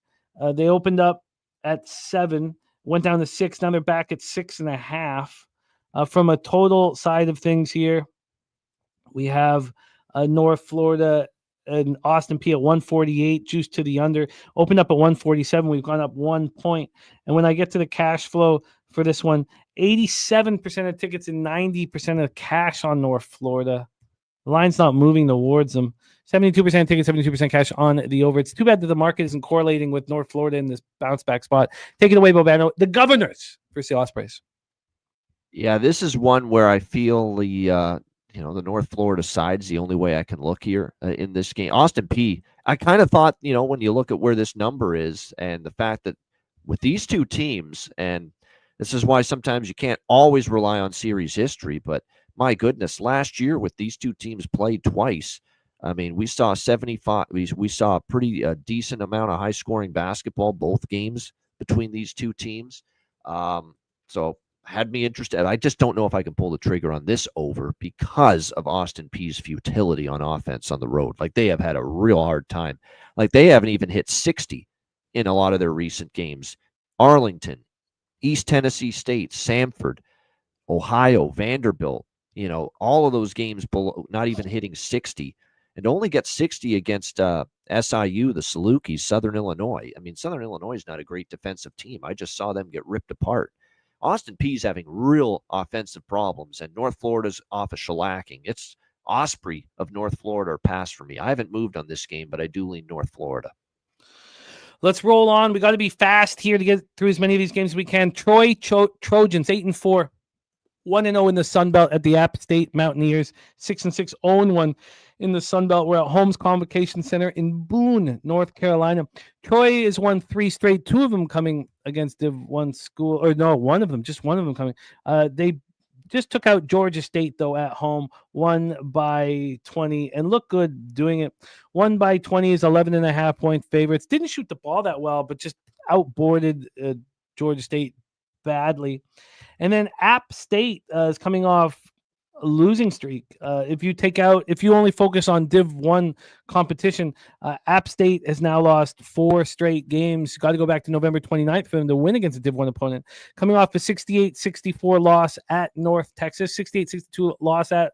They opened up at 7, went down to 6. Now they're back at 6.5. From a total side of things here, we have North Florida and Austin P at 148, juice to the under. Opened up at 147. We've gone up 1 point. And when I get to the cash flow for this one, 87% of tickets and 90% of cash on North Florida. The line's not moving towards them. 72% tickets, 72% cash on the over. It's too bad that the market isn't correlating with North Florida in this bounce back spot. Take it away, Bobano. The Governors versus the Ospreys. Yeah, this is one where I feel the North Florida side's the only way I can look here in this game. Austin P, I kind of thought, when you look at where this number is and the fact that with these two teams, and this is why sometimes you can't always rely on series history, but my goodness, last year with these two teams played twice, I mean, we saw 75, we saw a pretty decent amount of high-scoring basketball, both games between these two teams. So had me interested. I just don't know if I can pull the trigger on this over because of Austin Peay's futility on offense on the road. Like, they have had a real hard time. Like, they haven't even hit 60 in a lot of their recent games. Arlington, East Tennessee State, Samford, Ohio, Vanderbilt, all of those games below, not even hitting 60, and only get 60 against SIU, the Salukis, Southern Illinois. I mean, Southern Illinois is not a great defensive team. I just saw them get ripped apart. Austin Peay's having real offensive problems, and North Florida's off a shellacking. It's Osprey of North Florida or pass for me. I haven't moved on this game, but I do lean North Florida. Let's roll on. We got to be fast here to get through as many of these games as we can. Troy Trojans, 8-4. 1-0 in the Sun Belt at the App State Mountaineers. 6-6, 0-1 in the Sun Belt. We're at Holmes Convocation Center in Boone, North Carolina. Troy has won 3 straight, 2 of them coming against Div 1 school. Or no, one of them coming. They just took out Georgia State, though, at home. Won by 20 and looked good doing it. Won by 20 is 11.5-point favorites. Didn't shoot the ball that well, but just outboarded Georgia State badly. And then App State is coming off a losing streak. If you only focus on Div 1 competition, App State has now lost 4 straight games. Got to go back to November 29th for them to win against a Div 1 opponent. Coming off a 68-64 loss at North Texas, 68-62 loss at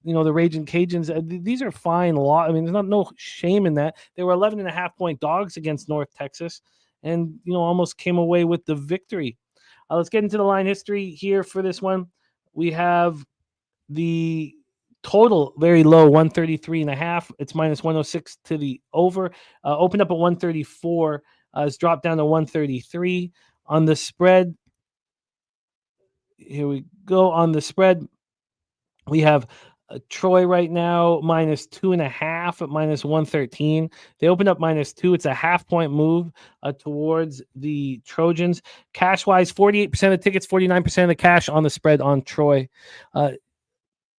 the Raging Cajuns. These are fine. I mean, there's no shame in that. They were 11.5-point dogs against North Texas and, almost came away with the victory. Let's get into the line history here for this one. We have the total very low, 133.5. It's minus 106 to the over. Opened up at 134. It's dropped down to 133. On the spread, here we go. On the spread, we have Troy right now minus 2.5 at minus 113. They opened up minus 2. It's a half-point move towards the Trojans. Cash-wise, 48% of tickets, 49% of the cash on the spread on Troy.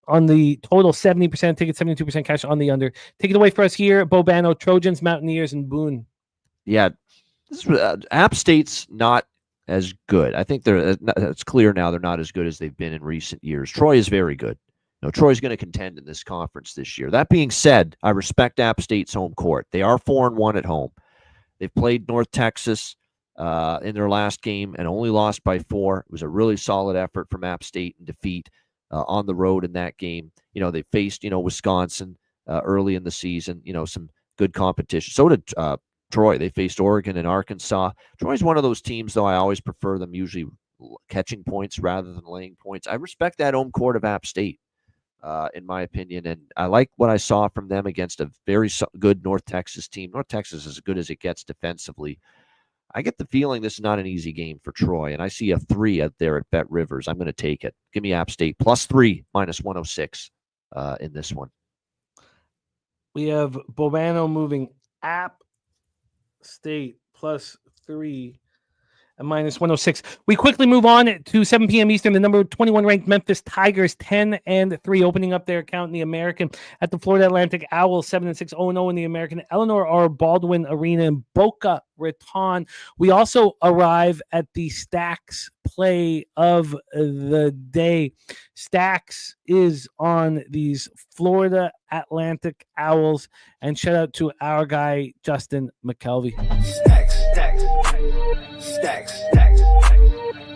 On the total, 70% tickets, 72% cash on the under. Take it away for us here, Bobano, Trojans, Mountaineers, and Boone. Yeah, this is, App State's not as good. I think it's clear now they're not as good as they've been in recent years. Troy is very good. Troy's going to contend in this conference this year. That being said, I respect App State's home court. They are 4-1 at home. They've played North Texas in their last game and only lost by 4. It was a really solid effort from App State in defeat on the road in that game. They faced, Wisconsin early in the season, some good competition. So did Troy. They faced Oregon and Arkansas. Troy's one of those teams, though, I always prefer them usually catching points rather than laying points. I respect that home court of App State. In my opinion, and I like what I saw from them against a very good North Texas team. North Texas is as good as it gets defensively. I get the feeling this is not an easy game for Troy, and I see a 3 out there at Bet Rivers. I'm going to take it. Give me App State +3, minus 106 in this one. We have Bobano moving App State plus 3 at minus 106. We quickly move on to 7 p.m. Eastern. The number 21 ranked Memphis Tigers 10-3, opening up their account in the American at the Florida Atlantic Owls 7-6, 0-0 in the American Eleanor R. Baldwin Arena in Boca Raton. We also arrive at the Stacks play of the day. Stacks is on these Florida Atlantic Owls, and shout out to our guy Justin McKelvey. Stacks, stacks, stacks, stacks,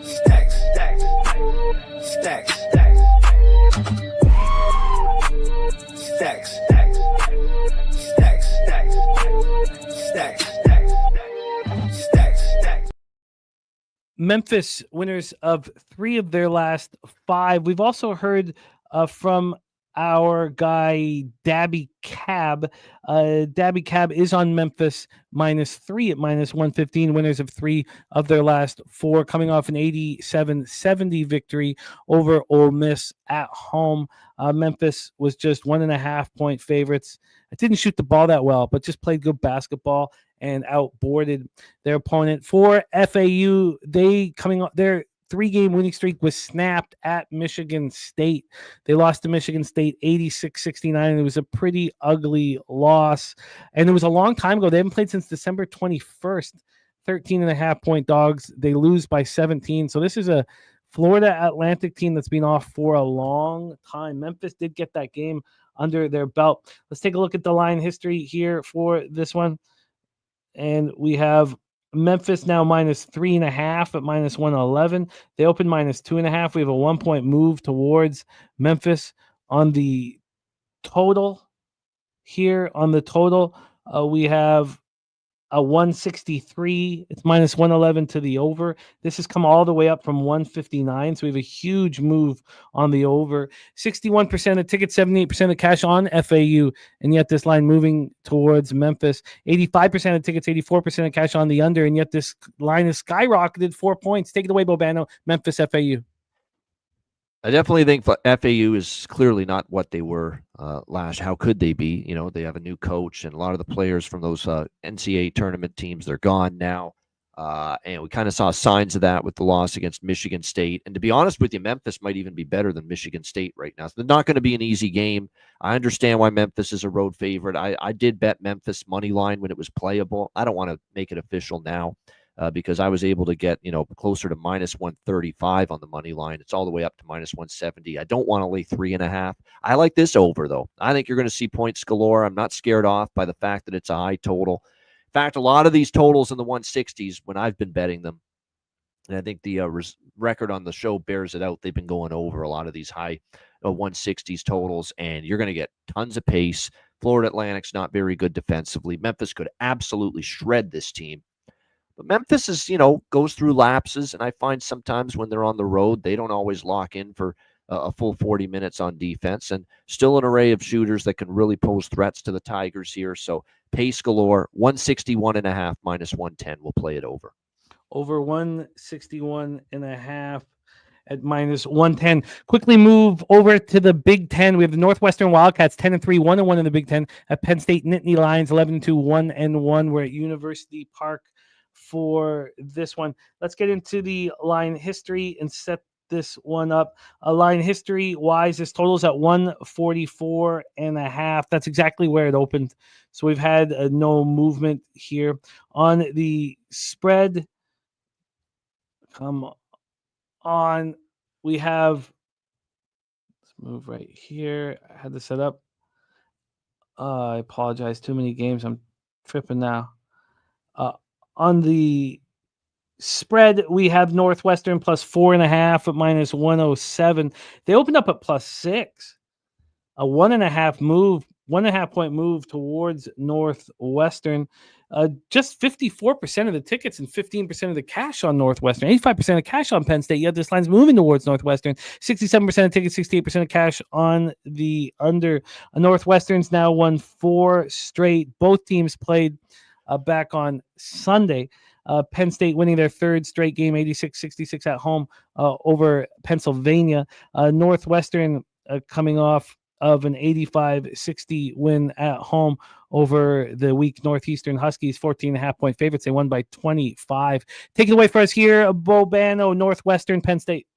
stacks, stacks, stacks, stacks, stacks, stacks, stacks, stacks. Memphis winners of 3 of their last 5. We've also heard from our guy Dabby Cab. Dabby Cab is on Memphis minus 3 at minus 115, winners of 3 of their last 4, coming off an 87-70 victory over Ole Miss at home. Memphis was just 1.5 point favorites. It didn't shoot the ball that well, but just played good basketball and outboarded their opponent. For FAU, they coming up their 3-game winning streak was snapped at Michigan State. They lost to Michigan State 86-69. It was a pretty ugly loss, and it was a long time ago. They haven't played since December 21st. 13.5 point dogs. They lose by 17. So this is a Florida Atlantic team that's been off for a long time. Memphis did get that game under their belt. Let's take a look at the line history here for this one. And we have Memphis now minus 3.5 at minus 111. They open minus 2.5. We have a 1 point move towards Memphis on the total. Here on the total, we have a 163. It's minus 111 to the over. This has come all the way up from 159. So we have a huge move on the over. 61% of tickets, 78% of cash on FAU. And yet this line moving towards Memphis. 85% of tickets, 84% of cash on the under. And yet this line has skyrocketed 4 points. Take it away, Bobano. Memphis FAU. I definitely think FAU is clearly not what they were last. How could they be? You know, they have a new coach, and a lot of the players from those NCAA tournament teams, they're gone now. And we kind of saw signs of that with the loss against Michigan State. And to be honest with you, Memphis might even be better than Michigan State right now. So they're not going to be an easy game. I understand why Memphis is a road favorite. I did bet Memphis money line when it was playable. I don't want to make it official now. Because I was able to get, closer to minus 135 on the money line. It's all the way up to minus 170. I don't want to lay 3.5. I like this over, though. I think you're going to see points galore. I'm not scared off by the fact that it's a high total. In fact, a lot of these totals in the 160s, when I've been betting them, and I think the record on the show bears it out, they've been going over a lot of these high 160s totals, and you're going to get tons of pace. Florida Atlantic's not very good defensively. Memphis could absolutely shred this team. But Memphis is, goes through lapses, and I find sometimes when they're on the road, they don't always lock in for a full 40 minutes on defense, and still an array of shooters that can really pose threats to the Tigers here. So pace galore, 161.5 minus 110. We'll play it over. Over 161.5 at minus 110. Quickly move over to the Big Ten. We have the Northwestern Wildcats 10-3, 1-1 in the Big Ten. At Penn State Nittany Lions 11-2, 1-1. We're at University Park for this one. Let's get into the line history and set this one up. Line history wise, this totals at 144.5. That's exactly where it opened. So we've had no movement here on the spread. Come on. We have, let's move right here. I had to set up. I apologize. Too many games. I'm tripping now. On the spread, we have Northwestern plus 4.5 at minus 107. They opened up at plus 6. A 1.5 point move towards Northwestern. Just 54% of the tickets and 15% of the cash on Northwestern. 85% of cash on Penn State. Yet this line's moving towards Northwestern. 67% of tickets, 68% of cash on the under. Northwestern's now won 4 straight. Both teams played back on Sunday. Penn State winning their 3rd straight game, 86-66 at home over Pennsylvania. Northwestern coming off of an 85-60 win at home over the weak Northeastern Huskies, 14.5-point favorites. They won by 25. Take it away for us here, Bobano, Northwestern, Penn State.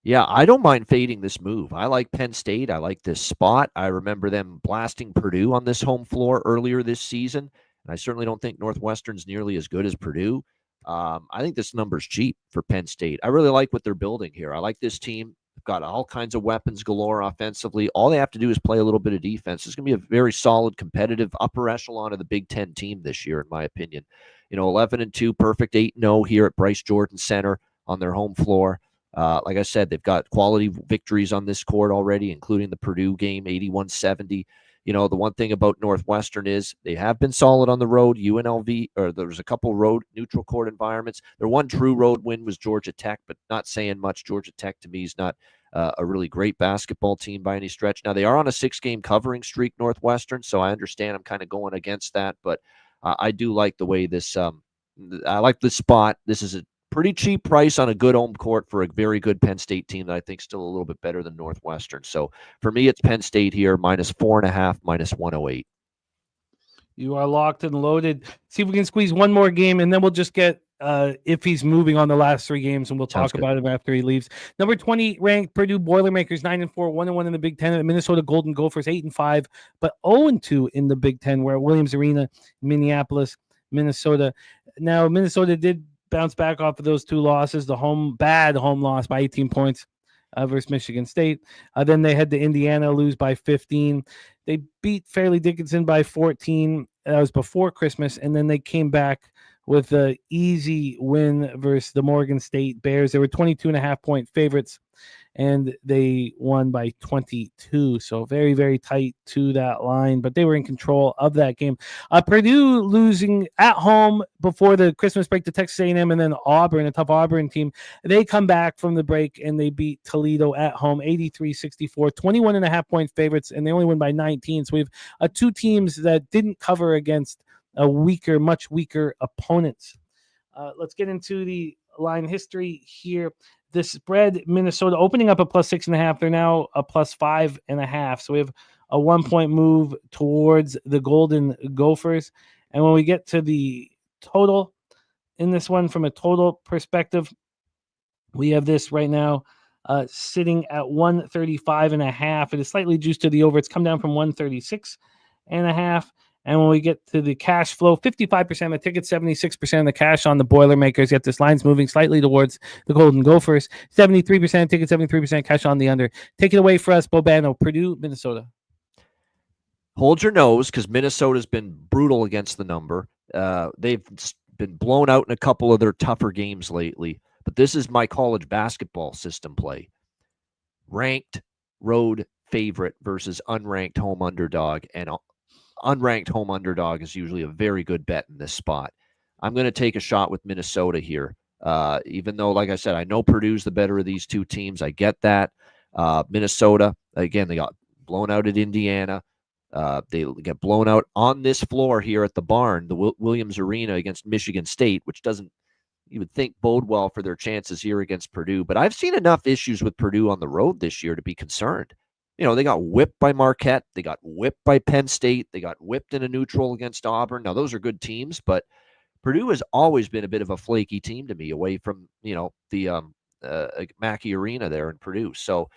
Yeah, I don't mind fading this move. I like Penn State. I like this spot. I remember them blasting Purdue on this home floor earlier this season, and I certainly don't think Northwestern's nearly as good as Purdue. I think this number's cheap for Penn State. I really like what they're building here. I like this team. They've got all kinds of weapons galore offensively. All they have to do is play a little bit of defense. It's going to be a very solid, competitive upper echelon of the Big Ten team this year, in my opinion. 11-2, perfect 8-0 here at Bryce Jordan Center on their home floor. Like I said, they've got quality victories on this court already, including the Purdue game, 81-70. The one thing about Northwestern is they have been solid on the road. UNLV, or there's a couple road neutral court environments. Their one true road win was Georgia Tech, but not saying much. Georgia Tech, to me, is not a really great basketball team by any stretch. Now, they are on a 6-game covering streak, Northwestern, so I understand I'm kind of going against that, but I do like the way this I like this spot. This is a pretty cheap price on a good home court for a very good Penn State team that I think is still a little bit better than Northwestern. So for me, it's Penn State here, -4.5, -108. You are locked and loaded. See if we can squeeze one more game, and then we'll just get if he's moving on the last 3 games, and we'll talk about him after he leaves. Number 20 ranked Purdue Boilermakers, 9-4, 1-1 in the Big Ten. The Minnesota Golden Gophers, 8-5, but 0-2 in the Big Ten. We're at Williams Arena, Minneapolis, Minnesota. Now, Minnesota did bounce back off of those 2 losses. The bad home loss by 18 points versus Michigan State. Then they head to Indiana, lose by 15. They beat Fairleigh Dickinson by 14. That was before Christmas. And then they came back with an easy win versus the Morgan State Bears. They were 22.5-point favorites, and they won by 22. So very, very tight to that line, but they were in control of that game. Purdue losing at home before the Christmas break to Texas A&M, and then Auburn, a tough Auburn team. They come back from the break, and they beat Toledo at home, 83-64, 21.5-point favorites, and they only win by 19. So we have 2 teams that didn't cover against much weaker opponents. Let's get into the line history here. The spread, Minnesota opening up a +6.5. They're now a +5.5. So we have a 1-point move towards the Golden Gophers. And when we get to the total in this one, from a total perspective, we have this right now sitting at 135.5. It is slightly juiced to the over. It's come down from 136.5. And when we get to the cash flow, 55% of the tickets, 76% of the cash on the Boilermakers. Yet this line's moving slightly towards the Golden Gophers. 73% of tickets, 73% cash on the under. Take it away for us, Bobano, Purdue, Minnesota. Hold your nose, because Minnesota's been brutal against the number. They've been blown out in a couple of their tougher games lately. But this is my college basketball system play. Ranked road favorite versus unranked home underdog, and unranked home underdog is usually a very good bet in this spot. I'm going to take a shot with Minnesota here. Even though, like I said, I know Purdue's the better of these 2 teams. I get that. Minnesota, again, they got blown out at Indiana. They get blown out on this floor here at the barn, the Williams Arena, against Michigan State, which doesn't, you would think, bode well for their chances here against Purdue. But I've seen enough issues with Purdue on the road this year to be concerned. They got whipped by Marquette. They got whipped by Penn State. They got whipped in a neutral against Auburn. Now, those are good teams, but Purdue has always been a bit of a flaky team to me away from, the Mackey Arena there in Purdue. So,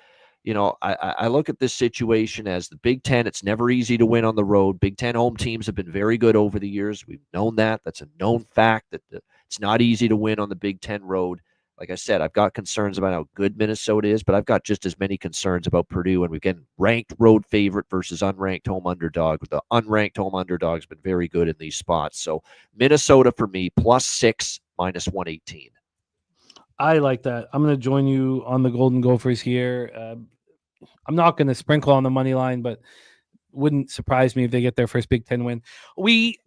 I look at this situation as the Big Ten. It's never easy to win on the road. Big Ten home teams have been very good over the years. We've known that. That's a known fact that it's not easy to win on the Big Ten road. Like I said, I've got concerns about how good Minnesota is, but I've got just as many concerns about Purdue. And we've got ranked road favorite versus unranked home underdog. The unranked home underdog has been very good in these spots. So Minnesota for me, +6, -118. I like that. I'm going to join you on the Golden Gophers here. I'm not going to sprinkle on the money line, but wouldn't surprise me if they get their first Big Ten win. We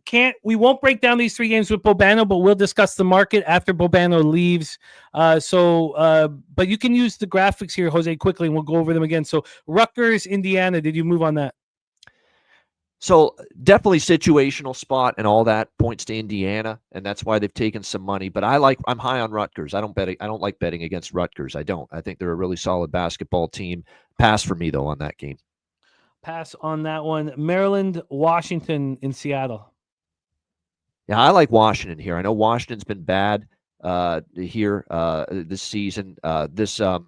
won't break down these 3 games with Bobano, but we'll discuss the market after Bobano leaves. But you can use the graphics here, Jose, quickly, and we'll go over them again. So Rutgers, Indiana, did you move on that? So definitely situational spot, and all that points to Indiana, and that's why they've taken some money. But I'm high on Rutgers. I don't like betting against Rutgers. I think they're a really solid basketball team. Pass for me though on that game. Pass on that one. Maryland, Washington in Seattle. Yeah, I like Washington here. I know Washington's been bad here this season. The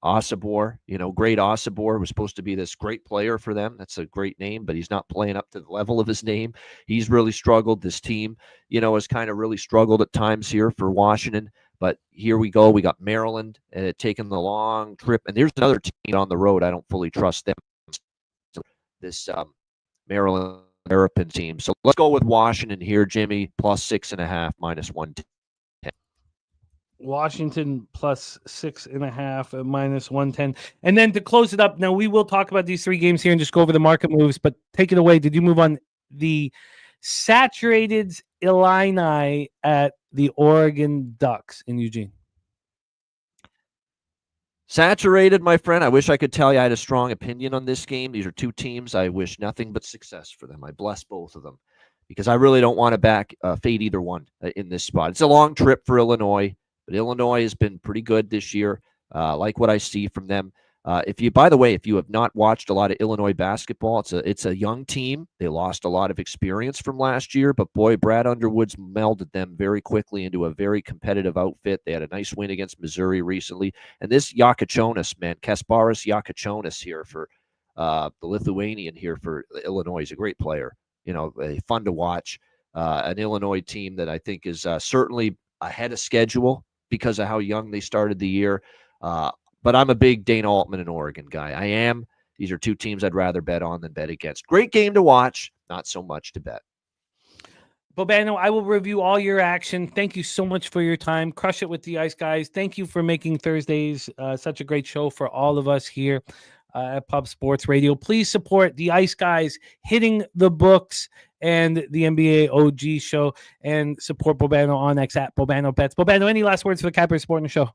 Osibor, great Osibor was supposed to be this great player for them. That's a great name, but he's not playing up to the level of his name. He's really struggled. This team, has kind of really struggled at times here for Washington. But here we go. We got Maryland taking the long trip. And there's another team on the road. I don't fully trust them. This Maryland Terrapin team. So let's go with Washington here, Jimmy, plus 6.5, minus 110. Washington plus 6.5, minus 110. And then to close it up, now we will talk about these three games here and just go over the market moves, but take it away. Did you move on the saturated Illini at the Oregon Ducks in Eugene? Saturated, my friend. I wish I could tell you I had a strong opinion on this game. These are two teams. I wish nothing but success for them. I bless both of them because I really don't want to fade either one in this spot. It's a long trip for Illinois, but Illinois has been pretty good this year. Like what I see from them. By the way, if you have not watched a lot of Illinois basketball, it's a young team. They lost a lot of experience from last year, but boy, Brad Underwood's melded them very quickly into a very competitive outfit. They had a nice win against Missouri recently. And this Jakačionis, man, Kasparas Jakačionis here for the Lithuanian here for Illinois is a great player. Fun to watch. An Illinois team that I think is certainly ahead of schedule because of how young they started the year. But I'm a big Dana Altman and Oregon guy. I am. These are two teams I'd rather bet on than bet against. Great game to watch, not so much to bet. Bobano, I will review all your action. Thank you so much for your time. Crush it with the Ice Guys. Thank you for making Thursdays such a great show for all of us here at Pub Sports Radio. Please support the Ice Guys hitting the books and the NBA OG show, and support Bobano on X at Bobano Bets. Bobano, any last words for the Capper Sporting Show?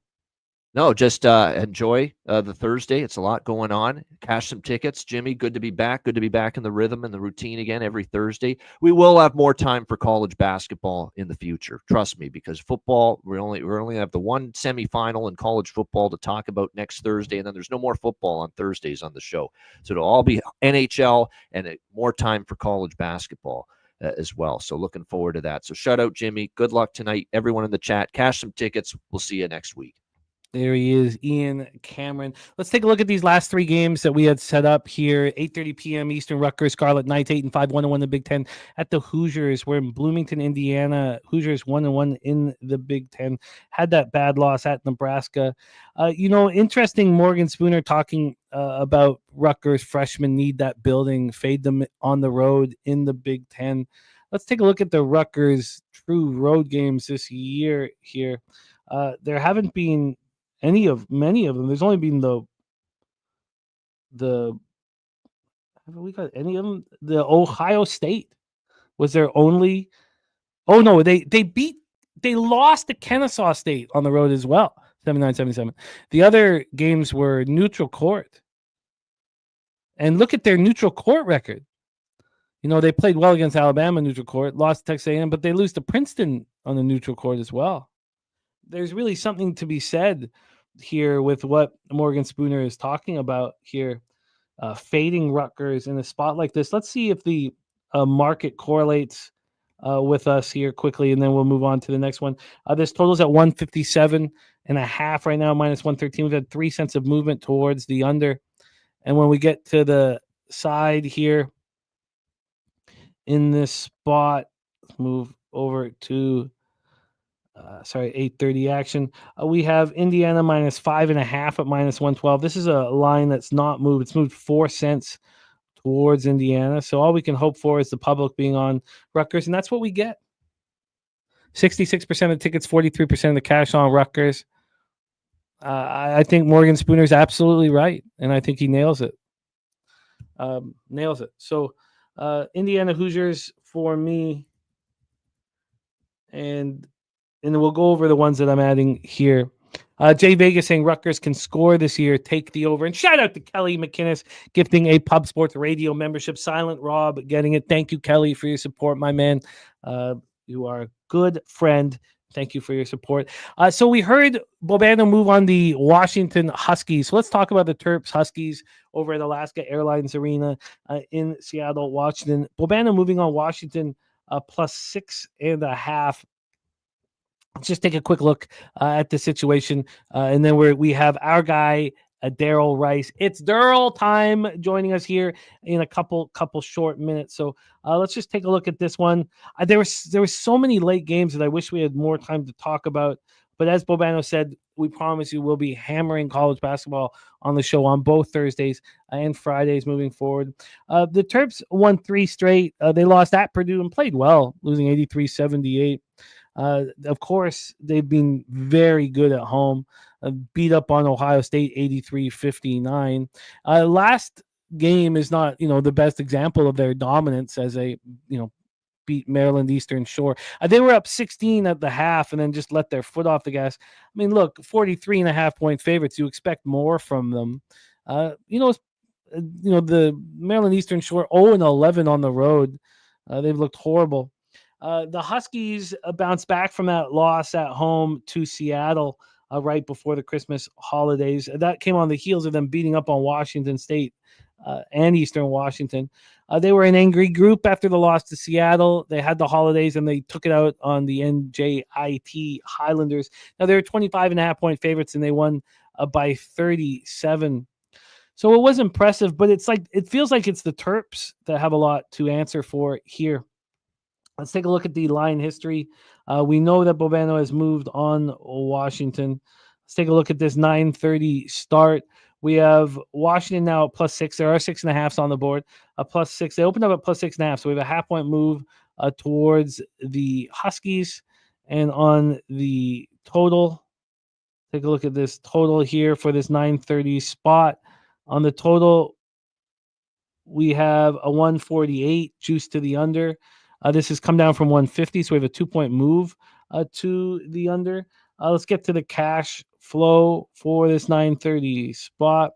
No, just enjoy the Thursday. It's a lot going on. Cash some tickets. Jimmy, good to be back. Good to be back in the rhythm and the routine again every Thursday. We will have more time for college basketball in the future. Trust me, because football, we only have the one semifinal in college football to talk about next Thursday, and then there's no more football on Thursdays on the show. So it'll all be NHL and more time for college basketball as well. So looking forward to that. So shout out, Jimmy. Good luck tonight. Everyone in the chat, cash some tickets. We'll see you next week. There he is, Ian Cameron. Let's take a look at these last three games that we had set up here. 8:30 p.m. Eastern, Rutgers, Scarlet Knights 8-5, 1-1 in the Big Ten at the Hoosiers. We're in Bloomington, Indiana. Hoosiers 1-1 in the Big Ten. Had that bad loss at Nebraska. Interesting. Morgan Spooner talking about Rutgers freshmen need that building, fade them on the road in the Big Ten. Let's take a look at the Rutgers true road games this year here. There haven't been many of them. There's only been haven't we got any of them? The Ohio State was their only. Oh no, they lost to Kennesaw State on the road as well, 79-77. The other games were neutral court. And look at their neutral court record. They played well against Alabama neutral court, lost to Texas A&M, but they lose to Princeton on the neutral court as well. There's really something to be said here with what Morgan Spooner is talking about here, fading Rutgers in a spot like this. Let's see if the market correlates with us here quickly, and then we'll move on to the next one. This total's at 157.5 right now, minus 113. We've had 3 cents of movement towards the under. And when we get to the side here in this spot, let's move over to 8:30 action. We have Indiana minus 5.5 at minus 112. This is a line that's not moved. It's moved 4 cents towards Indiana. So all we can hope for is the public being on Rutgers, and that's what we get. 66% of tickets, 43% of the cash on Rutgers. I think Morgan Spooner is absolutely right, and I think he nails it. So Indiana Hoosiers for me, and we'll go over the ones that I'm adding here. Jay Vegas saying Rutgers can score this year. Take the over. And shout out to Kelly McInnes gifting a Pub Sports Radio membership. Silent Rob getting it. Thank you, Kelly, for your support, my man. You are a good friend Thank you for your support. So we heard Bobano move on the Washington Huskies. So let's talk about the Terps Huskies over at Alaska Airlines Arena in Seattle, Washington. Bobano moving on Washington plus 6.5. Let's just take a quick look at the situation, and then we have our guy Darryl Rice. It's Darryl time joining us here in a couple short minutes. So let's just take a look at this one. There was so many late games that I wish we had more time to talk about. But as Bobano said, we promise you we'll be hammering college basketball on the show on both Thursdays and Fridays moving forward. The Terps won 3 straight. They lost at Purdue and played well, losing 83-78. Of course, they've been very good at home. Beat up on Ohio State 83-59. Last game is not, the best example of their dominance as they, beat Maryland Eastern Shore. They were up 16 at the half and then just let their foot off the gas. I mean, look, 43.5-point favorites. You expect more from them. The Maryland Eastern Shore 0-11 on the road. They've looked horrible. The Huskies bounced back from that loss at home to Seattle right before the Christmas holidays. That came on the heels of them beating up on Washington State and Eastern Washington. They were an angry group after the loss to Seattle. They had the holidays and they took it out on the NJIT Highlanders. Now they're 25.5-point favorites and they won by 37. So it was impressive, but it feels like it's the Terps that have a lot to answer for here. Let's take a look at the line history. We know that Bobano has moved on Washington. Let's take a look at this 9:30 start. We have Washington now at plus 6. There are 6.5s on the board. Plus 6. They opened up at plus 6.5. So we have a half-point move towards the Huskies. And on the total, take a look at this total here for this 9:30 spot. On the total, we have a 148 juice to the under. This has come down from 150, so we have a 2-point move to the under. Let's get to the cash flow for this 9:30 spot.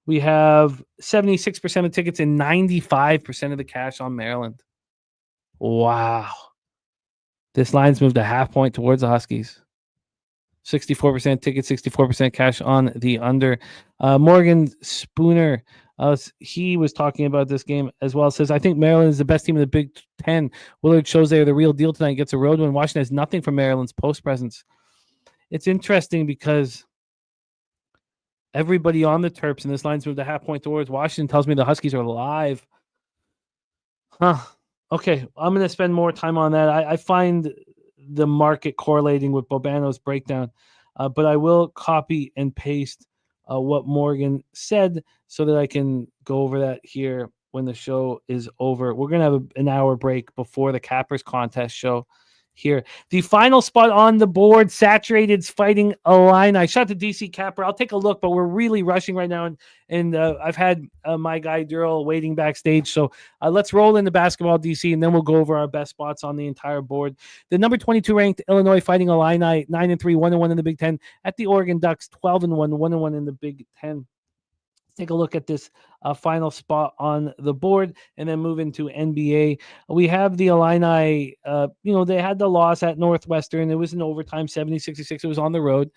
We have 76% of tickets and 95% of the cash on Maryland. Wow. This line's moved a half point towards the Huskies. 64% tickets, 64% cash on the under. Morgan Spooner, he was talking about this game as well. Says, I think Maryland is the best team in the Big Ten. Willard shows they're the real deal tonight. Gets a road win. Washington has nothing from Maryland's post presence. It's interesting because everybody on the Terps in this line's moved a half point towards Washington. Tells me the Huskies are live. Okay, I'm going to spend more time on that. I find the market correlating with Bobano's breakdown, but I will copy and paste what Morgan said so that I can go over that here when the show is over. We're going to have an hour break before the Cappers contest show here. The final spot on the board, Saturated's fighting Illini. I shot the DC Capper. I'll take a look, but we're really rushing right now, and I've had my guy Darryl waiting backstage. So let's roll into basketball, DC, and then we'll go over our best spots on the entire board. The number 22 ranked Illinois fighting Illini, 9-3, 1-1 in the Big Ten. At the Oregon Ducks, 12-1, 1-1 in the Big Ten. Take a look at this final spot on the board and then move into NBA. We have the Illini, they had the loss at Northwestern. It was in overtime, 70-66. It was on the road.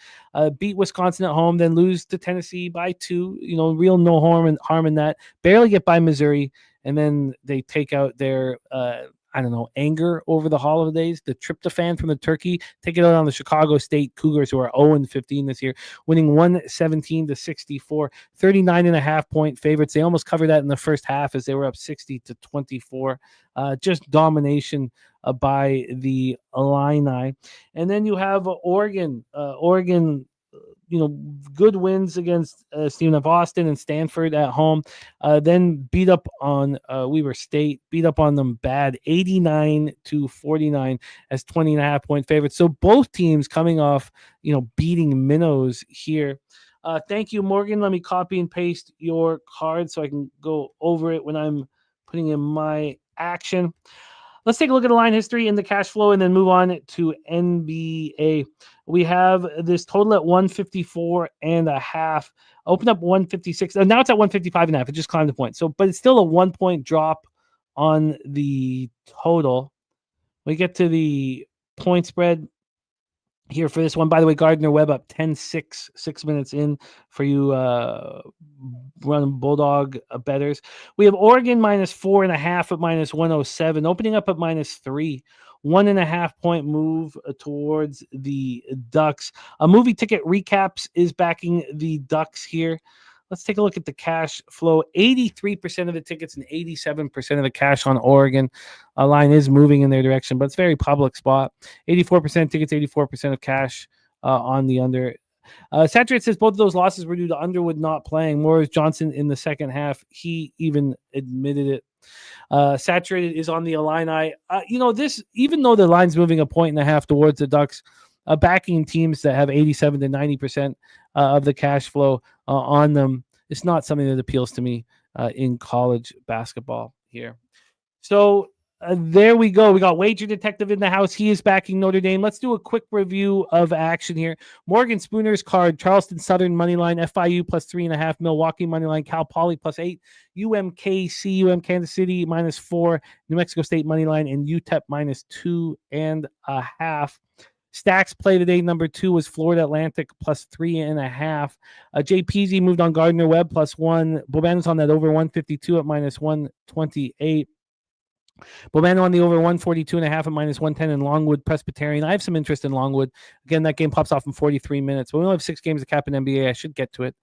Beat Wisconsin at home, then lose to Tennessee by 2. Real no harm in that. Barely get by Missouri, and then they take out their anger over the holidays, the tryptophan from the turkey, take it out on the Chicago State Cougars, who are 0-15 this year, winning 117-64, 39.5-point favorites. They almost covered that in the first half as they were up 60-24. Just domination by the Illini. And then you have Oregon. Good wins against Stephen F. Austin and Stanford at home. Then beat up on Weber State, beat up on them bad, 89-49 as 20.5-point favorites. So both teams coming off, beating minnows here. Thank you, Morgan. Let me copy and paste your card so I can go over it when I'm putting in my action. Let's take a look at the line history and the cash flow and then move on to NBA. We have this total at 154.5. Opened up 156. Now it's at 155.5. It just climbed a point. But it's still a 1-point drop on the total. We get to the point spread. here for this one. By the way, Gardner-Webb up 10-6, 6 minutes in for you run Bulldog bettors. We have Oregon -4.5 at -107, opening up at -3. 1.5 point move towards the Ducks. A movie ticket recaps is backing the Ducks here. Let's take a look at the cash flow. 83% of the tickets and 87% of the cash on Oregon. A line is moving in their direction, but it's a very public spot. 84% tickets, 84% of cash on the under. Saturate says both of those losses were due to Underwood not playing. Morris Johnson in the second half, he even admitted it. Saturated is on the Illini. This, even though the line's moving 1.5 towards the Ducks, backing teams that have 87 to 90% of the cash flow on them, it's not something that appeals to me in college basketball here. So there we go. We got Wager Detective in the house. He is backing Notre Dame. Let's do a quick review of action here. Morgan Spooner's card, Charleston Southern moneyline, FIU +3.5, Milwaukee moneyline, Cal Poly +8, UM Kansas City -4, New Mexico State moneyline, and UTEP -2.5. Stacks play today. Number 2 was Florida Atlantic +3.5. JPZ moved on Gardner-Webb +1. Bobano's on that over 152 at -128. Bobano on the over 142.5 at -110 in Longwood Presbyterian. I have some interest in Longwood. Again, that game pops off in 43 minutes. We only have 6 games to cap in NBA. I should get to it.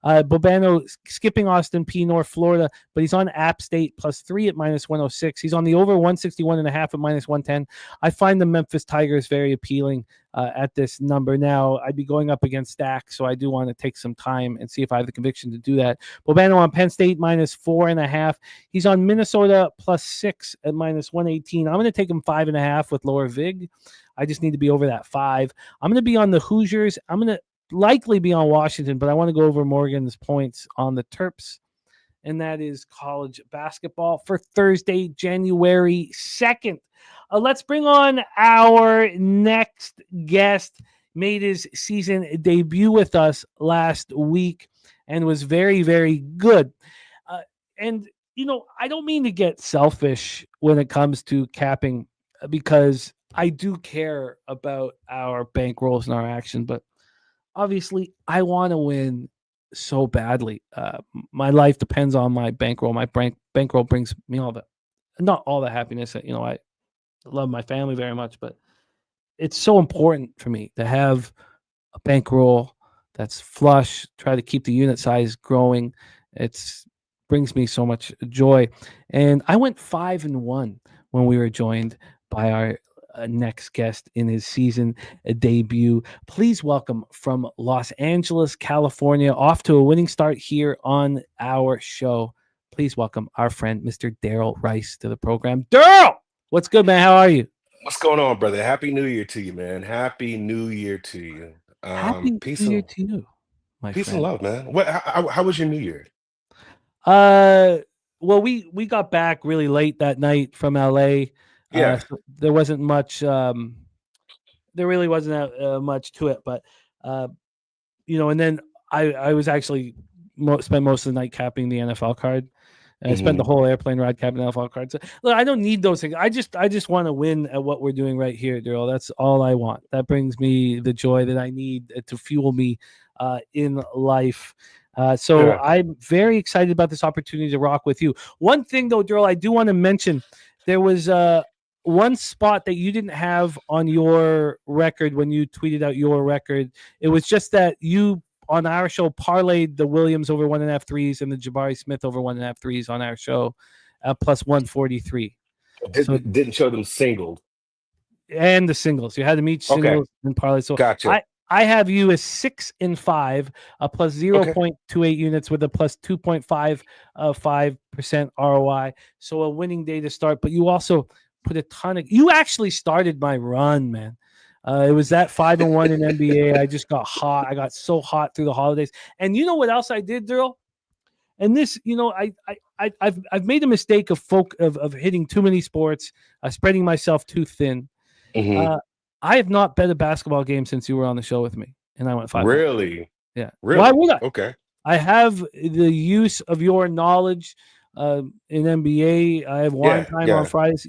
Bobano skipping Austin P, North Florida, but he's on App State +3 at -106. He's on the over 161.5 at -110. I find the Memphis Tigers very appealing at this number. Now, I'd be going up against Stack, so I do want to take some time and see if I have the conviction to do that. Bobano on Penn State -4.5. He's on Minnesota +6 at -118. I'm going to take him 5.5 with lower VIG. I just need to be over that 5. I'm going to be on the Hoosiers. I'm going to likely be on Washington, but I want to go over Morgan's points on the Terps. And that is college basketball for Thursday, January 2nd. Let's bring on our next guest. Made his season debut with us last week and was very, very good. I don't mean to get selfish when it comes to capping because I do care about our bankrolls and our action, but obviously I want to win so badly. My life depends on my bankroll. My bankroll brings me not all the happiness. I love my family very much, but it's so important for me to have a bankroll that's flush, try to keep the unit size growing. It's brings me so much joy. And I went 5-1 when we were joined by our next guest in his season debut. Please welcome from Los Angeles, California, off to a winning start here on our show. Please welcome our friend, Mr. Darryl Rice, to the program. Darryl, what's good, man? How are you? What's going on, brother? Happy New Year to you, man. Happy New Year to you. Happy Peace New Year and to you, my peace friend. and love, man. How was your New Year? Well, we got back really late that night from LA. Yeah. So there wasn't much. There really wasn't much to it, but and then I was actually spent most of the night capping the NFL card. And I spent the whole airplane ride capping the NFL card. So look, I don't need those things. I just want to win at what we're doing right here, Darryl. That's all I want. That brings me the joy that I need to fuel me in life. So I'm very excited about this opportunity to rock with you. One thing, though, Darryl, I do want to mention, there was one spot that you didn't have on your record when you tweeted out your record. It was just that you, on our show, parlayed the Williams over 1.5 threes and the Jabari Smith over 1.5 threes on our show plus 143. Didn't show them singled. And the singles. You had them each singles and parlay. So gotcha. I have you as 6 and 5, plus 0.28 units with a plus 2.5% ROI. So a winning day to start. But you also put a ton of. You actually started my run, man. It was that 5-1 in NBA. I just got hot. I got so hot through the holidays. And you know what else I did, Darryl? And this, I've made a mistake of hitting too many sports, spreading myself too thin. Mm-hmm. I have not bet a basketball game since you were on the show with me, and I went 5. Really? Yeah. Really? Why would I? Okay. I have the use of your knowledge in NBA. I have wine time on Fridays.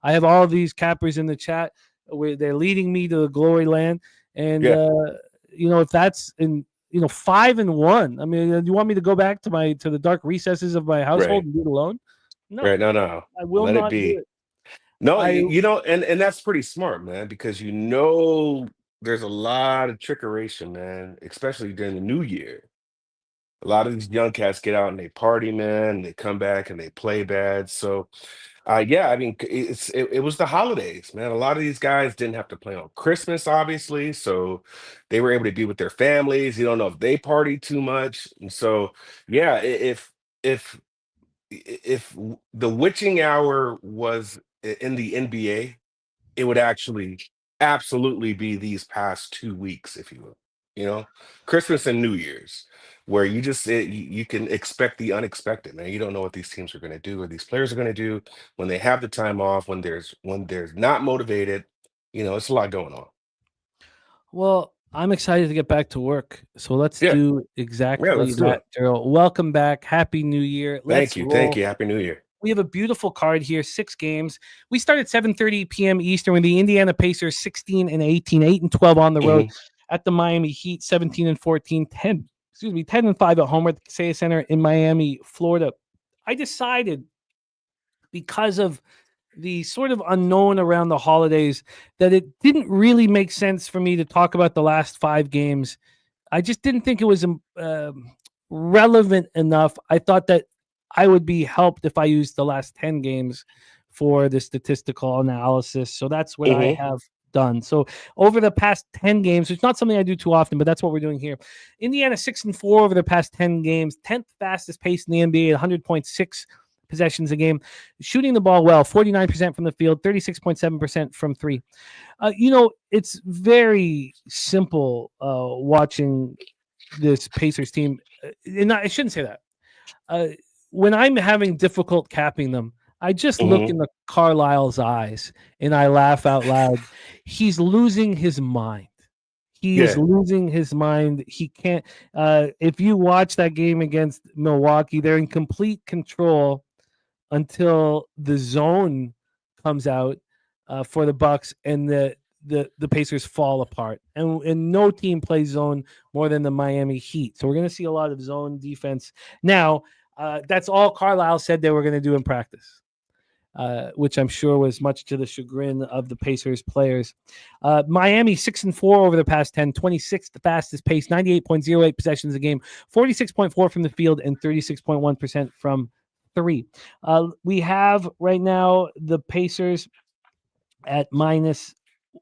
I have all of these cappers in the chat where they're leading me to the glory land, And Yeah. if that's in 5-1, I mean, you want me to go back to the dark recesses of my household Right. and do it alone? No, Right. No. I will Let it not do be. it. No, I and that's pretty smart, man, because there's a lot of trickeration, man, especially during the new year. A lot of these young cats get out and they party, man, and they come back and they play bad. So, yeah, I mean, it was the holidays, man. A lot of these guys didn't have to play on Christmas, obviously, so they were able to be with their families. You don't know if they party too much, and so yeah, if the witching hour was in the NBA, it would actually absolutely be these past 2 weeks, if you will. You know, Christmas and New Year's, where you can expect the unexpected, man. You don't know what these teams are going to do or these players are going to do when they have the time off, when there's not motivated. It's a lot going on. Well, I'm excited to get back to work. So let's Yeah, do yeah, exactly let's do that, it. Daryl. Welcome back. Happy New Year. Thank Let's you, thank roll. you. Happy New Year. We have a beautiful card here, 6 games. We start at 7:30 p.m. Eastern with the Indiana Pacers 16-18, 8-12 on the road Hmm. at the Miami Heat 17-14, 10-5 at home at the Kaseya Center in Miami, Florida. I decided, because of the sort of unknown around the holidays, that it didn't really make sense for me to talk about the last 5 games. I just didn't think it was relevant enough. I thought that I would be helped if I used the last 10 games for the statistical analysis. So that's what I Hmm. have done. So over the past 10 games, it's not something I do too often, but that's what we're doing here. Indiana 6-4 over the past 10 games, 10th fastest pace in the NBA at 100.6 possessions a game, shooting the ball well, 49% from the field, 36.7% from 3. It's very simple watching this Pacers team. And I shouldn't say that. When I'm having difficult capping them, I just look Hmm. in the Carlisle's eyes and I laugh out loud. He's losing his mind. He is Yeah. losing his mind. He can't. If you watch that game against Milwaukee, they're in complete control until the zone comes out for the Bucks, and the Pacers fall apart. And no team plays zone more than the Miami Heat. So we're going to see a lot of zone defense. Now, that's all Carlisle said they were going to do in practice, which I'm sure was much to the chagrin of the Pacers players. Miami 6-4 over the past 10, 26th the fastest pace, 98.08 possessions a game, 46.4 from the field, and 36.1% from 3. We have right now the Pacers at plus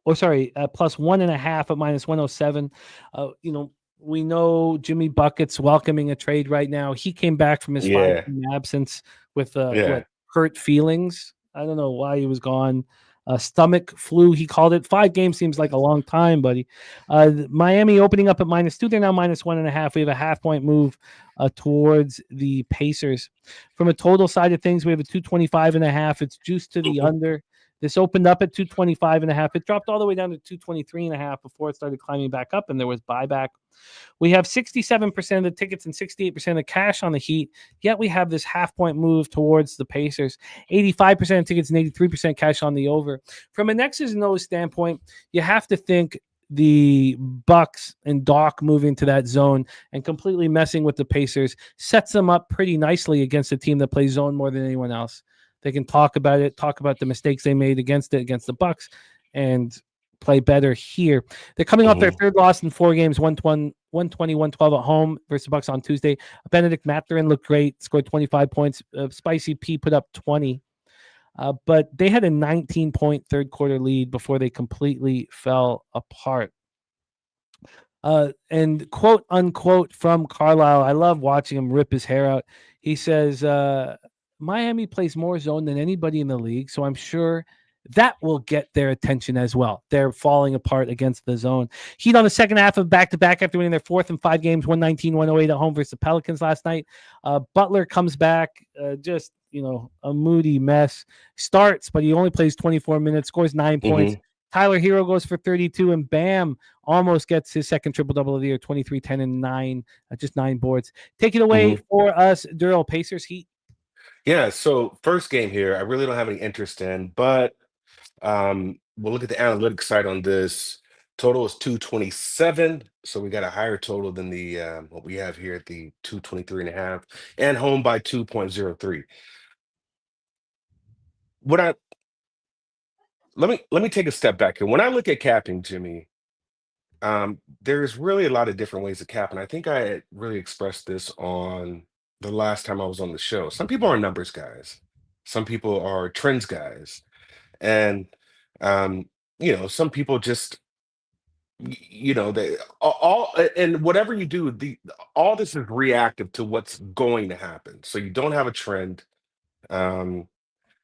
1.5 at -107. We know Jimmy Bucket's welcoming a trade right now. He came back from his Yeah. 5-game absence with Yeah. hurt feelings. I don't know why he was gone. Stomach flu, he called it. 5 games seems like a long time, buddy. Miami opening up at -2. They're now -1.5. We have a half-point move towards the Pacers. From a total side of things, we have a 225.5. It's juiced to the Hmm. under. This opened up at 225.5. It dropped all the way down to 223.5 before it started climbing back up, and there was buyback. We have 67% of the tickets and 68% of the cash on the Heat, yet we have this half-point move towards the Pacers. 85% of tickets and 83% cash on the over. From an X's and O's standpoint, you have to think the Bucks and Doc moving to that zone and completely messing with the Pacers sets them up pretty nicely against a team that plays zone more than anyone else. They can talk about the mistakes they made against the Bucks, and play better here. They're coming off their Hmm. third loss in 4 games, 120, 112 at home versus the Bucks on Tuesday. Benedict Mathurin looked great, scored 25 points. Spicy P put up 20. But they had a 19-point third quarter lead before they completely fell apart. And quote unquote from Carlisle, I love watching him rip his hair out. He says, Miami plays more zone than anybody in the league, so I'm sure that will get their attention as well. They're falling apart against the zone. Heat on the second half of back-to-back after winning their 4th in 5 games, 119-108 at home versus the Pelicans last night. Butler comes back, just a moody mess. Starts, but he only plays 24 minutes, scores 9 points. Hmm. Tyler Hero goes for 32, and Bam almost gets his second triple-double of the year, 23, 10, and 9, just 9 boards. Take it away Hmm. for us, Darryl. Pacers, Heat. Yeah. So first game here, I really don't have any interest in, but we'll look at the analytics side on this. Total is 227. So we got a higher total than the what we have here at the 223.5, and home by 2.03. What I let me take a step back here. When I look at capping, Jimmy, there's really a lot of different ways to cap, and I think I had really expressed this on the last time I was on the show. Some people are numbers guys, some people are trends guys, and um, some people just they and whatever you do, the all this is reactive to what's going to happen. So you don't have a trend um,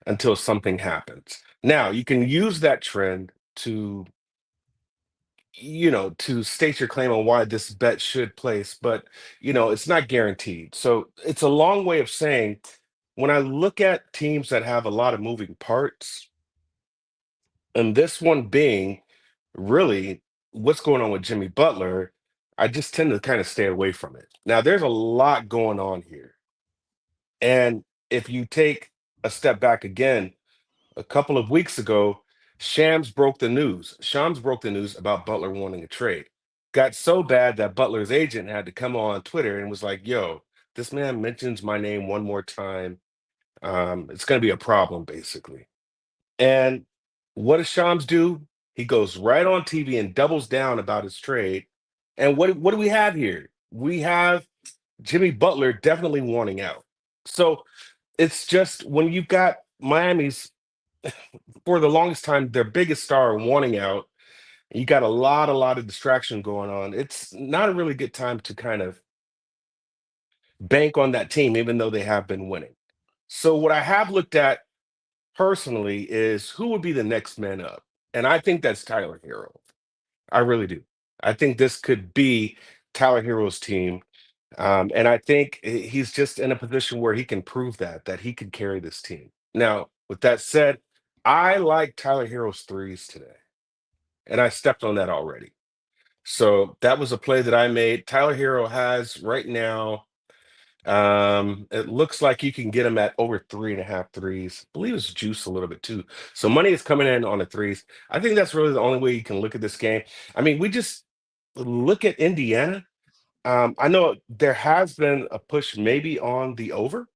until something happens. Now you can use that trend to to state your claim on why this bet should place, but it's not guaranteed. So it's a long way of saying when I look at teams that have a lot of moving parts, and this one being really what's going on with Jimmy Butler, I just tend to kind of stay away from it. Now there's a lot going on here. And if you take a step back again, a couple of weeks ago, Shams broke the news about Butler wanting a trade. Got so bad that Butler's agent had to come on Twitter and was like, yo, this man mentions my name one more time. It's going to be a problem, basically. And what does Shams do? He goes right on TV and doubles down about his trade. And what do we have here? We have Jimmy Butler definitely wanting out. So it's just when you've got Miami's, for the longest time, their biggest star wanting out, and you got a lot of distraction going on. It's not a really good time to kind of bank on that team, even though they have been winning. So what I have looked at personally is who would be the next man up. And I think that's Tyler Hero. I really do. I think this could be Tyler Hero's team. And I think he's just in a position where he can prove that he could carry this team. Now, with that said, I like Tyler Hero's threes today. And I stepped on that already. So that was a play that I made. Tyler Hero has right now, it looks like you can get him at over 3.5 threes. I believe it's juice a little bit too. So money is coming in on the threes. I think that's really the only way you can look at this game. I mean, we just look at Indiana. I know there has been a push maybe on the over,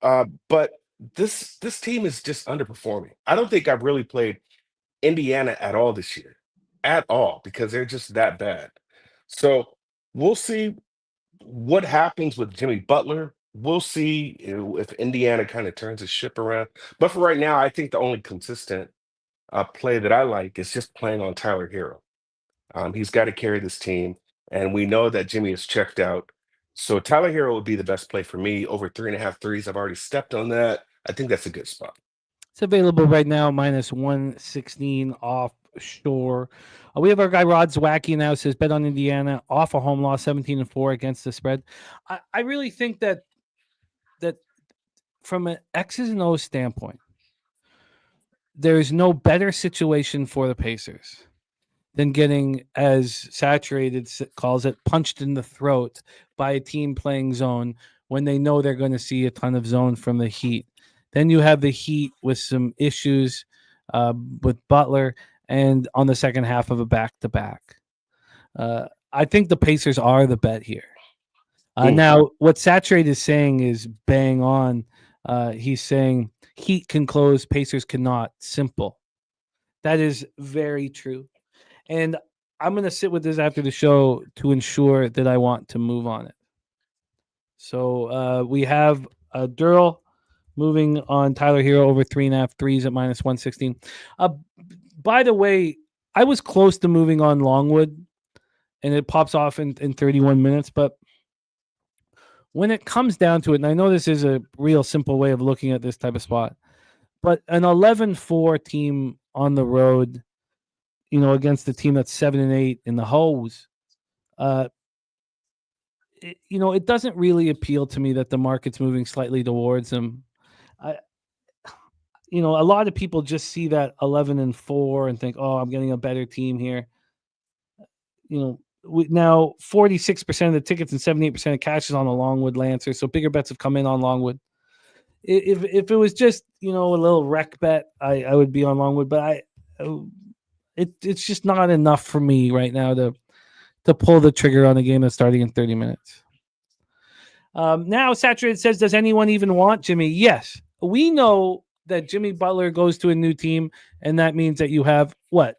but this team is just underperforming. I don't think I've really played Indiana at all this year, at all, because they're just that bad. So we'll see what happens with Jimmy Butler. We'll see if Indiana kind of turns his ship around. But for right now, I think the only consistent play that I like is just playing on Tyler Hero. He's got to carry this team, and we know that Jimmy is checked out. So Tyler Hero would be the best play for me over 3.5 threes. I've already stepped on that. I think that's a good spot. It's available right now, minus 116 offshore. We have our guy Rod Zwacky now, says bet on Indiana off a home loss, 17-4 against the spread. I really think that from an X's and O's standpoint, there is no better situation for the Pacers than getting, as Saturated calls it, punched in the throat by a team playing zone when they know they're going to see a ton of zone from the Heat. Then you have the Heat with some issues with Butler and on the second half of a back-to-back. I think the Pacers are the bet here. Now, what Saturate is saying is bang on. He's saying Heat can close, Pacers cannot. Simple. That is very true. And I'm going to sit with this after the show to ensure that I want to move on it. So we have Darryl moving on Tyler Hero over 3.5 threes at minus 116. By the way, I was close to moving on Longwood, and it pops off in 31 minutes. But when it comes down to it, and I know this is a real simple way of looking at this type of spot, but an 11-4 team on the road, against the team that's 7-8 in the hose, it doesn't really appeal to me that the market's moving slightly towards them. A lot of people just see that 11-4 and think, oh, I'm getting a better team here. Now 46% of the tickets and 78% of cash is on the Longwood Lancer, so bigger bets have come in on Longwood. If it was just, a little rec bet, I would be on Longwood, but it's just not enough for me right now to pull the trigger on a game that's starting in 30 minutes. Now, Saturated says, does anyone even want Jimmy? Yes. We know that Jimmy Butler goes to a new team, and that means that you have, what,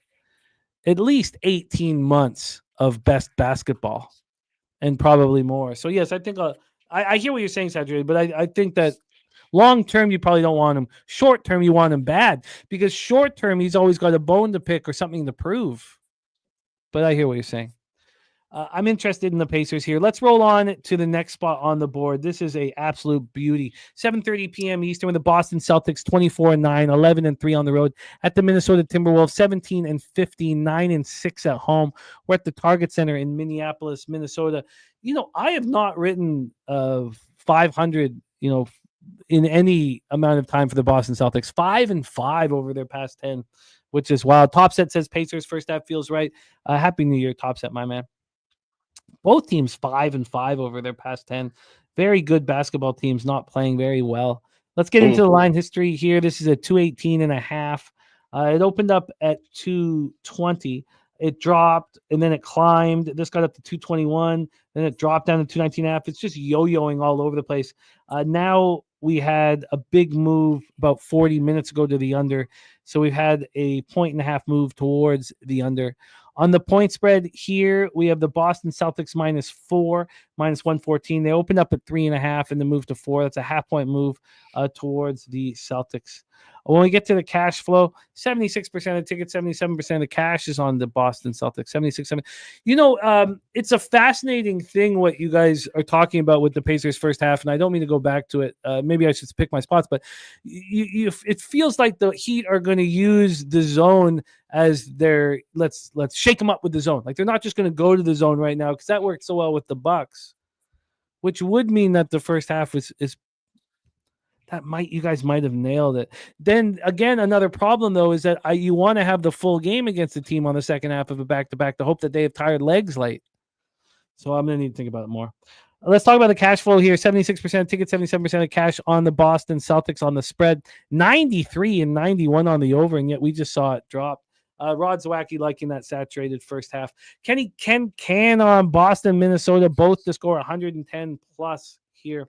at least 18 months of best basketball and probably more. So, yes, I think I hear what you're saying, Saturated, but I think that long term, you probably don't want him. Short term, you want him bad because short term, he's always got a bone to pick or something to prove. But I hear what you're saying. I'm interested in the Pacers here. Let's roll on to the next spot on the board. This is a absolute beauty. 7:30 p.m. Eastern with the Boston Celtics 24-9, 11-3 on the road at the Minnesota Timberwolves 17-15, 9-6 at home. We're at the Target Center in Minneapolis, Minnesota. I have not written 500, in any amount of time for the Boston Celtics. 5-5 over their past 10, which is wild. Topset says Pacers first half feels right. Happy New Year, Topset, my man. Both teams 5-5 over their past 10. Very good basketball teams, not playing very well. Let's get into the line history here. This is a 218.5. It opened up at 220. It dropped and then it climbed. This got up to 221. Then it dropped down to 219.5. It's just yo-yoing all over the place. Now we had a big move about 40 minutes ago to the under. So we've had a 1.5 move towards the under. On the point spread here, we have the Boston Celtics -4, -114. They opened up at 3.5 and then moved to 4. That's a half-point move towards the Celtics. When we get to the cash flow, 76% of tickets, 77% of the cash is on the Boston Celtics. 76%. It's a fascinating thing what you guys are talking about with the Pacers first half, and I don't mean to go back to it. Maybe I should pick my spots, but it feels like the Heat are going to use the zone as their let's shake them up with the zone. Like they're not just going to go to the zone right now because that worked so well with the Bucks, which would mean that the first half is you guys might have nailed it. Then again, another problem though is that you want to have the full game against the team on the second half of a back-to-back to hope that they have tired legs late. So I'm going to need to think about it more. Let's talk about the cash flow here. 76% ticket, 77% of cash on the Boston Celtics on the spread. 93 and 91 on the over, and yet we just saw it drop. Rod Zawacki liking that saturated first half. Can on Boston, Minnesota both to score 110 plus here.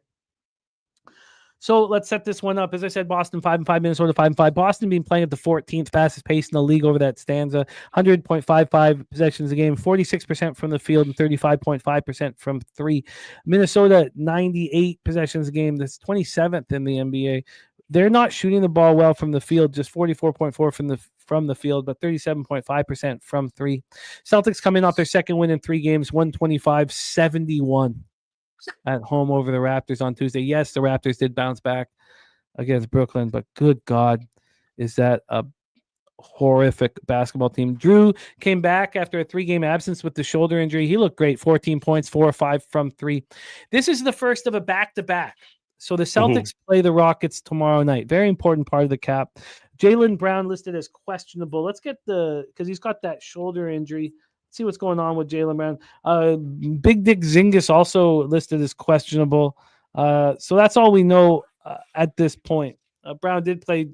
So let's set this one up. As I said, Boston 5-5, Minnesota 5-5. Boston being playing at the 14th fastest pace in the league over that stanza. 100.55 possessions a game, 46% from the field and 35.5% from three. Minnesota 98 possessions a game. That's 27th in the NBA. They're not shooting the ball well from the field, just 44.4 from the field, but 37.5% from three. Celtics coming off their second win in 3 games, 125-71. At home over the Raptors on Tuesday. Yes, the Raptors did bounce back against Brooklyn, but good God, is that a horrific basketball team. Drew came back after a 3-game absence with the shoulder injury. He looked great, 14 points, 4 or 5 from 3. This is the first of a back-to-back. So the Celtics play the Rockets tomorrow night. Very important part of the cap. Jaylen Brown listed as questionable. Let's get because he's got that shoulder injury. See what's going on with Jaylen Brown. Big Dick Zingis also listed as questionable. So that's all we know at this point. Brown did play,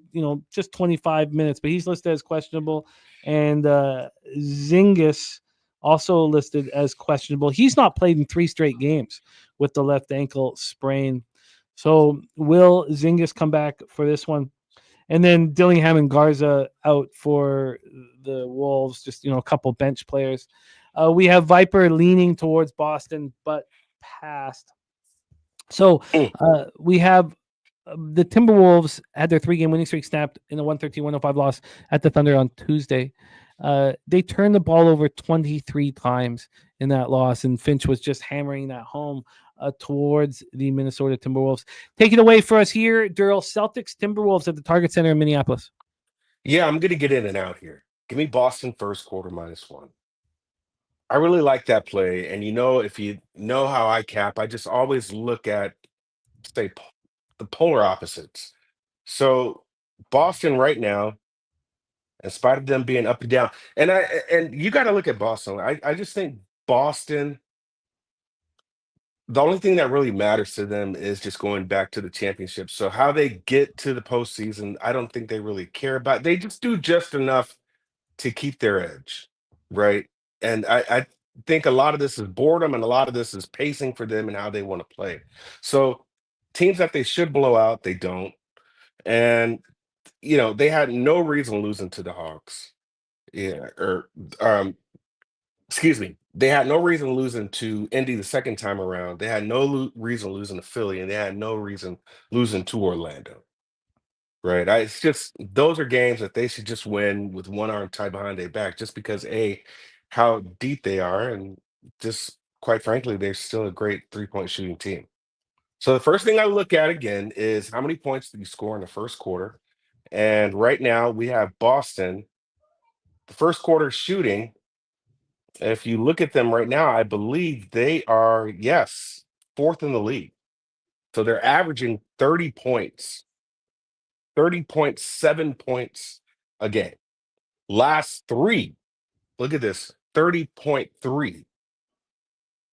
just 25 minutes, but he's listed as questionable. And Zingis also listed as questionable. He's not played in 3 straight games with the left ankle sprain. So will Zingis come back for this one? And then Dillingham and Garza out for the Wolves, just, a couple bench players. We have Viper leaning towards Boston, but passed. So we have the Timberwolves had their 3-game winning streak snapped in a 113-105 loss at the Thunder on Tuesday. They turned the ball over 23 times in that loss, and Finch was just hammering that home towards the Minnesota Timberwolves. Take it away for us here, Darryl. Celtics, Timberwolves at the Target Center in Minneapolis. Yeah, I'm going to get in and out here. Give me Boston first quarter -1. I really like that play. And if you know how I cap, I just always look at, say, the polar opposites. So Boston right now, in spite of them being up and down, and you got to look at Boston. I just think Boston, the only thing that really matters to them is just going back to the championship. So how they get to the postseason, I don't think they really care about. They just do just enough to keep their edge, right? And I think a lot of this is boredom and a lot of this is pacing for them and how they want to play. So teams that they should blow out, they don't. And they had no reason losing to the Hawks. Yeah, or um, excuse me, they had no reason losing to Indy the second time around. They had no reason losing to Philly, and they had no reason losing to Orlando. Right. It's just those are games that they should just win with one arm tied behind their back, just because how deep they are, and just quite frankly, they're still a great 3-point shooting team. So the first thing I look at again is how many points did you score in the first quarter? And right now we have Boston, the first quarter shooting. If you look at them right now, I believe they are, yes, fourth in the league. So they're averaging 30 points, 30.7 points a game. Last three, look at this, 30.3.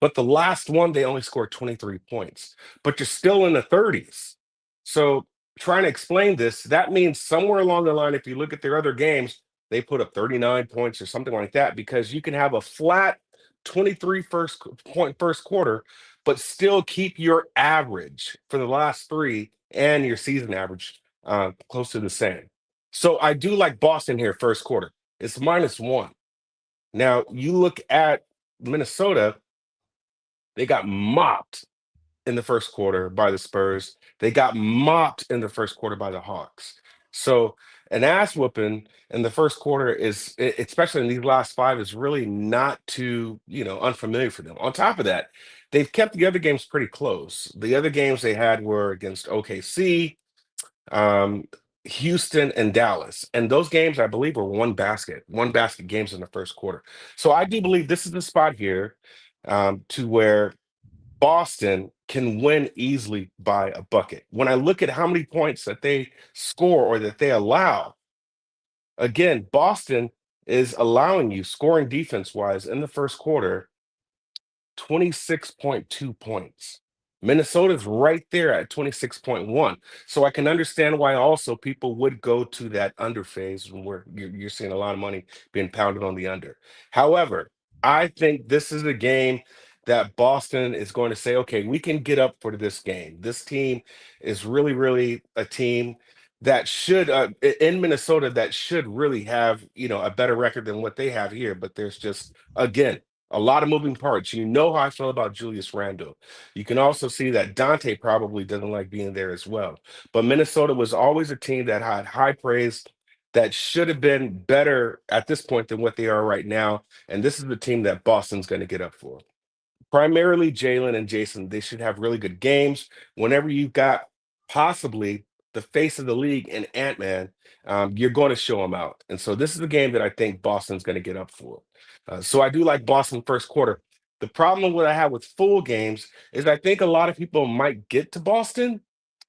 But the last one, they only scored 23 points. But you're still in the 30s. So trying to explain this, that means somewhere along the line, if you look at their other games, they put up 39 points or something like that, because you can have a flat 23 point first quarter, but still keep your average for the last three and your season average close to the same. So I do like Boston here first quarter. It's -1. Now you look at Minnesota, they got mopped in the first quarter by the Spurs. They got mopped in the first quarter by the Hawks. So an ass whooping in the first quarter is, especially in these last five, is really not too, unfamiliar for them. On top of that, they've kept the other games pretty close. The other games they had were against OKC, um, Houston, and Dallas. And those games, I believe, were one basket games in the first quarter. So I do believe this is the spot here to where Boston can win easily by a bucket. When I look at how many points that they score or that they allow, again, Boston is allowing you, scoring defense wise, in the first quarter, 26.2 points. Minnesota's right there at 26.1. So I can understand why also people would go to that under phase where you're seeing a lot of money being pounded on the under. However, I think this is a game that Boston is going to say, okay, we can get up for this game. This team is really, really a team that should, in Minnesota, that should really have, a better record than what they have here. But there's just, again, a lot of moving parts. You know how I feel about Julius Randle. You can also see that Dante probably doesn't like being there as well. But Minnesota was always a team that had high praise, that should have been better at this point than what they are right now. And this is the team that Boston's going to get up for. Primarily Jalen and Jason, they should have really good games. Whenever you've got possibly the face of the league and Ant-Man, you're going to show them out. And so this is the game that I think Boston's going to get up for. So I do like Boston first quarter. The problem what I have with full games is I think a lot of people might get to Boston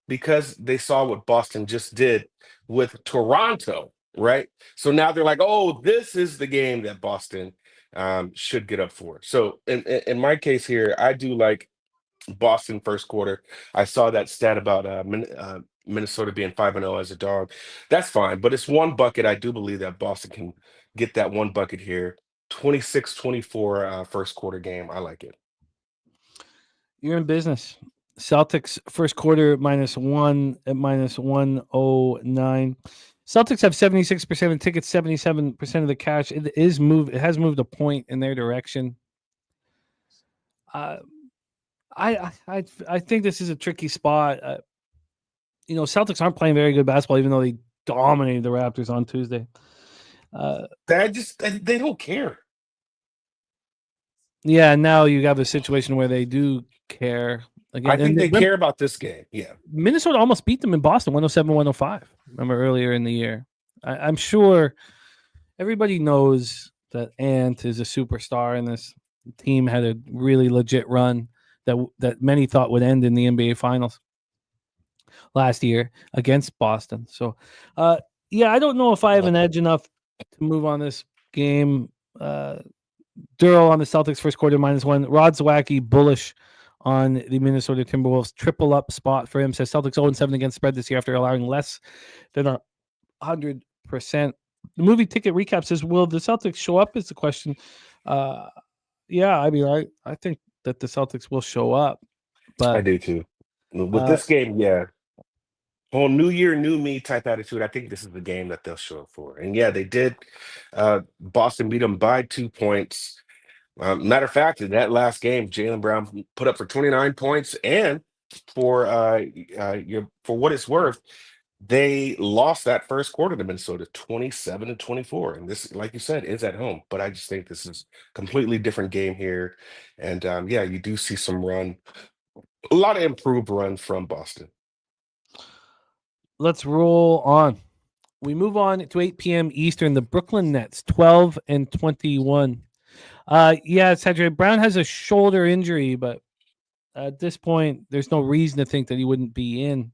because they saw what Boston just did with Toronto, right? So now they're like, oh, this is the game that Boston should get up for. So in my case here, I do like Boston first quarter. I saw that stat about Minnesota being 5-0 as a dog. That's fine, but it's one bucket. I do believe that Boston can get that one bucket here. 26-24 first quarter game. I like it. You're in business. Celtics first quarter -1 at -109. Celtics have 76% of tickets, 77% of the cash. It has moved a point in their direction. I think this is a tricky spot. Celtics aren't playing very good basketball, even though they dominated the Raptors on Tuesday. They don't care. Yeah, now you have a situation where they do care. Again, I think they care about this game. Yeah. Minnesota almost beat them in Boston, 107-105. Remember earlier in the year. I'm sure everybody knows that Ant is a superstar, and this team had a really legit run that many thought would end in the NBA Finals last year against Boston. So, I don't know if I have an edge enough to move on this game. Darryl on the Celtics first quarter -1. Rod Zwacky bullish on the Minnesota Timberwolves triple up spot for him. Says Celtics 0-7 against spread this year after allowing less than 100% The movie ticket recap says, "Will the Celtics show up?" Is the question. Yeah, I mean, I think that the Celtics will show up, I but do too. With uh, this game, yeah, whole new year, new me type attitude. I think this is the game that they'll show up for. And yeah, they did. Boston beat them by 2 points. Matter of fact, in that last game, Jaylen Brown put up for 29 points, and for what it's worth, they lost that first quarter to Minnesota 27-24. And this, like you said, is at home. But I just think this is completely different game here. And yeah, you do see some run, a lot of improved run from Boston. let's roll on. We move on to 8 p.m. Eastern. The Brooklyn Nets, 12-21. Yeah, Cedric Brown has a shoulder injury, but at this point, there's no reason to think that he wouldn't be in.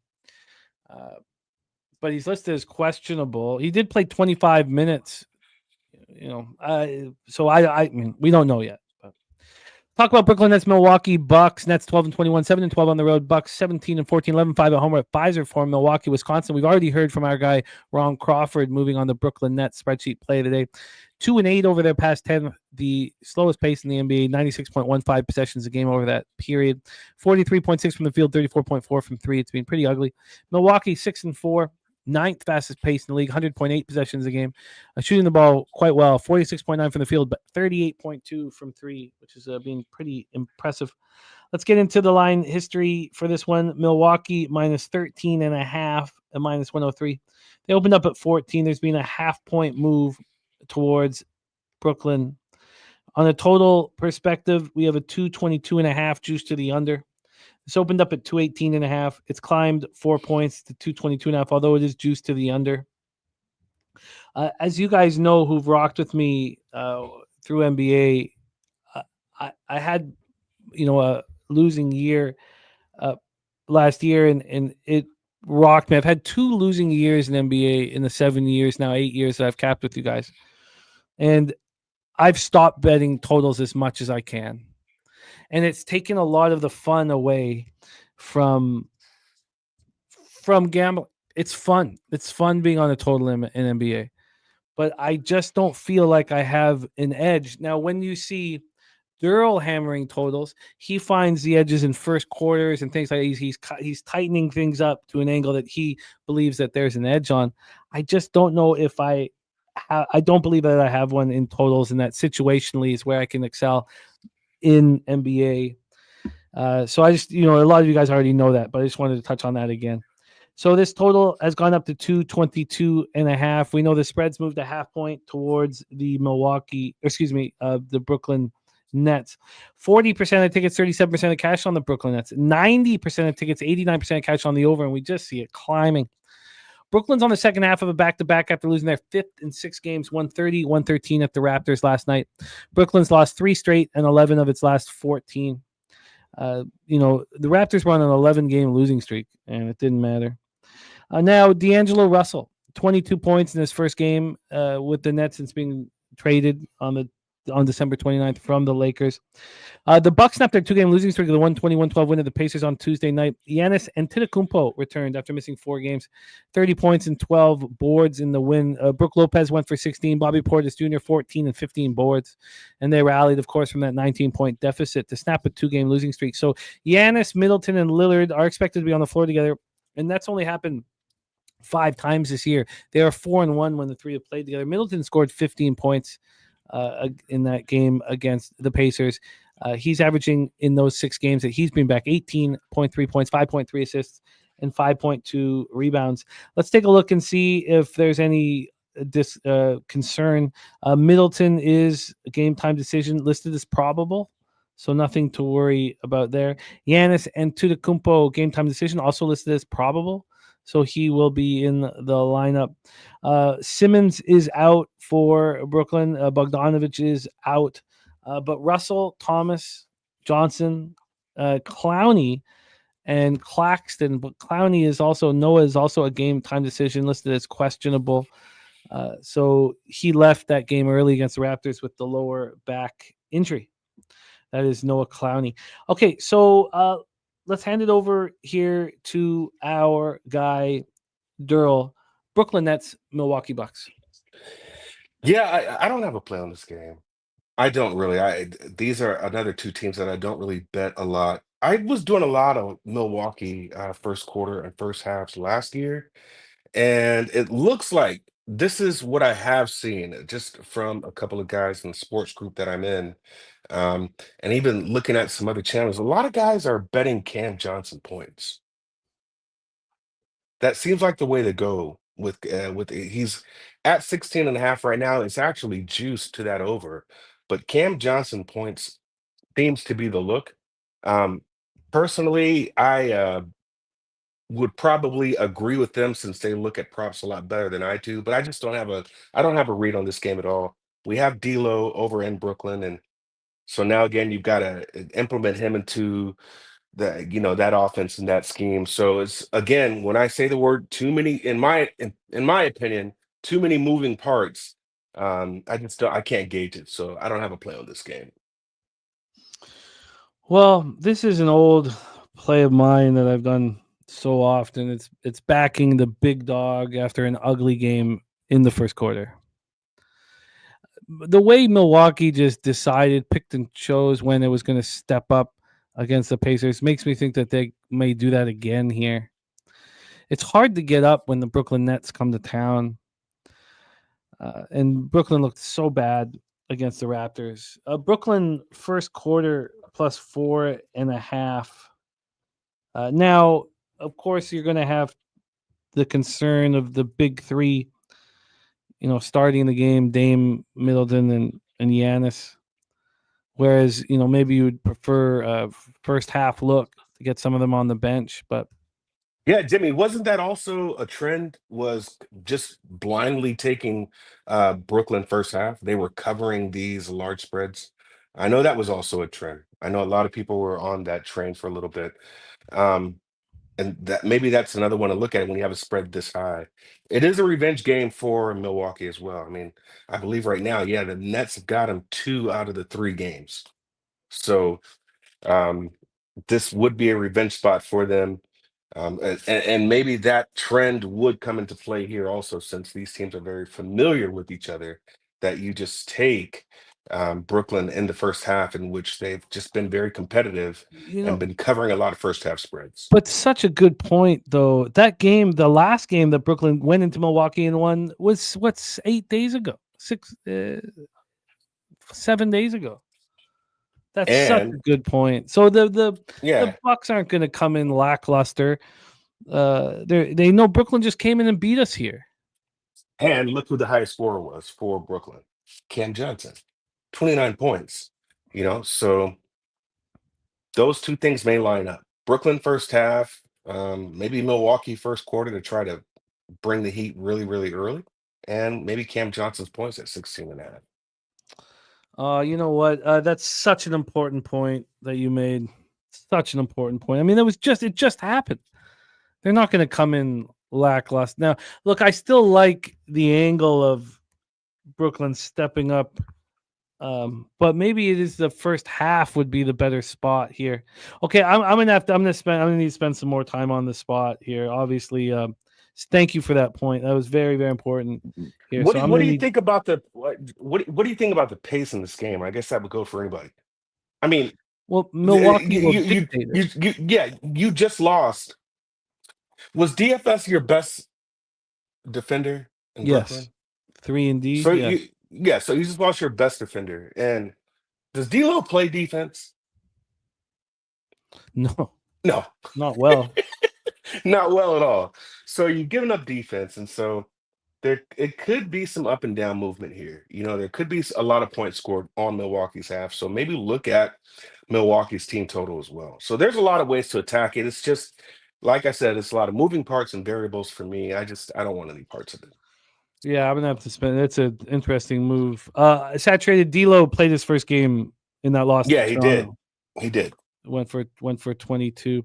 But he's listed as questionable. He did play 25 minutes, so I mean, we don't know yet. But talk about Brooklyn Nets, Milwaukee Bucks. Nets 12-21, 7-12 on the road. Bucks 17-14, 11-5 at home at Pfizer for Milwaukee, Wisconsin. We've already heard from our guy Ron Crawford moving on the Brooklyn Nets spreadsheet play today. 2-8 over their past 10, the slowest pace in the NBA, 96.15 possessions a game over that period. 43.6 from the field, 34.4 from three. It's been pretty ugly. Milwaukee 6-4. Ninth fastest pace in the league, 100.8 possessions a game, shooting the ball quite well, 46.9 from the field, but 38.2 from three, which is being pretty impressive. Let's get into the line history for this one. Milwaukee minus 13.5 at minus 103. They opened up at 14. There's been a half-point move towards Brooklyn. On a total perspective, we have a 222.5 juice to the under. This opened up at 218.5. It's climbed 4 points to 222.5, although it is juiced to the under. As you guys know who've rocked with me through NBA, I had, a losing year last year, and it rocked me. I've had 2 losing years in NBA in the 7 years, now 8 years that I've capped with you guys. And I've stopped betting totals as much as I can. And it's taken a lot of the fun away from gambling. It's fun. It's fun being on a total in NBA. But I just don't feel like I have an edge. Now, when you see Darryl hammering totals, he finds the edges in first quarters and things like that. He's tightening things up to an angle that he believes that there's an edge on. I just don't know if I don't believe that I have one in totals, and that situationally is where I can excel in NBA. So I just, a lot of you guys already know that, but I just wanted to touch on that again. So this total has gone up to 222.5. We know the spreads moved a half point towards the the Brooklyn Nets. 40% of tickets, 37% of cash on the Brooklyn Nets. 90% of tickets, 89% of cash on the over, and we just see it climbing. Brooklyn's on the second half of a back-to-back after losing their 5th in 6 games, 130-113 at the Raptors last night. Brooklyn's lost 3 straight and 11 of its last 14. The Raptors were on an 11-game losing streak, and it didn't matter. Now, D'Angelo Russell, 22 points in his first game with the Nets since being traded on December 29th from the Lakers. The Bucks snapped their 2-game losing streak of the 120-112 win of the Pacers on Tuesday night. Giannis Antetokounmpo returned after missing 4 games, 30 points and 12 boards in the win. Brook Lopez went for 16. Bobby Portis Jr. 14 and 15 boards, and they rallied, of course, from that 19-point deficit to snap a 2-game losing streak. So Giannis, Middleton, and Lillard are expected to be on the floor together, and that's only happened 5 times this year. They are 4-1 when the three have played together. Middleton scored 15 points in that game against the Pacers. He's averaging in those 6 games that he's been back 18.3 points, 5.3 assists, and 5.2 rebounds. Let's take a look and see if there's any concern. Middleton is a game time decision listed as probable, so nothing to worry about there. Giannis Antetokounmpo game time decision also listed as probable, so he will be in the lineup. Simmons is out for Brooklyn. Bogdanovich is out. But Russell, Thomas, Johnson, Clowney, and Claxton. But Clowney is also a game time decision listed as questionable. So he left that game early against the Raptors with the lower back injury. That is Noah Clowney. Okay, so let's hand it over here to our guy, Darryl. Brooklyn Nets, Milwaukee Bucks. Yeah, I don't have a play on this game. I don't really. These are another two teams that I don't really bet a lot. I was doing a lot of Milwaukee first quarter and first halves last year, and it looks like this is what I have seen just from a couple of guys in the sports group that I'm in, and even looking at some other channels. A lot of guys are betting Cam Johnson points. That seems like the way to go with he's at 16 and a half right now. It's actually juiced to that over, but Cam Johnson points seems to be the look. Um, Personally, I would probably agree with them since they look at props a lot better than I do, but I just don't have a read on this game at all. We have D'Lo over in Brooklyn, and so now again you've got to implement him into that offense and that scheme. So it's again when I say the word too many in my opinion, too many moving parts. I just don't, I can't gauge it, so I don't have a play on this game. Well, this is an old play of mine that I've done so often. It's backing the big dog after an ugly game in the first quarter. The way Milwaukee just decided, picked and chose when it was going to step up against the Pacers makes me think that they may do that again here. It's hard to get up when the Brooklyn Nets come to town. And Brooklyn looked so bad against the Raptors. Brooklyn first quarter plus 4.5. Now, of course, you're going to have the concern of the big three, starting the game, Dame, Middleton, and Giannis. Whereas, maybe you would prefer a first half look to get some of them on the bench. But Yeah, Jimmy, wasn't that also a trend? Was just blindly taking Brooklyn first half? They were covering these large spreads. I know that was also a trend. I know a lot of people were on that train for a little bit. Um, and that maybe that's another one to look at when you have a spread this high. It is a revenge game for Milwaukee as well. I mean, I believe right now, yeah, the Nets have got them 2 out of the 3 games. So um, this would be a revenge spot for them. And maybe that trend would come into play here also, since these teams are very familiar with each other, that you just take Brooklyn in the first half, in which they've just been very competitive and been covering a lot of first half spreads. But such a good point, though. That game, the last game that Brooklyn went into Milwaukee and won, was 8 days ago, 7 days ago. That's such a And good point. So the yeah, Bucks aren't going to come in lackluster. They know Brooklyn just came in and beat us here. and look who the highest scorer was for Brooklyn, Cam Johnson, 29 points. So those two things may line up. Brooklyn first half, maybe Milwaukee first quarter to try to bring the heat really, really early, and maybe Cam Johnson's points at 16 and a half. You know what? That's such an important point that you made. Such an important point. I mean, it just happened. They're not going to come in lackluster. Now, look, I still like the angle of Brooklyn stepping up, but maybe it is the first half would be the better spot here. Okay, I'm gonna need to spend some more time on the spot here. Obviously, thank you for that point. That was very, very important here. What do you think about what do you think about the pace in this game? I guess that would go for anybody. I mean, Well, Milwaukee will you, dictate it. you just lost. Was DFS your best defender in Brooklyn? Yes, 3 and D. So Yes. so you just lost your best defender. And does D'Lo play defense? No, No, not well. not well at all. So you've given up defense, and so it could be some up and down movement here. There could be a lot of points scored on Milwaukee's half. So maybe look at Milwaukee's team total as well. So there's a lot of ways to attack it. It's just like I said, it's a lot of moving parts and variables for me. I don't want any parts of it. Yeah, I'm gonna have to spend. That's an interesting move. Saturated D'Lo played his first game in that loss. Yeah, to he Toronto. did. He did. Went for 22.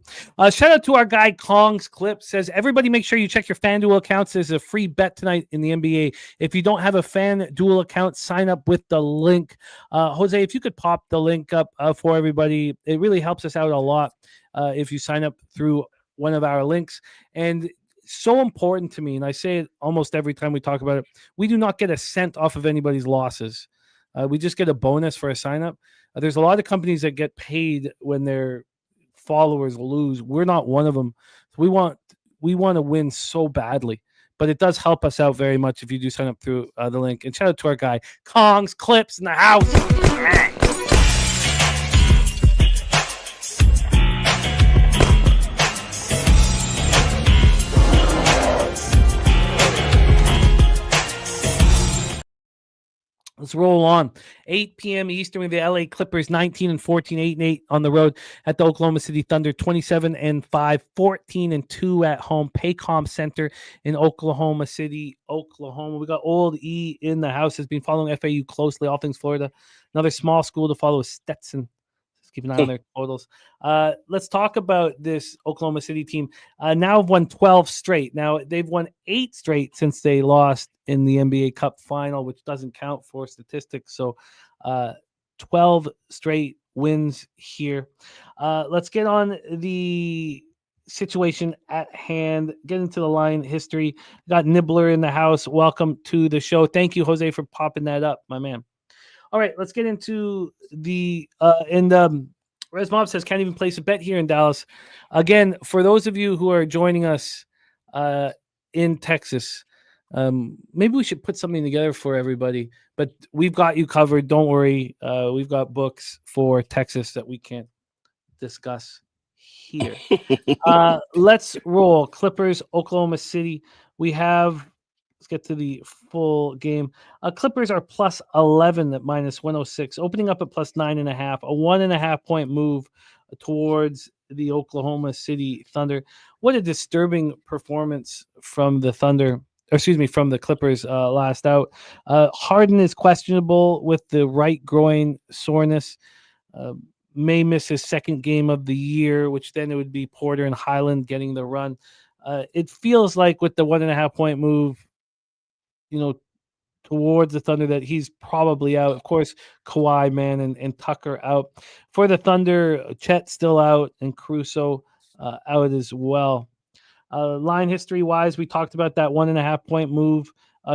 Shout out to our guy Kong's Clip. Says everybody make sure you check your FanDuel accounts. There's a free bet tonight in the NBA. If you don't have a FanDuel account, sign up with the link. Jose, if you could pop the link up for everybody, it really helps us out a lot if you sign up through one of our links. And so important to me, and I say it almost every time we talk about it. We do not get a cent off of anybody's losses. We just get a bonus for a sign up. There's a lot of companies that get paid when their followers lose. We're not one of them. We want to win so badly, but it does help us out very much if you do sign up through the link. And shout out to our guy Kongs Clips in the house. Let's roll on. 8 p.m. Eastern with the LA Clippers 19 and 14, 8 and 8 on the road at the Oklahoma City Thunder, 27 and 5, 14 and 2 at home. Paycom Center in Oklahoma City, Oklahoma. We got Old E in the house, has been following FAU closely, all things Florida. Another small school to follow is Stetson. Just keep an eye on their totals. Let's talk about this Oklahoma City team. Now have won 12 straight. Now they've won 8 straight since they lost in the NBA Cup final, which doesn't count for statistics. So 12 straight wins here. Let's get on the situation at hand, get into the line history. Got Nibbler in the house. Welcome to the show. Thank you, Jose, for popping that up, my man. All right, let's get into the Rez Mob says can't even place a bet here in Dallas. Again, for those of you who are joining us in Texas, maybe we should put something together for everybody, but we've got you covered. Don't worry. We've got books for Texas that we can't discuss here. Let's roll. Clippers, Oklahoma City. Let's get to the full game. Clippers are plus 11 at minus 106, opening up at plus 9.5, a 1.5 point move towards the Oklahoma City Thunder. What a disturbing performance from the Thunder. From the Clippers last out. Harden is questionable with the right groin soreness. May miss his second game of the year, which then it would be Porter and Highland getting the run. It feels like with the 1.5 point move, towards the Thunder that he's probably out. Of course, Kawhi, man, and Tucker out. For the Thunder, Chet still out and Caruso out as well. Line history-wise, we talked about that 1.5 point move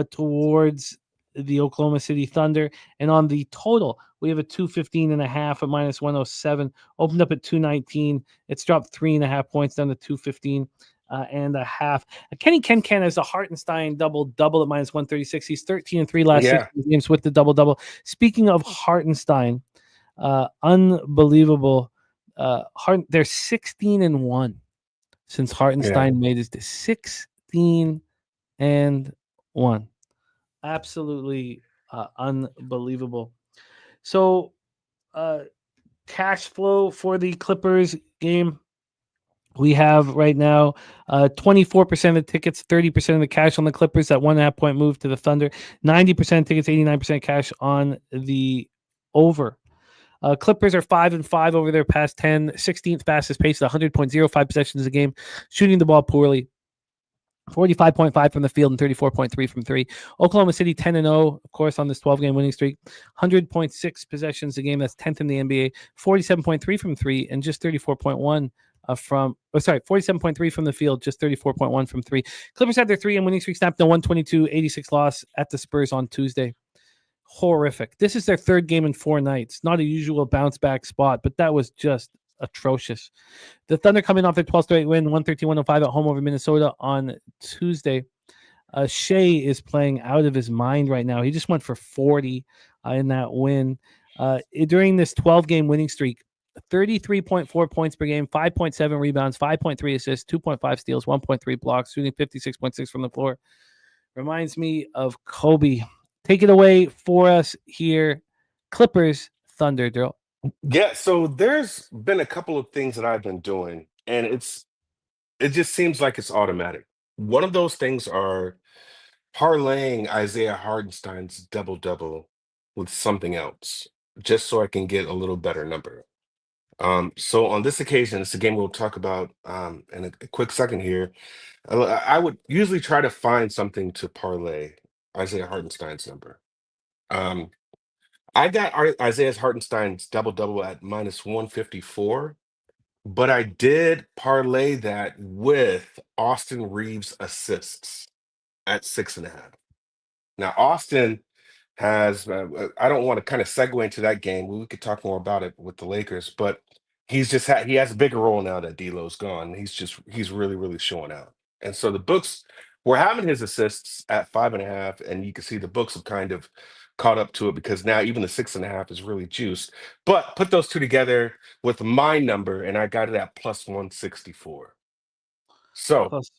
towards the Oklahoma City Thunder. And on the total, we have a 215.5 at minus 107. Opened up at 219. It's dropped 3.5 points down to 215. And a half. Kenny Kenkan has a Hartenstein double at minus 136. He's 13 and 3 last 16 games with the double. Speaking of Hartenstein, unbelievable. They're 16 and 1 since Hartenstein made his 16 and 1. Absolutely unbelievable. So, cash flow for the Clippers game. We have right now 24% of the tickets, 30% of the cash on the Clippers, that 1.5 point move to the Thunder, 90% tickets, 89% cash on the over. Clippers are 5-5 over their past 10, 16th fastest pace at 100.05 possessions a game, shooting the ball poorly. 45.5 from the field and 34.3 from three. Oklahoma City 10-0, of course, on this 12-game winning streak. 100.6 possessions a game. That's 10th in the NBA. 47.3 from three and just 34.1 47.3 from the field, just 34.1 from three. Clippers had their 3-game winning streak snapped in a 122-86 loss at the Spurs on Tuesday. Horrific. This is their third game in 4 nights. Not a usual bounce back spot, but that was just atrocious. The Thunder coming off their 12th straight win, 113-105 at home over Minnesota on Tuesday. Shea is playing out of his mind right now. He just went for 40 in that win. During this 12-game winning streak, 33.4 points per game, 5.7 rebounds, 5.3 assists, 2.5 steals, 1.3 blocks, shooting 56.6 from the floor. Reminds me of Kobe. Take it away for us here. Clippers, Thunder, Darryl. Yeah, so there's been a couple of things that I've been doing, and it just seems like it's automatic. One of those things are parlaying Isaiah Hardenstein's double-double with something else, just so I can get a little better number. So on this occasion, it's a game we'll talk about in a quick second here. I would usually try to find something to parlay Isaiah Hartenstein's number. I got Isaiah Hartenstein's double-double at minus 154. but I did parlay that with Austin Reeves assists at 6.5. Now, Austin has, I don't want to kind of segue into that game. We could talk more about it with the Lakers, but he has a bigger role now that D'Lo's gone. He's really, really showing out. And so the books were having his assists at 5.5, and you can see the books have kind of caught up to it because now even the 6.5 is really juiced. But put those two together with my number, and I got it at plus 164. So Plus,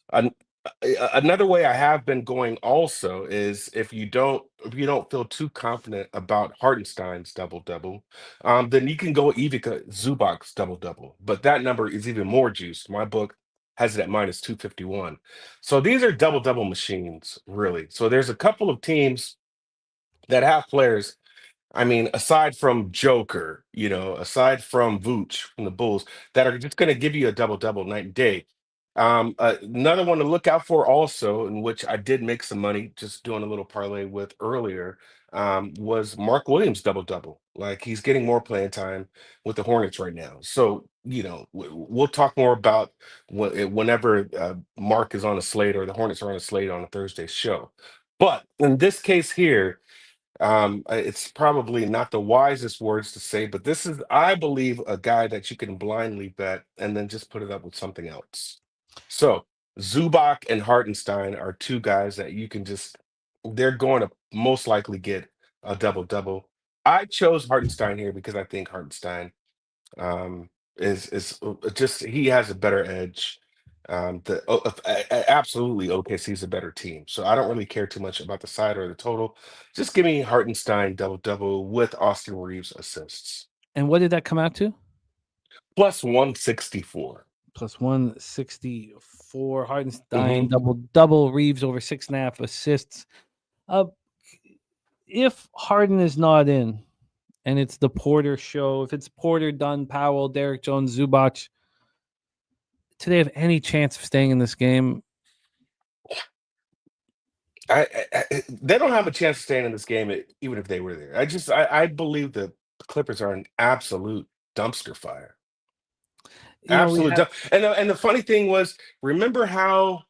another way I have been going also is if you don't feel too confident about Hartenstein's double double, then you can go Ivica Zubac's double double. But that number is even more juiced. My book has it at minus 251. So these are double double machines, really. So there's a couple of teams that have players. I mean, aside from Joker, aside from Vooch from the Bulls, that are just going to give you a double double night and day. Another one to look out for also, in which I did make some money just doing a little parlay with earlier, was Mark Williams double double. Like he's getting more playing time with the Hornets right now. So we'll talk more about whenever Mark is on a slate or the Hornets are on a slate on a Thursday show. But in this case here, it's probably not the wisest words to say, but this is, I believe, a guy that you can blindly bet and then just put it up with something else. So Zubac and Hartenstein are two guys that you can they're going to most likely get a double double. I chose Hartenstein here because I think Hartenstein is just, he has a better edge. Absolutely, OKC is a better team. So I don't really care too much about the side or the total. Just give me Hartenstein double double with Austin Reeves assists. and what did that come out to? Plus 164. Plus 164. Hardenstein double. Reeves over 6.5 assists. If Harden is not in, and it's the Porter show, if it's Porter, Dunn, Powell, Derek Jones, Zubac, do they have any chance of staying in this game? They don't have a chance of staying in this game, even if they were there. I believe the Clippers are an absolute dumpster fire. Absolute and the funny thing was, remember how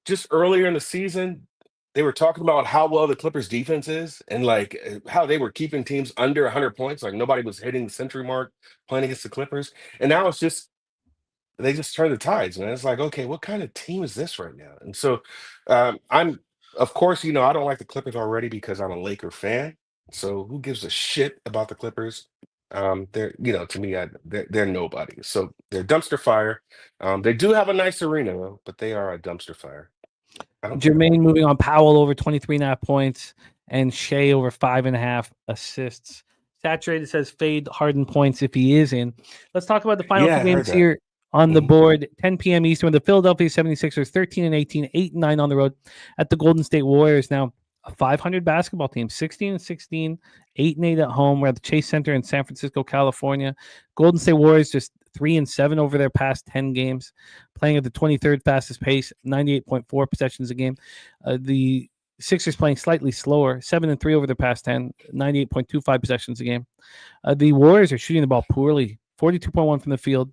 just earlier in the season they were talking about how well the Clippers defense is and like how they were keeping teams under 100 points, like nobody was hitting the century mark playing against the Clippers, and now it's just they just turn the tides, man. It's like, okay, what kind of team is this right now? And so I'm, of course, I don't like the Clippers already because I'm a Laker fan. So who gives a shit about the Clippers? They're, to me, they're nobody. So they're dumpster fire. They do have a nice arena though, but they are a dumpster fire. Jermaine moving on. Powell over 23.5 points and Shea over 5.5 assists. Saturated says fade Harden points if he is in. Let's talk about the final two games here on the board. 10 p.m. Eastern. The Philadelphia 76ers 13-18, 8-9 on the road at the Golden State Warriors. Now, a 500 basketball team, 16-16, 8-8 at home. We're at the Chase Center in San Francisco, California. Golden State Warriors just 3-7 over their past 10 games, playing at the 23rd fastest pace, 98.4 possessions a game. The Sixers playing slightly slower, 7-3 over their past 10, 98.25 possessions a game. The Warriors are shooting the ball poorly, 42.1 from the field,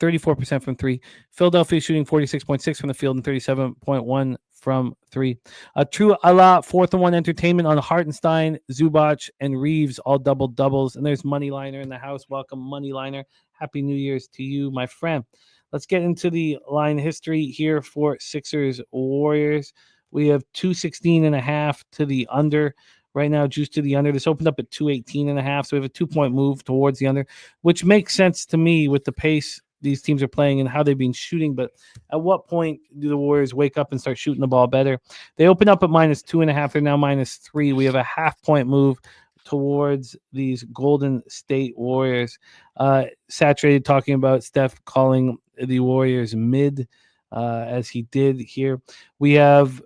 34% from three. Philadelphia shooting 46.6 from the field and 37.1 from three. True Allah, 4th-and-1 entertainment on Hartenstein, Zubac, and Reeves, all double-doubles. And there's Moneyliner in the house. Welcome, Moneyliner. Happy New Year's to you, my friend. Let's get into the line history here for Sixers Warriors. We have 216.5 to the under. Right now, juice to the under. This opened up at 218.5, so we have a 2-point move towards the under, which makes sense to me with the pace these teams are playing and how they've been shooting. But at what point do the Warriors wake up and start shooting the ball better? They open up at -2.5. They're now -3. We have a 0.5-point move towards these Golden State Warriors. Saturated talking about Steph calling the Warriors mid, as he did here. We have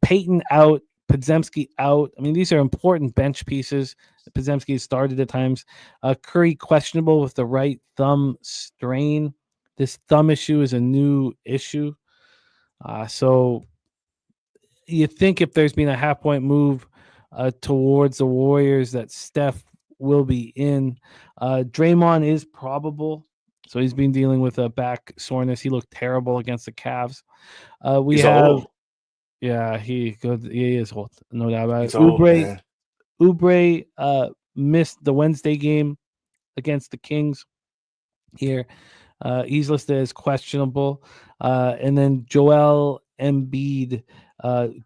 Peyton out, Podziemski out. I mean, these are important bench pieces. Podziemski has started at times. Curry questionable with the right thumb strain. This thumb issue is a new issue. So you think if there's been a 0.5-point move towards the Warriors that Steph will be in. Draymond is probable. So he's been dealing with a back soreness. He looked terrible against the Cavs. He's old. Yeah, he is old, no doubt about it. He's old, man. Oubre missed the Wednesday game against the Kings here. He's listed as questionable. And then Joel Embiid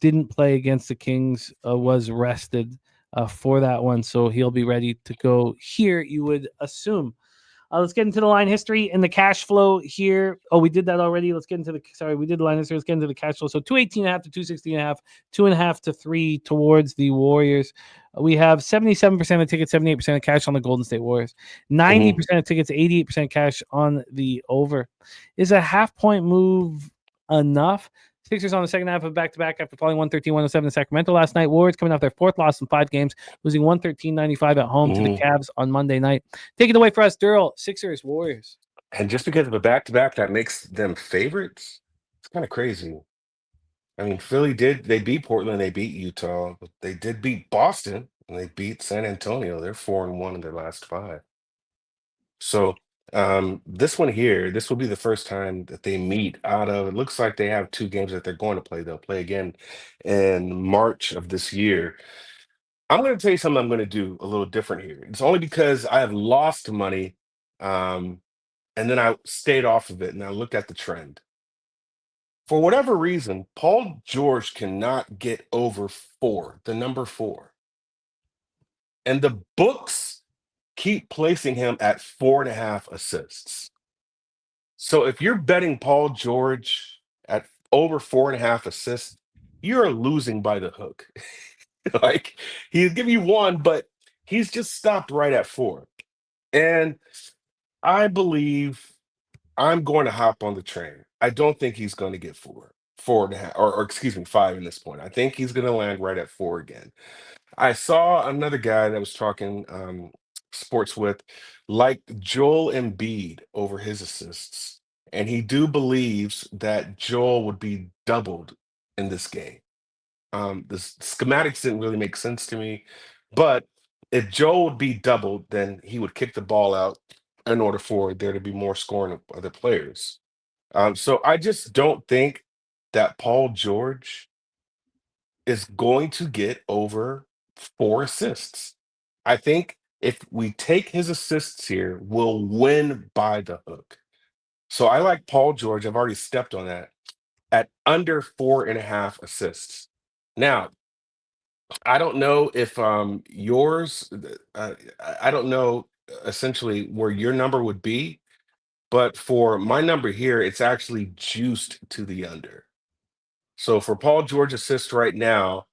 didn't play against the Kings, was rested for that one. So he'll be ready to go here, you would assume. Let's get into the line history and the cash flow here. Oh, we did that already. Let's get into we did the line history. Let's get into the cash flow. So 218.5 to 260.5, 2.5 to 3 towards the Warriors. We have 77% of tickets, 78% of cash on the Golden State Warriors. 90% of tickets, 88% cash on the over. Is a half-point move enough? Sixers on the second half of back-to-back after falling 113-107 in Sacramento last night. Warriors coming off their fourth loss in 5 games, losing 113-95 at home to the Cavs on Monday night. Take it away for us, Darryl. Sixers, Warriors. And just because of a back-to-back that makes them favorites, it's kind of crazy. I mean, Philly they beat Portland, they beat Utah, but they did beat Boston, and they beat San Antonio. They're 4-1 in their last 5. So this one here, this will be the first time that they meet out of, it looks like they have 2 games that they're going to play. They'll play again in March of this year. I'm going to tell you something I'm going to do a little different here. It's only because I have lost money, and then I stayed off of it, and I looked at the trend. For whatever reason, Paul George cannot get over 4, the number 4. And the books keep placing him at 4.5 assists. So if you're betting Paul George at over 4.5 assists, you're losing by the hook. Like, he's giving you 1, but he's just stopped right at 4. And I believe I'm going to hop on the train. I don't think he's going to get 4.5, or excuse me, 5 in this point. I think he's going to land right at 4 again. I saw another guy that was talking sports with, like Joel Embiid over his assists, and he believes that Joel would be doubled in this game. The schematics didn't really make sense to me, but if Joel would be doubled, then he would kick the ball out in order for there to be more scoring of other players. So I just don't think that Paul George is going to get over 4 assists. I think if we take his assists here, we'll win by the hook. So I like Paul George. I've already stepped on that at under 4.5 assists. Now, I don't know if yours, I don't know essentially where your number would be, but for my number here, it's actually juiced to the under. So for Paul George assist right now,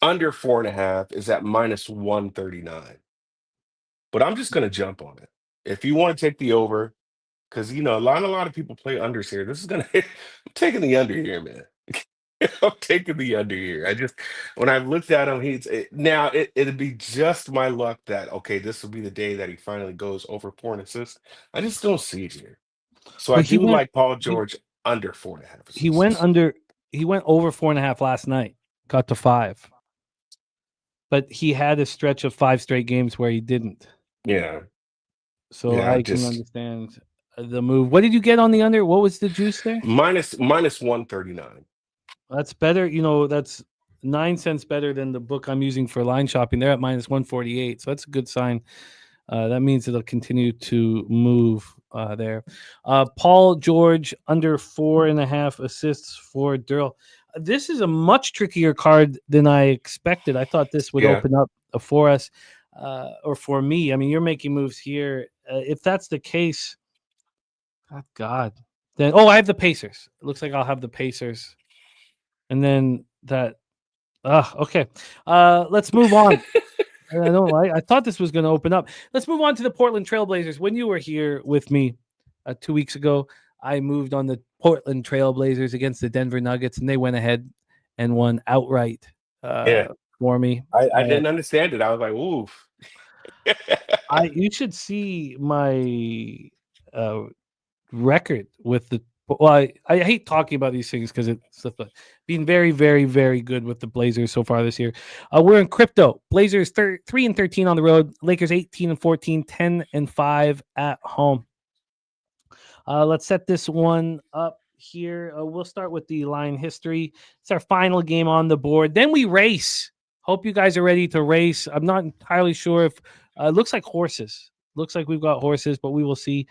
under 4.5 is at -139. But I'm just going to jump on it. If you want to take the over, because a lot of people play unders here. This is gonna. I'm taking the under here, man. I'm taking the under here. When I've looked at him, it'd be just my luck that this will be the day that he finally goes over 4 assists. I just don't see it here. So I do like Paul George under 4.5 assists. He went over 4.5 last night, got to 5. But he had a stretch of 5 straight games where he didn't. Yeah. So I can understand the move. What did you get on the under? What was the juice there? -139. That's better. That's 9 cents better than the book I'm using for line shopping. They're at -148. So that's a good sign. That means it'll continue to move there. Paul George under 4.5 assists for Darryl. This is a much trickier card than I expected. I thought this would open up for us or for me. I mean, you're making moves here. If that's the case, God. Then I have the Pacers. It looks like I'll have the Pacers. And then that. Okay. Let's move on. I thought this was going to open up. Let's move on to the Portland Trailblazers. When you were here with me 2 weeks ago, I moved on the Portland Trailblazers against the Denver Nuggets, and they went ahead and won outright for me. I didn't understand it. I was like, oof. You should see my record with the. Well, I hate talking about these things because it's been very, very, very good with the Blazers so far this year. We're in crypto. Blazers 3-13 on the road. Lakers 18-14, 10-5 at home. Let's set this one up here. We'll start with the line history. It's our final game on the board. Then we race. Hope you guys are ready to race. I'm not entirely sure if it looks like horses. Looks like we've got horses, but we will see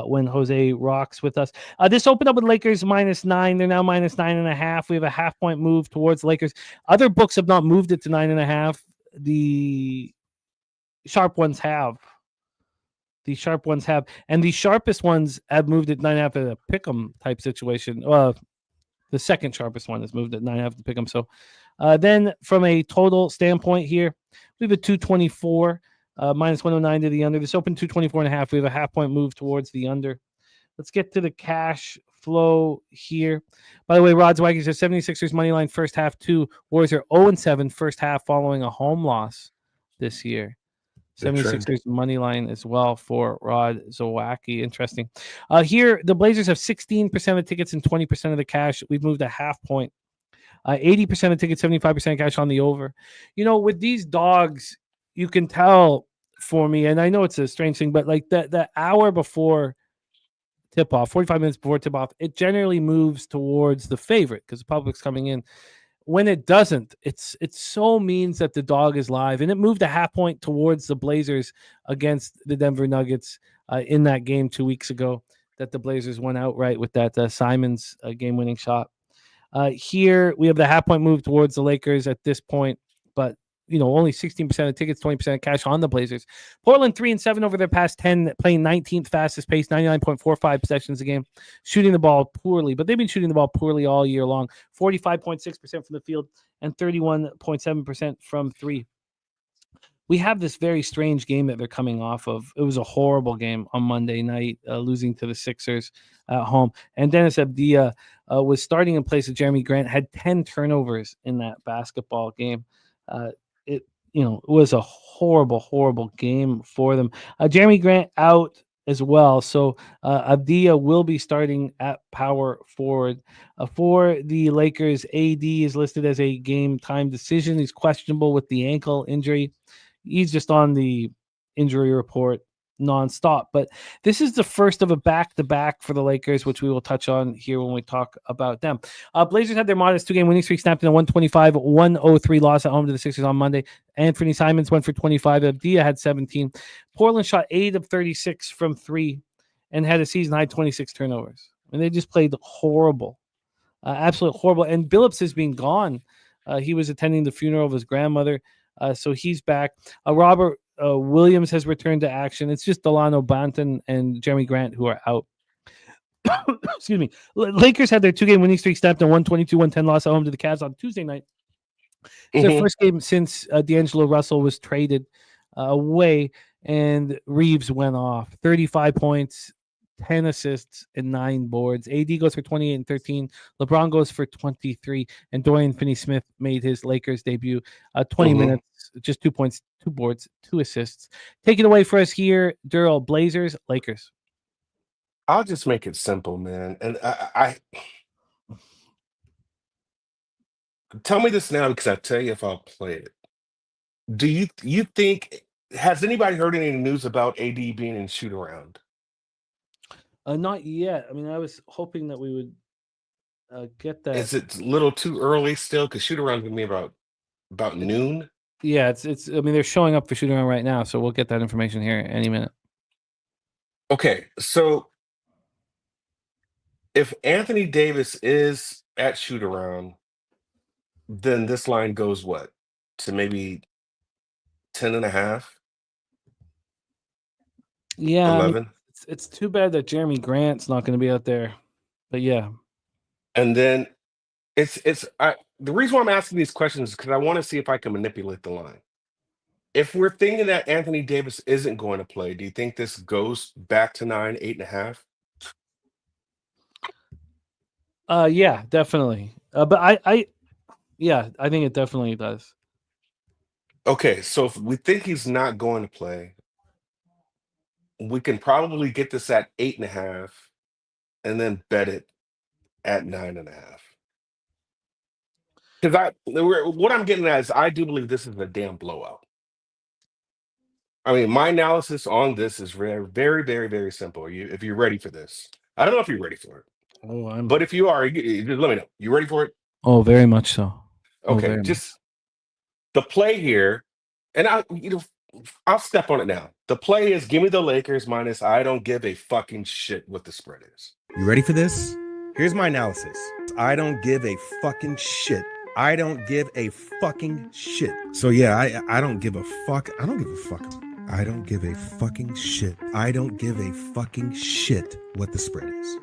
when Jose rocks with us. This opened up with Lakers -9. They're now -9.5. We have a half-point move towards the Lakers. Other books have not moved it to 9.5. The sharp ones have. And the sharpest ones have moved it 9.5 at a pick'em type situation. The second sharpest one has moved at 9.5 to pick'em. So then from a total standpoint here, we have a 224. -109 to the under. This open 224.5. We have a half-point move towards the under. Let's get to the cash flow here. By the way, Rod's Wacky says 76ers money line first half 2. Warriors are 0-7 first half following a home loss this year. 76ers money line as well for Rod Zawacki. Interesting. Here, the Blazers have 16% of tickets and 20% of the cash. We've moved a half point. 80% of tickets, 75% cash on the over. With these dogs, you can tell for me, and I know it's a strange thing, but like that hour before tip-off, 45 minutes before tip-off, it generally moves towards the favorite because the public's coming in. When it doesn't, it so means that the dog is live, and it moved a half point towards the Blazers against the Denver Nuggets in that game 2 weeks ago that the Blazers won outright with that Simons game-winning shot. Here, we have the half point move towards the Lakers at this point, but only 16% of tickets, 20% cash on the Blazers. Portland 3-7 over their past 10, playing 19th fastest pace, 99.45 possessions a game, shooting the ball poorly, but they've been shooting the ball poorly all year long. 45.6% from the field and 31.7% from three. We have this very strange game that they're coming off of. It was a horrible game on Monday night, losing to the Sixers at home. And Dennis Abdia was starting in place of Jeremy Grant, had 10 turnovers in that basketball game. It was a horrible, horrible game for them. Jeremy Grant out as well. So Abdia will be starting at power forward. For the Lakers, AD is listed as a game time decision. He's questionable with the ankle injury. He's just on the injury report nonstop. But this is the first of a back-to-back for the Lakers, which we will touch on here when we talk about them. Blazers had their modest 2-game winning streak snapped in a 125-103 loss at home to the Sixers on Monday. Anthony Simons went for 25. Abdia had 17. Portland shot 8 of 36 from 3 and had a season-high 26 turnovers. And they just played horrible, absolutely horrible. And Billups has been gone. He was attending the funeral of his grandmother, so he's back. Robert Williams has returned to action. It's just Delano Banton and Jeremy Grant who are out. Excuse me. Lakers had their 2-game winning streak snapped in 122-110 loss at home to the Cavs on Tuesday night. It's their first game since D'Angelo Russell was traded away, and Reeves went off. 35 points, 10 assists, and 9 boards. AD goes for 28 and 13. LeBron goes for 23. And Dorian Finney-Smith made his Lakers debut. 20 minutes, just 2 points, 2 boards, 2 assists. Take it away for us here, Darryl. Blazers, Lakers. I'll just make it simple, man. And I tell me this now because I'll tell you if I'll play it. Do you think, has anybody heard any news about AD being in shoot around? Not yet. I mean, I was hoping that we would get that. Is it a little too early still? Because shoot around can be about noon. Yeah, it's. I mean, they're showing up for shooting around right now, so we'll get that information here any minute. Okay, so if Anthony Davis is at shoot around, then this line goes what? To maybe 10.5? Yeah, 11? It's too bad that Jeremy Grant's not going to be out there, but yeah. And then the reason why I'm asking these questions is because I want to see if I can manipulate the line. If we're thinking that Anthony Davis isn't going to play, do you think this goes back to 9, 8.5? Yeah, definitely. But I think it definitely does. Okay, so if we think he's not going to play, we can probably get this at 8.5 and then bet it at 9.5. Because what I'm getting at is I do believe this is a damn blowout. I mean, my analysis on this is very, very, very, very simple. If you're ready for this, I don't know if you're ready for it, Oh, but if you are, just let me know. You ready for it? very much so. Okay, very much. just the play here, and I'll step on it now. The play is give me the Lakers minus. I don't give a fucking shit what the spread is. You ready for this? Here's my analysis. I don't give a fucking shit. I don't give a fucking shit. So yeah, I don't give a fuck. I don't give a fuck. I don't give a fucking shit. I don't give a fucking shit what the spread is.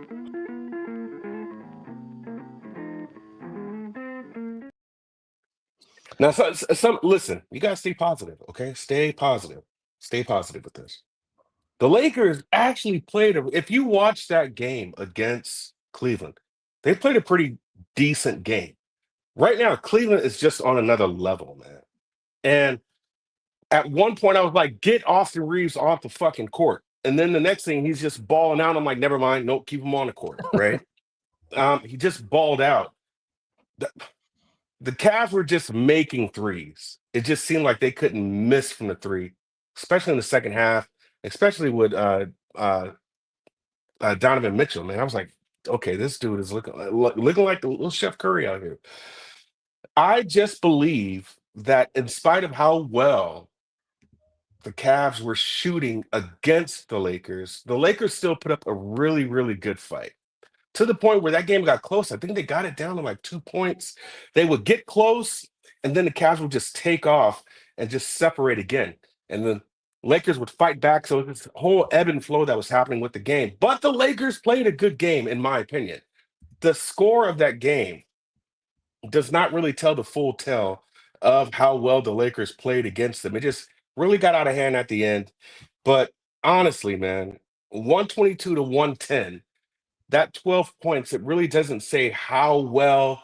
Now, some listen. You gotta stay positive, okay? Stay positive. Stay positive with this. The Lakers actually played. If you watch that game against Cleveland, they played a pretty decent game. Right now, Cleveland is just on another level, man. And at one point, I was like, "Get Austin Reeves off the fucking court." And then the next thing, he's just balling out. I'm like, "Never mind. Nope, keep him on the court." Right? He just balled out. The Cavs were just making threes. It just seemed like they couldn't miss from the three, especially in the second half, especially with Donovan Mitchell. Man, I was like, okay, this dude is looking like the little Chef Curry out here. I just believe that in spite of how well the Cavs were shooting against the Lakers still put up a really, really good fight. To the point where that game got close. I think they got it down to like 2 points. They would get close, and then the Cavs would just take off and just separate again. And the Lakers would fight back. So this whole ebb and flow that was happening with the game. But the Lakers played a good game, in my opinion. The score of that game does not really tell the full tale of how well the Lakers played against them. It just really got out of hand at the end. But honestly, man, 122 to 110. That 12 points, it really doesn't say how well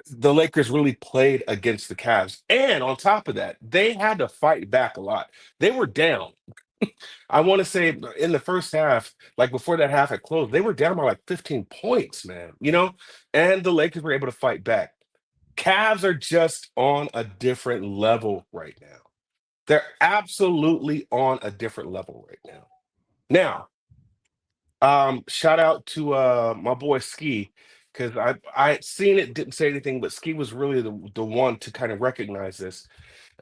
the Lakers really played against the Cavs. And on top of that, they had to fight back a lot. They were down. I want to say in the first half, like before that half had closed, they were down by like 15 points, man, and the Lakers were able to fight back. Cavs are just on a different level right now. They're absolutely on a different level right now. Now, shout out to my boy Ski, because I had seen it, didn't say anything, but Ski was really the one to kind of recognize this.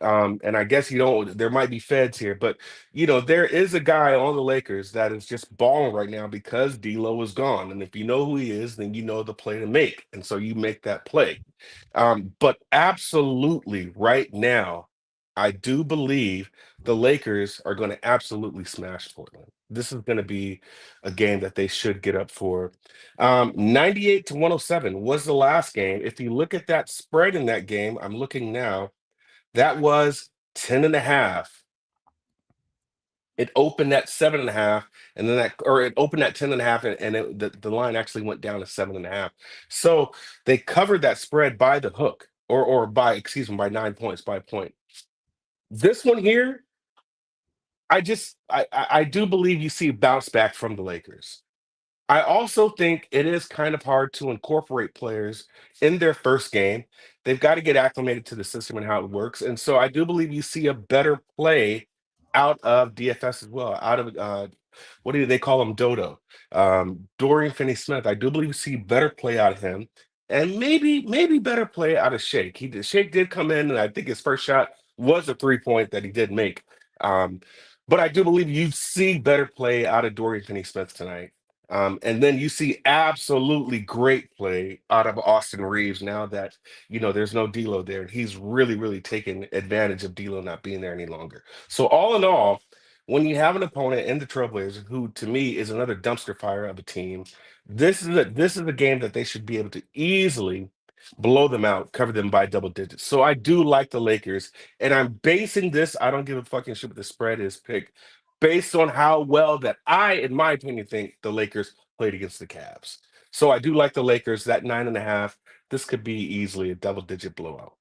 And I guess there might be feds here, but there is a guy on the Lakers that is just balling right now because D'Lo is gone. And if you know who he is, then you know the play to make. And so you make that play. But absolutely right now, I do believe the Lakers are going to absolutely smash Portland. This is going to be a game that they should get up for. 98 to 107 was the last game. If you look at that spread in that game, I'm looking now, that was 10.5. It opened at 7.5, and then it opened at 10.5, and the line actually went down to 7.5. So they covered that spread by the hook, or by 9 points, by a point. This one here, I do believe you see bounce back from the Lakers. I also think it is kind of hard to incorporate players in their first game. They've got to get acclimated to the system and how it works. And so I do believe you see a better play out of DFS as well, out of what do they call him? Dodo. Dorian Finney-Smith. I do believe you see better play out of him. And maybe better play out of Shake. Shake did come in, and I think his first shot was a 3-point that he did make. But I do believe you see better play out of Dorian Finney-Smith tonight. And then you see absolutely great play out of Austin Reeves now that, there's no D'Lo there. And he's really, really taken advantage of D'Lo not being there any longer. So all in all, when you have an opponent in the Trailblazers, who to me is another dumpster fire of a team, this is a game that they should be able to easily blow them out, cover them by double digits. So I do like the Lakers, and I'm basing this, I don't give a fucking shit what the spread is picked, based on how well that I, in my opinion, think the Lakers played against the Cavs. So I do like the Lakers, that 9.5. This could be easily a double-digit blowout.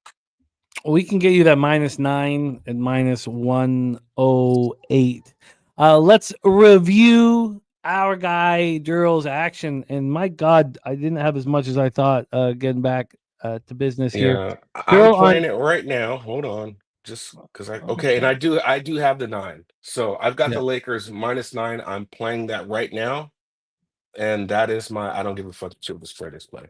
We can get you that -9 and -108. Let's review our guy Darryl's action. And my God, I didn't have as much as I thought getting back to business here. I'm playing it right now. Hold on. Just because and I do have the 9. So I've got Yeah. the Lakers -9. I'm playing that right now. And that is my I don't give a fuck what the spread is play.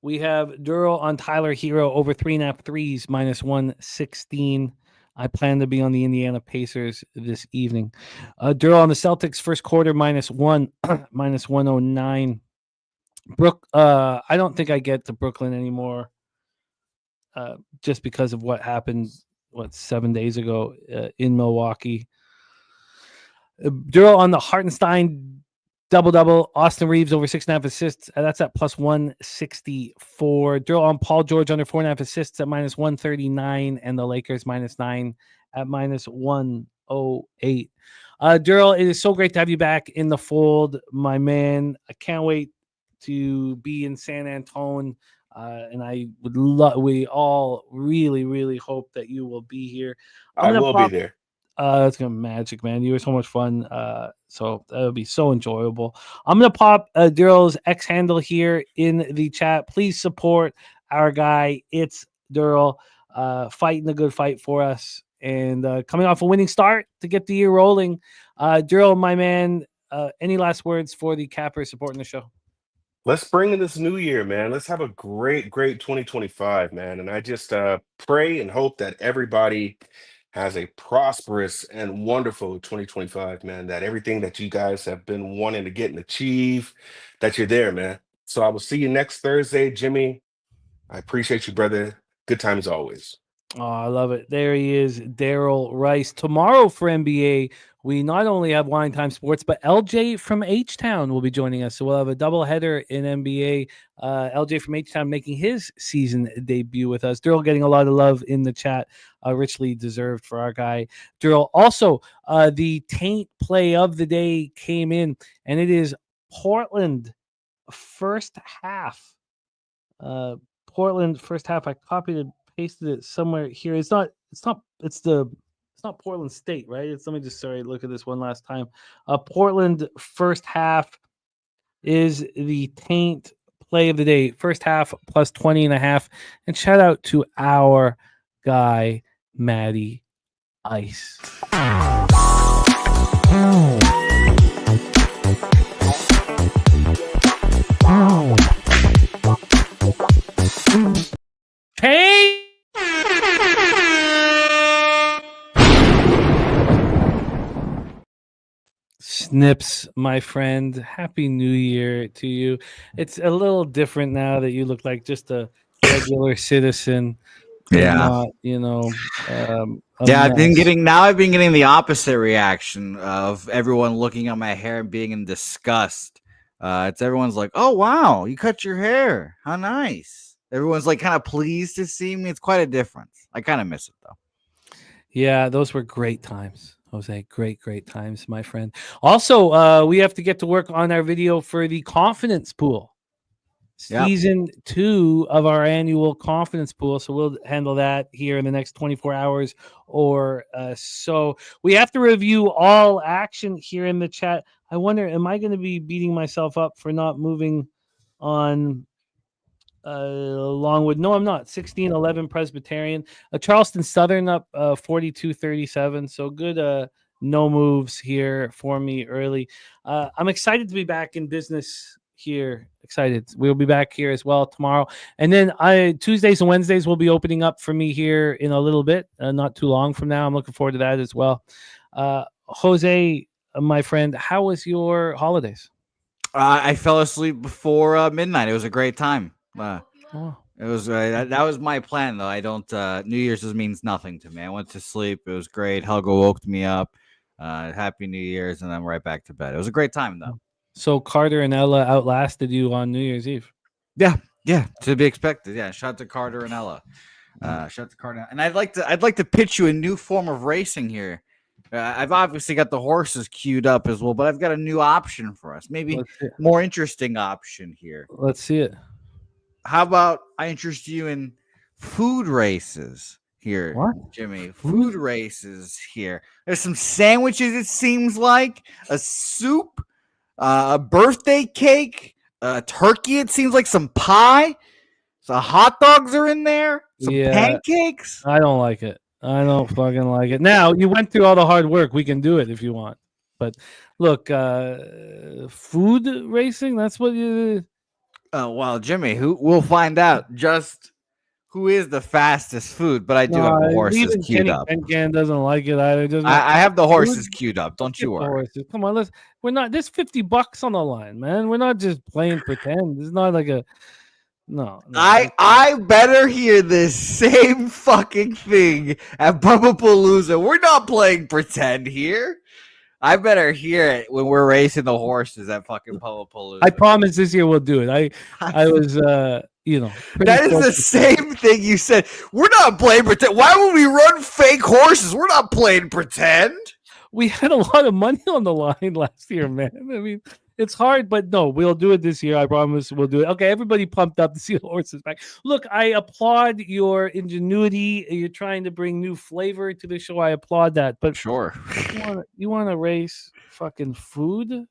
We have Darryl on Tyler Hero over 3.5 threes -116. I plan to be on the Indiana Pacers this evening. Darryl on the Celtics first quarter -1 -109. I don't think I get to Brooklyn anymore. Just because of what happened 7 days ago in Milwaukee. Darryl on the Hartenstein double-double. Austin Reeves over 6.5 assists. That's at +164. Darryl on Paul George under 4.5 assists at -139, and the Lakers -9 at -108. Darryl, it is so great to have you back in the fold, my man. I can't wait to be in San Antonio. And I would love. We all really, really hope that you will be here. I will be there. It's gonna be magic, man. You were so much fun. So that'll be so enjoyable. I'm gonna pop Darryl's X handle here in the chat. Please support our guy. It's Darryl fighting a good fight for us and coming off a winning start to get the year rolling. Darryl, my man, any last words for the cappers supporting the show? Let's bring in this new year, man. Let's have a great 2025, man. And I just pray and hope that everybody has a prosperous and wonderful 2025, man. That everything that you guys have been wanting to get and achieve, that you're there, man. So I will see you next Thursday, Jimmy. I appreciate you, brother. Good time as always. Oh, I love it. There he is, Darryl Rice. Tomorrow for NBA, we not only have Wine Time Sports, but LJ from H-Town will be joining us. So we'll have a doubleheader in NBA. LJ from H-Town making his season debut with us. Darryl getting a lot of love in the chat, richly deserved for our guy, Darryl. Also, the taint play of the day came in, and it is Portland first half. Portland first half. I copied and pasted it somewhere here. It's not Portland State, right? Let me just look at this one last time. Portland first half is the taint play of the day. First half plus 20.5. And shout out to our guy, Matty Ice. Hey! Snips, my friend. Happy New Year to you. It's a little different now that you look like just a regular citizen. Yeah. Not, I've been getting the opposite reaction of everyone looking at my hair and being in disgust. Everyone's like, "Oh wow, you cut your hair. How nice." Everyone's like kind of pleased to see me. It's quite a difference. I kind of miss it though. Yeah, those were great times, Jose. Great times, my friend. Also, we have to get to work on our video for the confidence pool. Season 2 of our annual confidence pool. So we'll handle that here in the next 24 hours or so. We have to review all action here in the chat. I wonder, am I going to be beating myself up for not moving on Longwood? No, I'm not. 16-11 Presbyterian. Charleston Southern up 42-37. So good no moves here for me early. I'm excited to be back in business here. Excited. We'll be back here as well tomorrow. And then Tuesdays and Wednesdays will be opening up for me here in a little bit, not too long from now. I'm looking forward to that as well. Jose, my friend, how was your holidays? I fell asleep before midnight. It was a great time. It was that was my plan though. I don't New Year's just means nothing to me. I went to sleep. It was great. Helga woke me up. Happy New Year's, and I'm right back to bed. It was a great time though. So Carter and Ella outlasted you on New Year's Eve. Yeah, to be expected. Yeah, shout out to Carter and Ella. Shout out to Carter. And I'd like to pitch you a new form of racing here. I've obviously got the horses queued up as well, but I've got a new option for us. Maybe more interesting option here. Let's see it. How about I interest you in food races here, Jimmy? Food races here. There's some sandwiches, it seems like, a soup, a birthday cake, a turkey, it seems like, some pie. So hot dogs are in there, some pancakes. I don't like it. I don't fucking like it. Now, you went through all the hard work. We can do it if you want. But look, food racing, that's what you... Oh, well, Jimmy, we'll find out just who is the fastest food, but I do have the horses even queued Kenny up. Pencan doesn't like it either. I have the horses queued up. Don't you worry. Horses. Come on, we're not, there's $50 on the line, man. We're not just playing pretend. It's not like a... No. I better hear this same fucking thing at Bubba Palooza. We're not playing pretend here. I better hear it when we're racing the horses at fucking Bubba Palooza. I promise this year we'll do it. I was that is the same thing you said. We're not playing pretend. Why would we run fake horses? We're not playing pretend. We had a lot of money on the line last year, man. I mean, it's hard, but no, we'll do it this year. I promise we'll do it. Okay, everybody pumped up to see the horses back. Look, I applaud your ingenuity. You're trying to bring new flavor to the show. I applaud that. But sure, you want to race fucking food?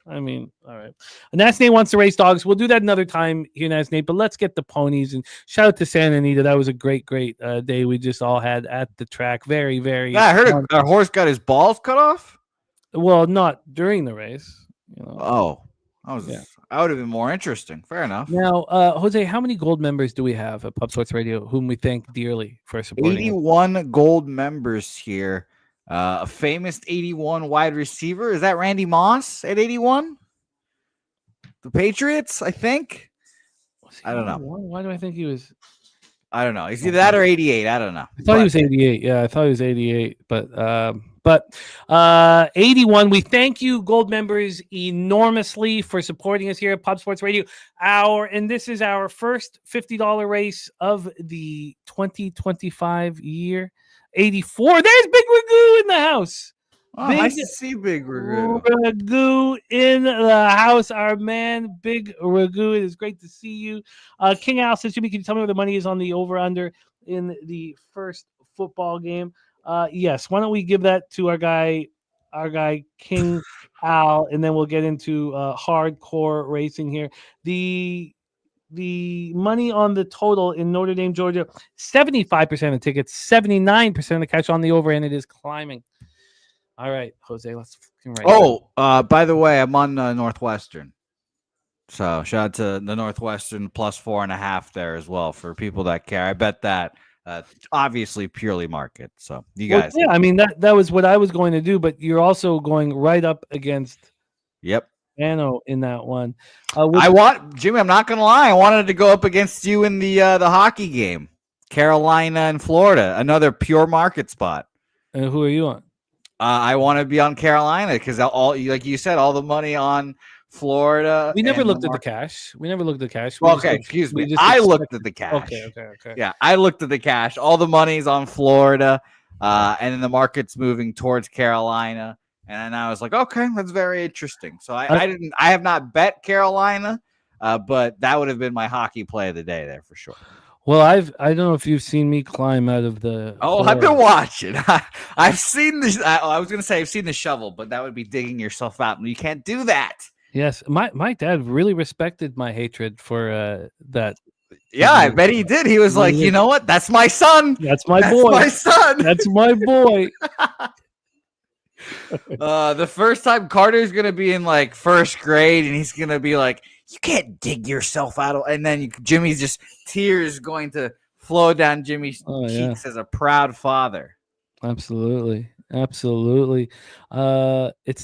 I mean, all right. Nats Nate wants to race dogs. We'll do that another time here, Nats Nate. But let's get the ponies. And shout out to Santa Anita. That was a great day we just all had at the track. Very, very. Yeah, I heard a horse got his balls cut off. Well, not during the race. Oh, I would have been more interesting. Fair enough. Now, Jose, how many gold members do we have at Pub Sports Radio, whom we thank dearly for supporting 81 us? gold members here. A famous 81 wide receiver. Is that Randy Moss at 81? The Patriots, I think. I don't know. Why do I think he was? I don't know. Is either that or 88? I don't know. I thought he was 88. Yeah, I thought he was 88. But 81. We thank you, gold members, enormously for supporting us here at Pub Sports Radio. And this is our first $50 race of the 2025 year. 84. There's Big Ragoo in the house. Oh, nice to see Big Ragoo. Ragoo in the house, our man, Big Ragoo. It is great to see you. King Al says, Jimmy, can you tell me where the money is on the over-under in the first football game? Yes. Why don't we give that to our guy King Al, and then we'll get into hardcore racing here. The money on the total in Notre Dame, Georgia, 75% of tickets, 79% of the cash on the over, and it is climbing. All right, Jose, let's race. By the way, I'm on Northwestern. So shout out to the Northwestern plus 4.5 there as well for people that care. I bet that obviously purely market. So you guys. Well, yeah, I mean that was what I was going to do, but you're also going right up against Anno in that one. Jimmy, I'm not gonna lie, I wanted to go up against you in the hockey game. Carolina and Florida, another pure market spot. And who are you on? I want to be on Carolina because all, like you said, all the money on Florida. We never looked at the cash. Okay, excuse me. I looked at the cash. Okay. Yeah, I looked at the cash. All the money's on Florida, and then the market's moving towards Carolina. And I was like, okay, that's very interesting. So I have not bet Carolina, but that would have been my hockey play of the day there for sure. Well, I don't know if you've seen me climb out of the. I've been watching. I've seen this. I was going to say I've seen the shovel, but that would be digging yourself out, and you can't do that. Yes, my dad really respected my hatred for that. Yeah, I bet he did. He was like, you know what? That's my son. That's my boy. My son. That's my boy. The first time Carter's gonna be in like first grade, and he's gonna be like, "You can't dig yourself out," and then Jimmy's just tears going to flow down Jimmy's cheeks as a proud father. Absolutely. It's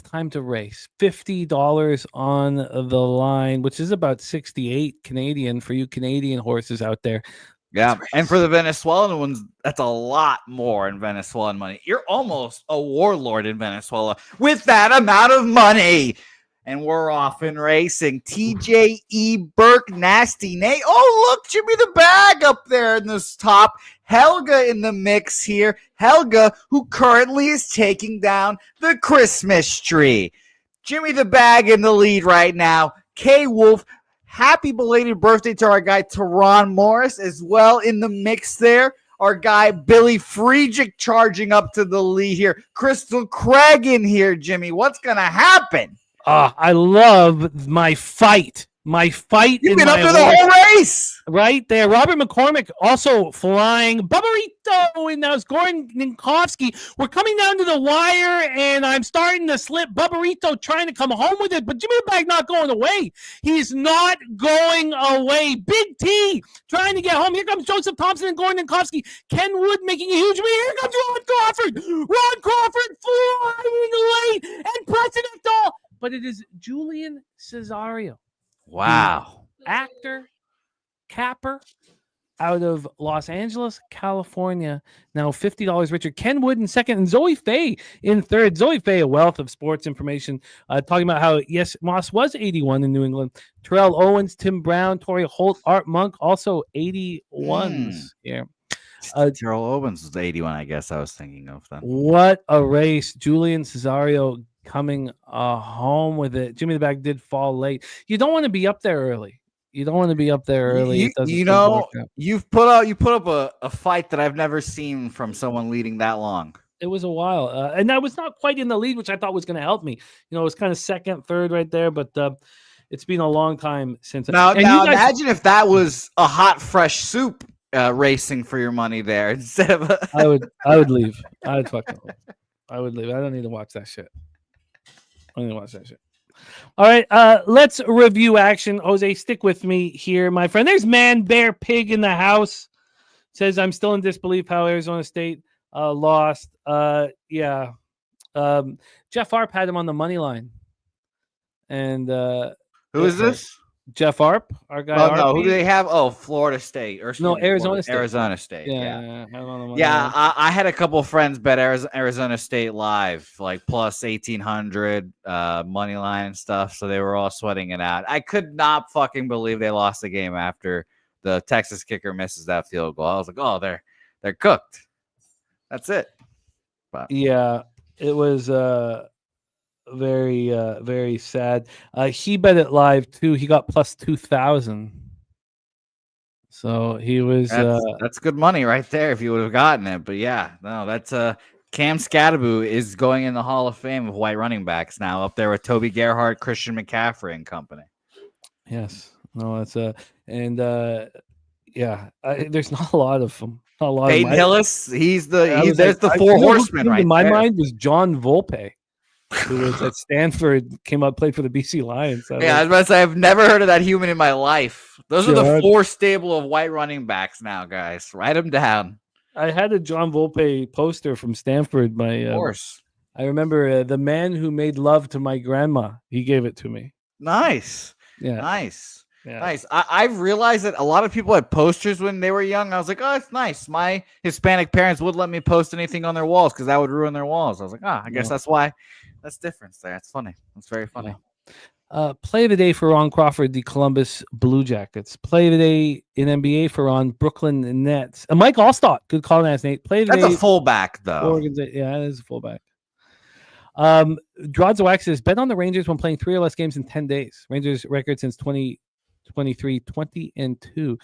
time to race. $50 on the line, which is about 68 Canadian for you Canadian horses out there. Yeah, and for the Venezuelan ones, that's a lot more in Venezuelan money. You're almost a warlord in Venezuela with that amount of money. And we're off in racing. TJE Burke, Nasty Nate. Oh, look, Jimmy the Bag up there in this top. Helga in the mix here. Helga, who currently is taking down the Christmas tree. Jimmy the Bag in the lead right now. K Wolf. Happy belated birthday to our guy, Teron Morris, as well in the mix there. Our guy, Billy Friedrich, charging up to the lead here. Crystal Craig in here, Jimmy. What's going to happen? I love my fight My fight You've in been my up to the horse. whole race. Right there. Robert McCormick also flying. Bubbarito and now it's Gordon Ninkowski. We're coming down to the wire, and I'm starting to slip. Bubbarito trying to come home with it, but Jimmy the Bag not going away. He's not going away. Big T trying to get home. Here comes Joseph Thompson and Gordon Ninkowski. Ken Wood making a huge move. Here comes Ron Crawford. Ron Crawford flying late and pressing it all. But it is Julian Cesario. Wow. Actor, capper out of Los Angeles, California. Now $50 richer. Ken Wood in second and Zoe Fay in third. Zoe Fay, a wealth of sports information, talking about how, yes, Moss was 81 in New England. Terrell Owens, Tim Brown, Torrey Holt, Art Monk, also 81s here. Terrell Owens was 81, I guess I was thinking of them. What a race. Julian Cesario coming home with it. Jimmy the Bag did fall late. You don't want to be up there early. You don't want to be up there early. You've put up a fight that I've never seen from someone leading that long. It was a while. And I was not quite in the lead, which I thought was going to help me. It was kind of second, third right there, but it's been a long time since. Now imagine if that was a hot, fresh soup racing for your money there instead of I would leave. I would leave. I don't need to watch that shit. All right, let's review action. Jose, stick with me here, my friend. There's Man Bear Pig in the house. Says, I'm still in disbelief how Arizona State lost. Jeff Arp had him on the money line. And who is this? Jeff Arp, our guy. Oh, no, who do they have? Oh, Florida State. Arizona State. Arizona State. Yeah. I had a couple of friends bet Arizona State live, like plus 1,800 money line and stuff. So they were all sweating it out. I could not fucking believe they lost the game after the Texas kicker misses that field goal. I was like, oh, they're cooked. That's it. But yeah, it was very, very sad. He bet it live too. He got plus 2,000. So he was. That's good money right there if you would have gotten it. But yeah, no, that's Cam Scadaboo is going in the Hall of Fame of white running backs now, up there with Toby Gerhart, Christian McCaffrey and company. Yes, no, that's there's not a lot of them. Not a lot. Peyton Hillis, there's the four horsemen right there. In my mind was John Volpe, who was at Stanford, played for the BC Lions. I was about to say, I've never heard of that human in my life. Those are the four stable of white running backs now, guys. Write them down. I had a John Volpe poster from Stanford. Of course. I remember the man who made love to my grandma. He gave it to me. Nice. Yeah. Nice. Yeah. Nice. I've realized that a lot of people had posters when they were young. I was like, oh, it's nice. My Hispanic parents would let me post anything on their walls because that would ruin their walls. I was like, I guess that's why. That's difference there. That's funny. That's very funny. Yeah. Play of the day for Ron Crawford, the Columbus Blue Jackets. Play of the day in NBA for Ron, Brooklyn Nets. Mike Allstott, good call, Nate. Play of the day. That's a fullback, though. Yeah, it is a fullback. Drodzowak says, bet on the Rangers when playing 3 or less games in 10 days. Rangers record since 2023, 20-2.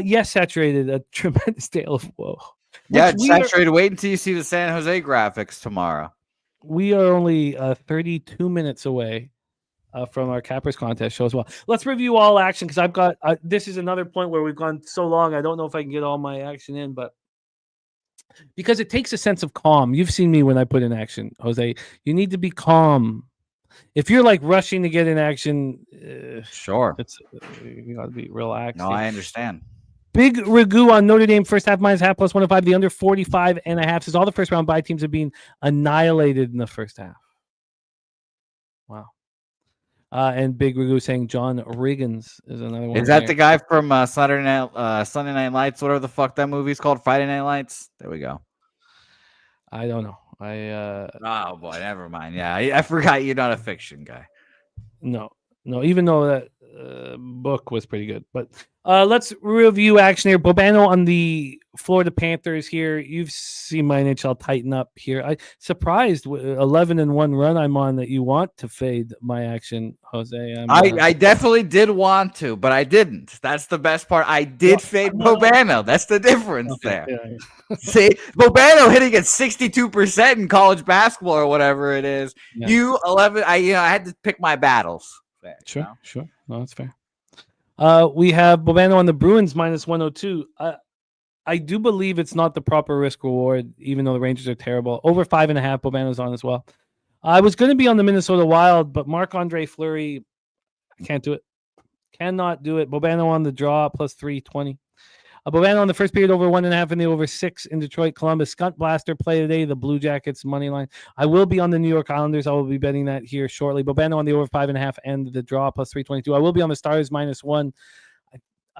Yes, saturated. A tremendous tale of woe. Yeah, it's saturated. Wait until you see the San Jose graphics tomorrow. We are only 32 minutes away from our Cappers contest show as well. Let's review all action because I've got this is another point where we've gone so long. I don't know if I can get all my action in, but because it takes a sense of calm. You've seen me when I put in action, Jose. You need to be calm. If you're like rushing to get in action, sure, you got to be relaxed. No, I understand. Big Ragu on Notre Dame first half minus half plus 105. The under 45.5 says all the first round bye teams are being annihilated in the first half. Wow. And Big Ragu saying John Riggins is another one. Is that the guy from Sunday Night Lights? Whatever the fuck that movie's called, Friday Night Lights. There we go. I don't know. Oh boy, never mind. Yeah, I forgot you're not a fiction guy. No. Even though that book was pretty good, but let's review action here. Bobano on the Florida Panthers here. You've seen my NHL tighten up here. I surprised 11-1 run I'm on that you want to fade my action, Jose. I definitely did want to, but I didn't. That's the best part. I did fade Bobano. That's the difference there. Yeah. See, Bobano hitting at 62% in college basketball or whatever it is. Yeah. I had to pick my battles. Sure. No, that's fair. We have Bobano on the Bruins minus 102. I do believe it's not the proper risk reward, even though the Rangers are terrible. Over 5.5, Bobano's on as well. I was going to be on the Minnesota Wild, but Marc-Andre Fleury, I can't do it. Cannot do it. Bobano on the draw, plus 320. Bobano on the first period, over 1.5 and the over 6 in Detroit. Columbus, Skunt Blaster play today. The Blue Jackets money line. I will be on the New York Islanders. I will be betting that here shortly. Bobano on the over 5.5 and the draw, plus 322. I will be on the Stars, minus 1.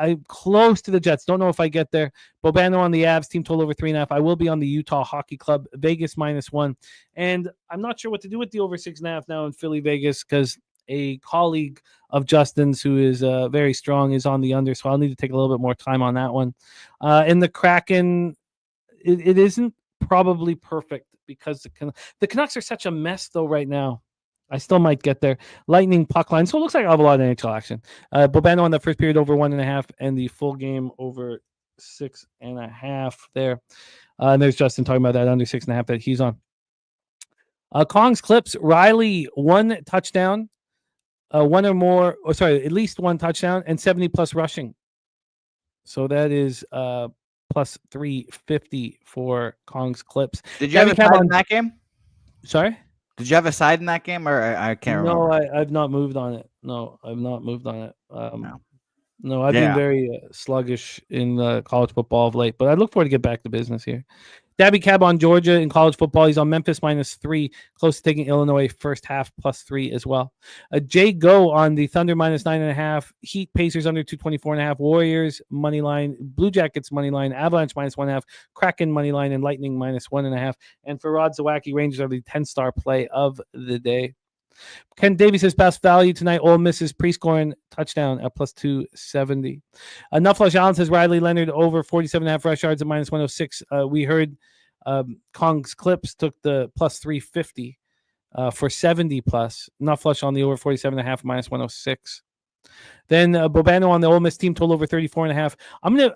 I'm close to the Jets. Don't know if I get there. Bobano on the Avs, team total over 3.5. I will be on the Utah Hockey Club, Vegas minus 1. And I'm not sure what to do with the over 6.5 now in Philly, Vegas, because a colleague of Justin's who is very strong is on the under. So I'll need to take a little bit more time on that one. In the Kraken, it isn't probably perfect because the Canucks are such a mess, though, right now. I still might get there. Lightning puck line. So it looks like I have a lot of NHL action. Bobano on the first period over 1.5 and the full game over 6.5 there. And there's Justin talking about that under 6.5 that he's on. Kong's Clips. Riley, 1 touchdown, one or more, at least 1 touchdown and 70 plus rushing. So that is plus 350 for Kong's Clips. Did you have a side in that game? Sorry? Did you have a side in that game, or I can't remember? No, I've not moved on it. No, I've not moved on it. No, I've been very sluggish in college football of late, but I look forward to get back to business here. Dabby Cab on Georgia in college football. He's on Memphis minus 3, close to taking Illinois first half plus 3 as well. Jay Go on the Thunder minus 9.5. Heat Pacers under 224.5. Warriors money line. Blue Jackets money line. Avalanche minus 1.5. Kraken money line and Lightning minus 1.5. And for Rod Zawacki, Rangers are the 10-star play of the day. Ken Davies has best value tonight. Ole Miss's pre-scoring touchdown at plus 270. Nufflush Allen says Riley Leonard over 47.5 rush yards at minus 106. We heard Kong's Clips took the plus 350 for 70 plus. Nufflush on the over 47.5 minus 106. Then Bobano on the Ole Miss team total over 34.5.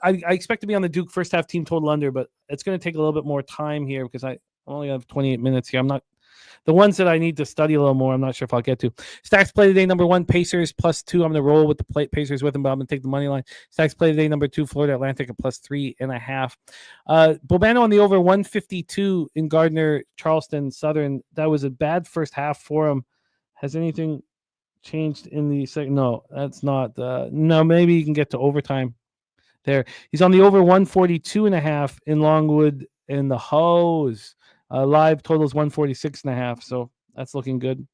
I expect to be on the Duke first half team total under, but it's going to take a little bit more time here because I only have 28 minutes here. I'm not. The ones that I need to study a little more, I'm not sure if I'll get to. Stacks play today, number 1, Pacers plus 2. I'm going to roll with the Pacers with them, but I'm going to take the money line. Stacks play today, number 2, Florida Atlantic at plus 3.5. Bobano on the over 152 in Gardner, Charleston, Southern. That was a bad first half for him. Has anything changed in the second? No, that's not. No, maybe you can get to overtime there. He's on the over 142.5 in Longwood in the Hose. Live totals 146.5, so that's looking good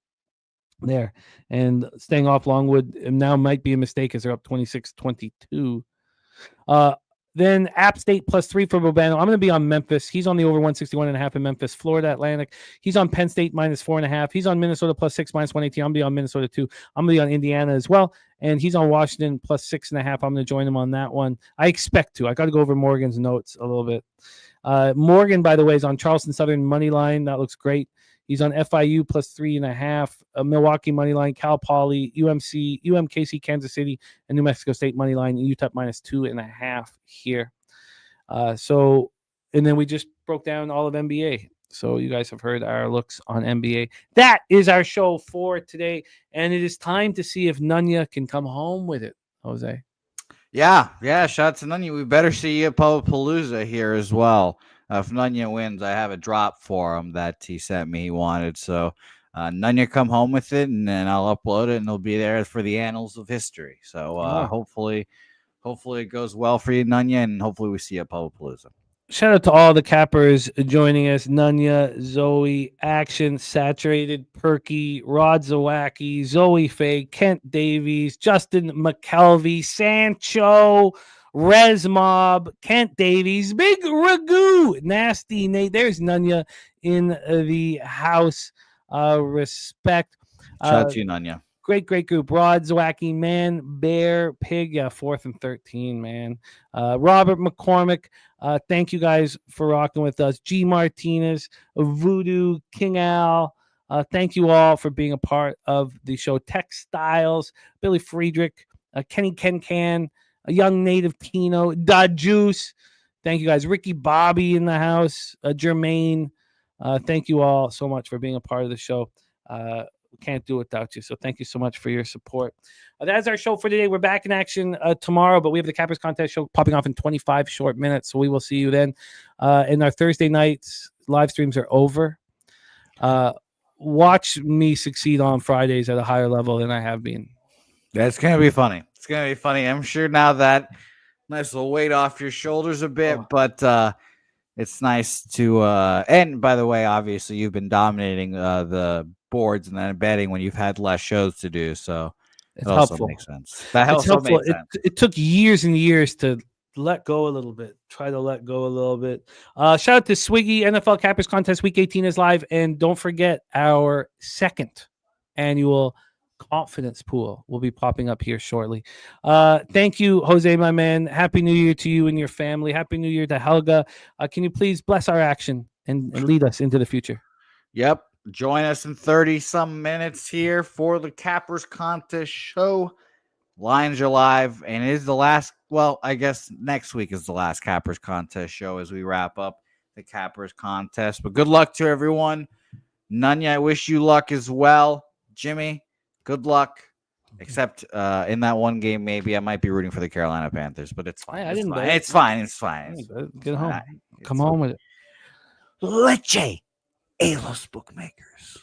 there. And staying off Longwood now might be a mistake as they're up 26-22. Then App State plus 3 for Bobano. I'm going to be on Memphis. He's on the over 161.5 in Memphis. Florida Atlantic. He's on Penn State minus 4.5. He's on Minnesota plus 6 minus 118. I'm going to be on Minnesota too. I'm going to be on Indiana as well. And he's on Washington plus 6.5. I'm going to join him on that one. I expect to. I got to go over Morgan's notes a little bit. Morgan, by the way, is on Charleston Southern money line. That looks great. He's on FIU plus 3.5, Milwaukee money line, Cal Poly, UMC, UMKC, Kansas City, and New Mexico State money line. UTEP minus 2.5 here. And then we just broke down all of NBA. So you guys have heard our looks on NBA. That is our show for today, and it is time to see if Nunya can come home with it, Jose. Yeah. Shout out to Nunya. We better see you at Palooza here as well. If Nunya wins, I have a drop for him that he sent me he wanted. So Nunya come home with it, and then I'll upload it, and it'll be there for the annals of history. So hopefully it goes well for you, Nunya, and hopefully we see you at Palooza. Shout out to all the cappers joining us. Nunya, Zoe, Action, Saturated, Perky, Rod Zawacki, Zoe Faye, Kent Davies, Justin McKelvey, Sancho, Rez Mob, Kent Davies, Big Ragu, Nasty Nate. There's Nunya in the house. Respect. Shout out to you, Nunya. Great group. Rod Zawacki, Man, Bear, Pig. Yeah, 4th and 13, man. Robert McCormick. Thank you guys for rocking with us. G. Martinez, Voodoo, King Al. Thank you all for being a part of the show. Textiles, Billy Friedrich, Kenny Can, a young native Tino, Da Juice. Thank you guys. Ricky Bobby in the house, Jermaine. Thank you all so much for being a part of the show. we can't do it without you. So thank you so much for your support. That's our show for today. We're back in action tomorrow, but we have the Cappers Contest show popping off in 25 short minutes. So we will see you then. And our Thursday nights live streams are over. Watch me succeed on Fridays at a higher level than I have been. That's going to be funny. It's going to be funny. I'm sure now that nice little weight off your shoulders a bit, but it's nice to and by the way, obviously you've been dominating the boards and then betting when you've had less shows to do, so it's it also helpful. makes sense. That also makes sense. It took years and years to let go a little bit. Try to let go a little bit. Shout out to Swiggy. NFL Cappers Contest Week 18 is live, and don't forget our second annual confidence pool will be popping up here shortly. Thank you, Jose, my man. Happy New Year to you and your family. Happy New Year to Helga. Can you please bless our action and lead us into the future? Yep. Join us in 30-some minutes here for the Cappers Contest show. Lines are live, and it is the last, well, I guess next week is the last Cappers Contest show as we wrap up the Cappers Contest. But good luck to everyone. Nunya, I wish you luck as well. Jimmy, good luck. Except in that one game, maybe I might be rooting for the Carolina Panthers, but it's fine. It's fine. Get home. Come home with it. Leche a los bookmakers.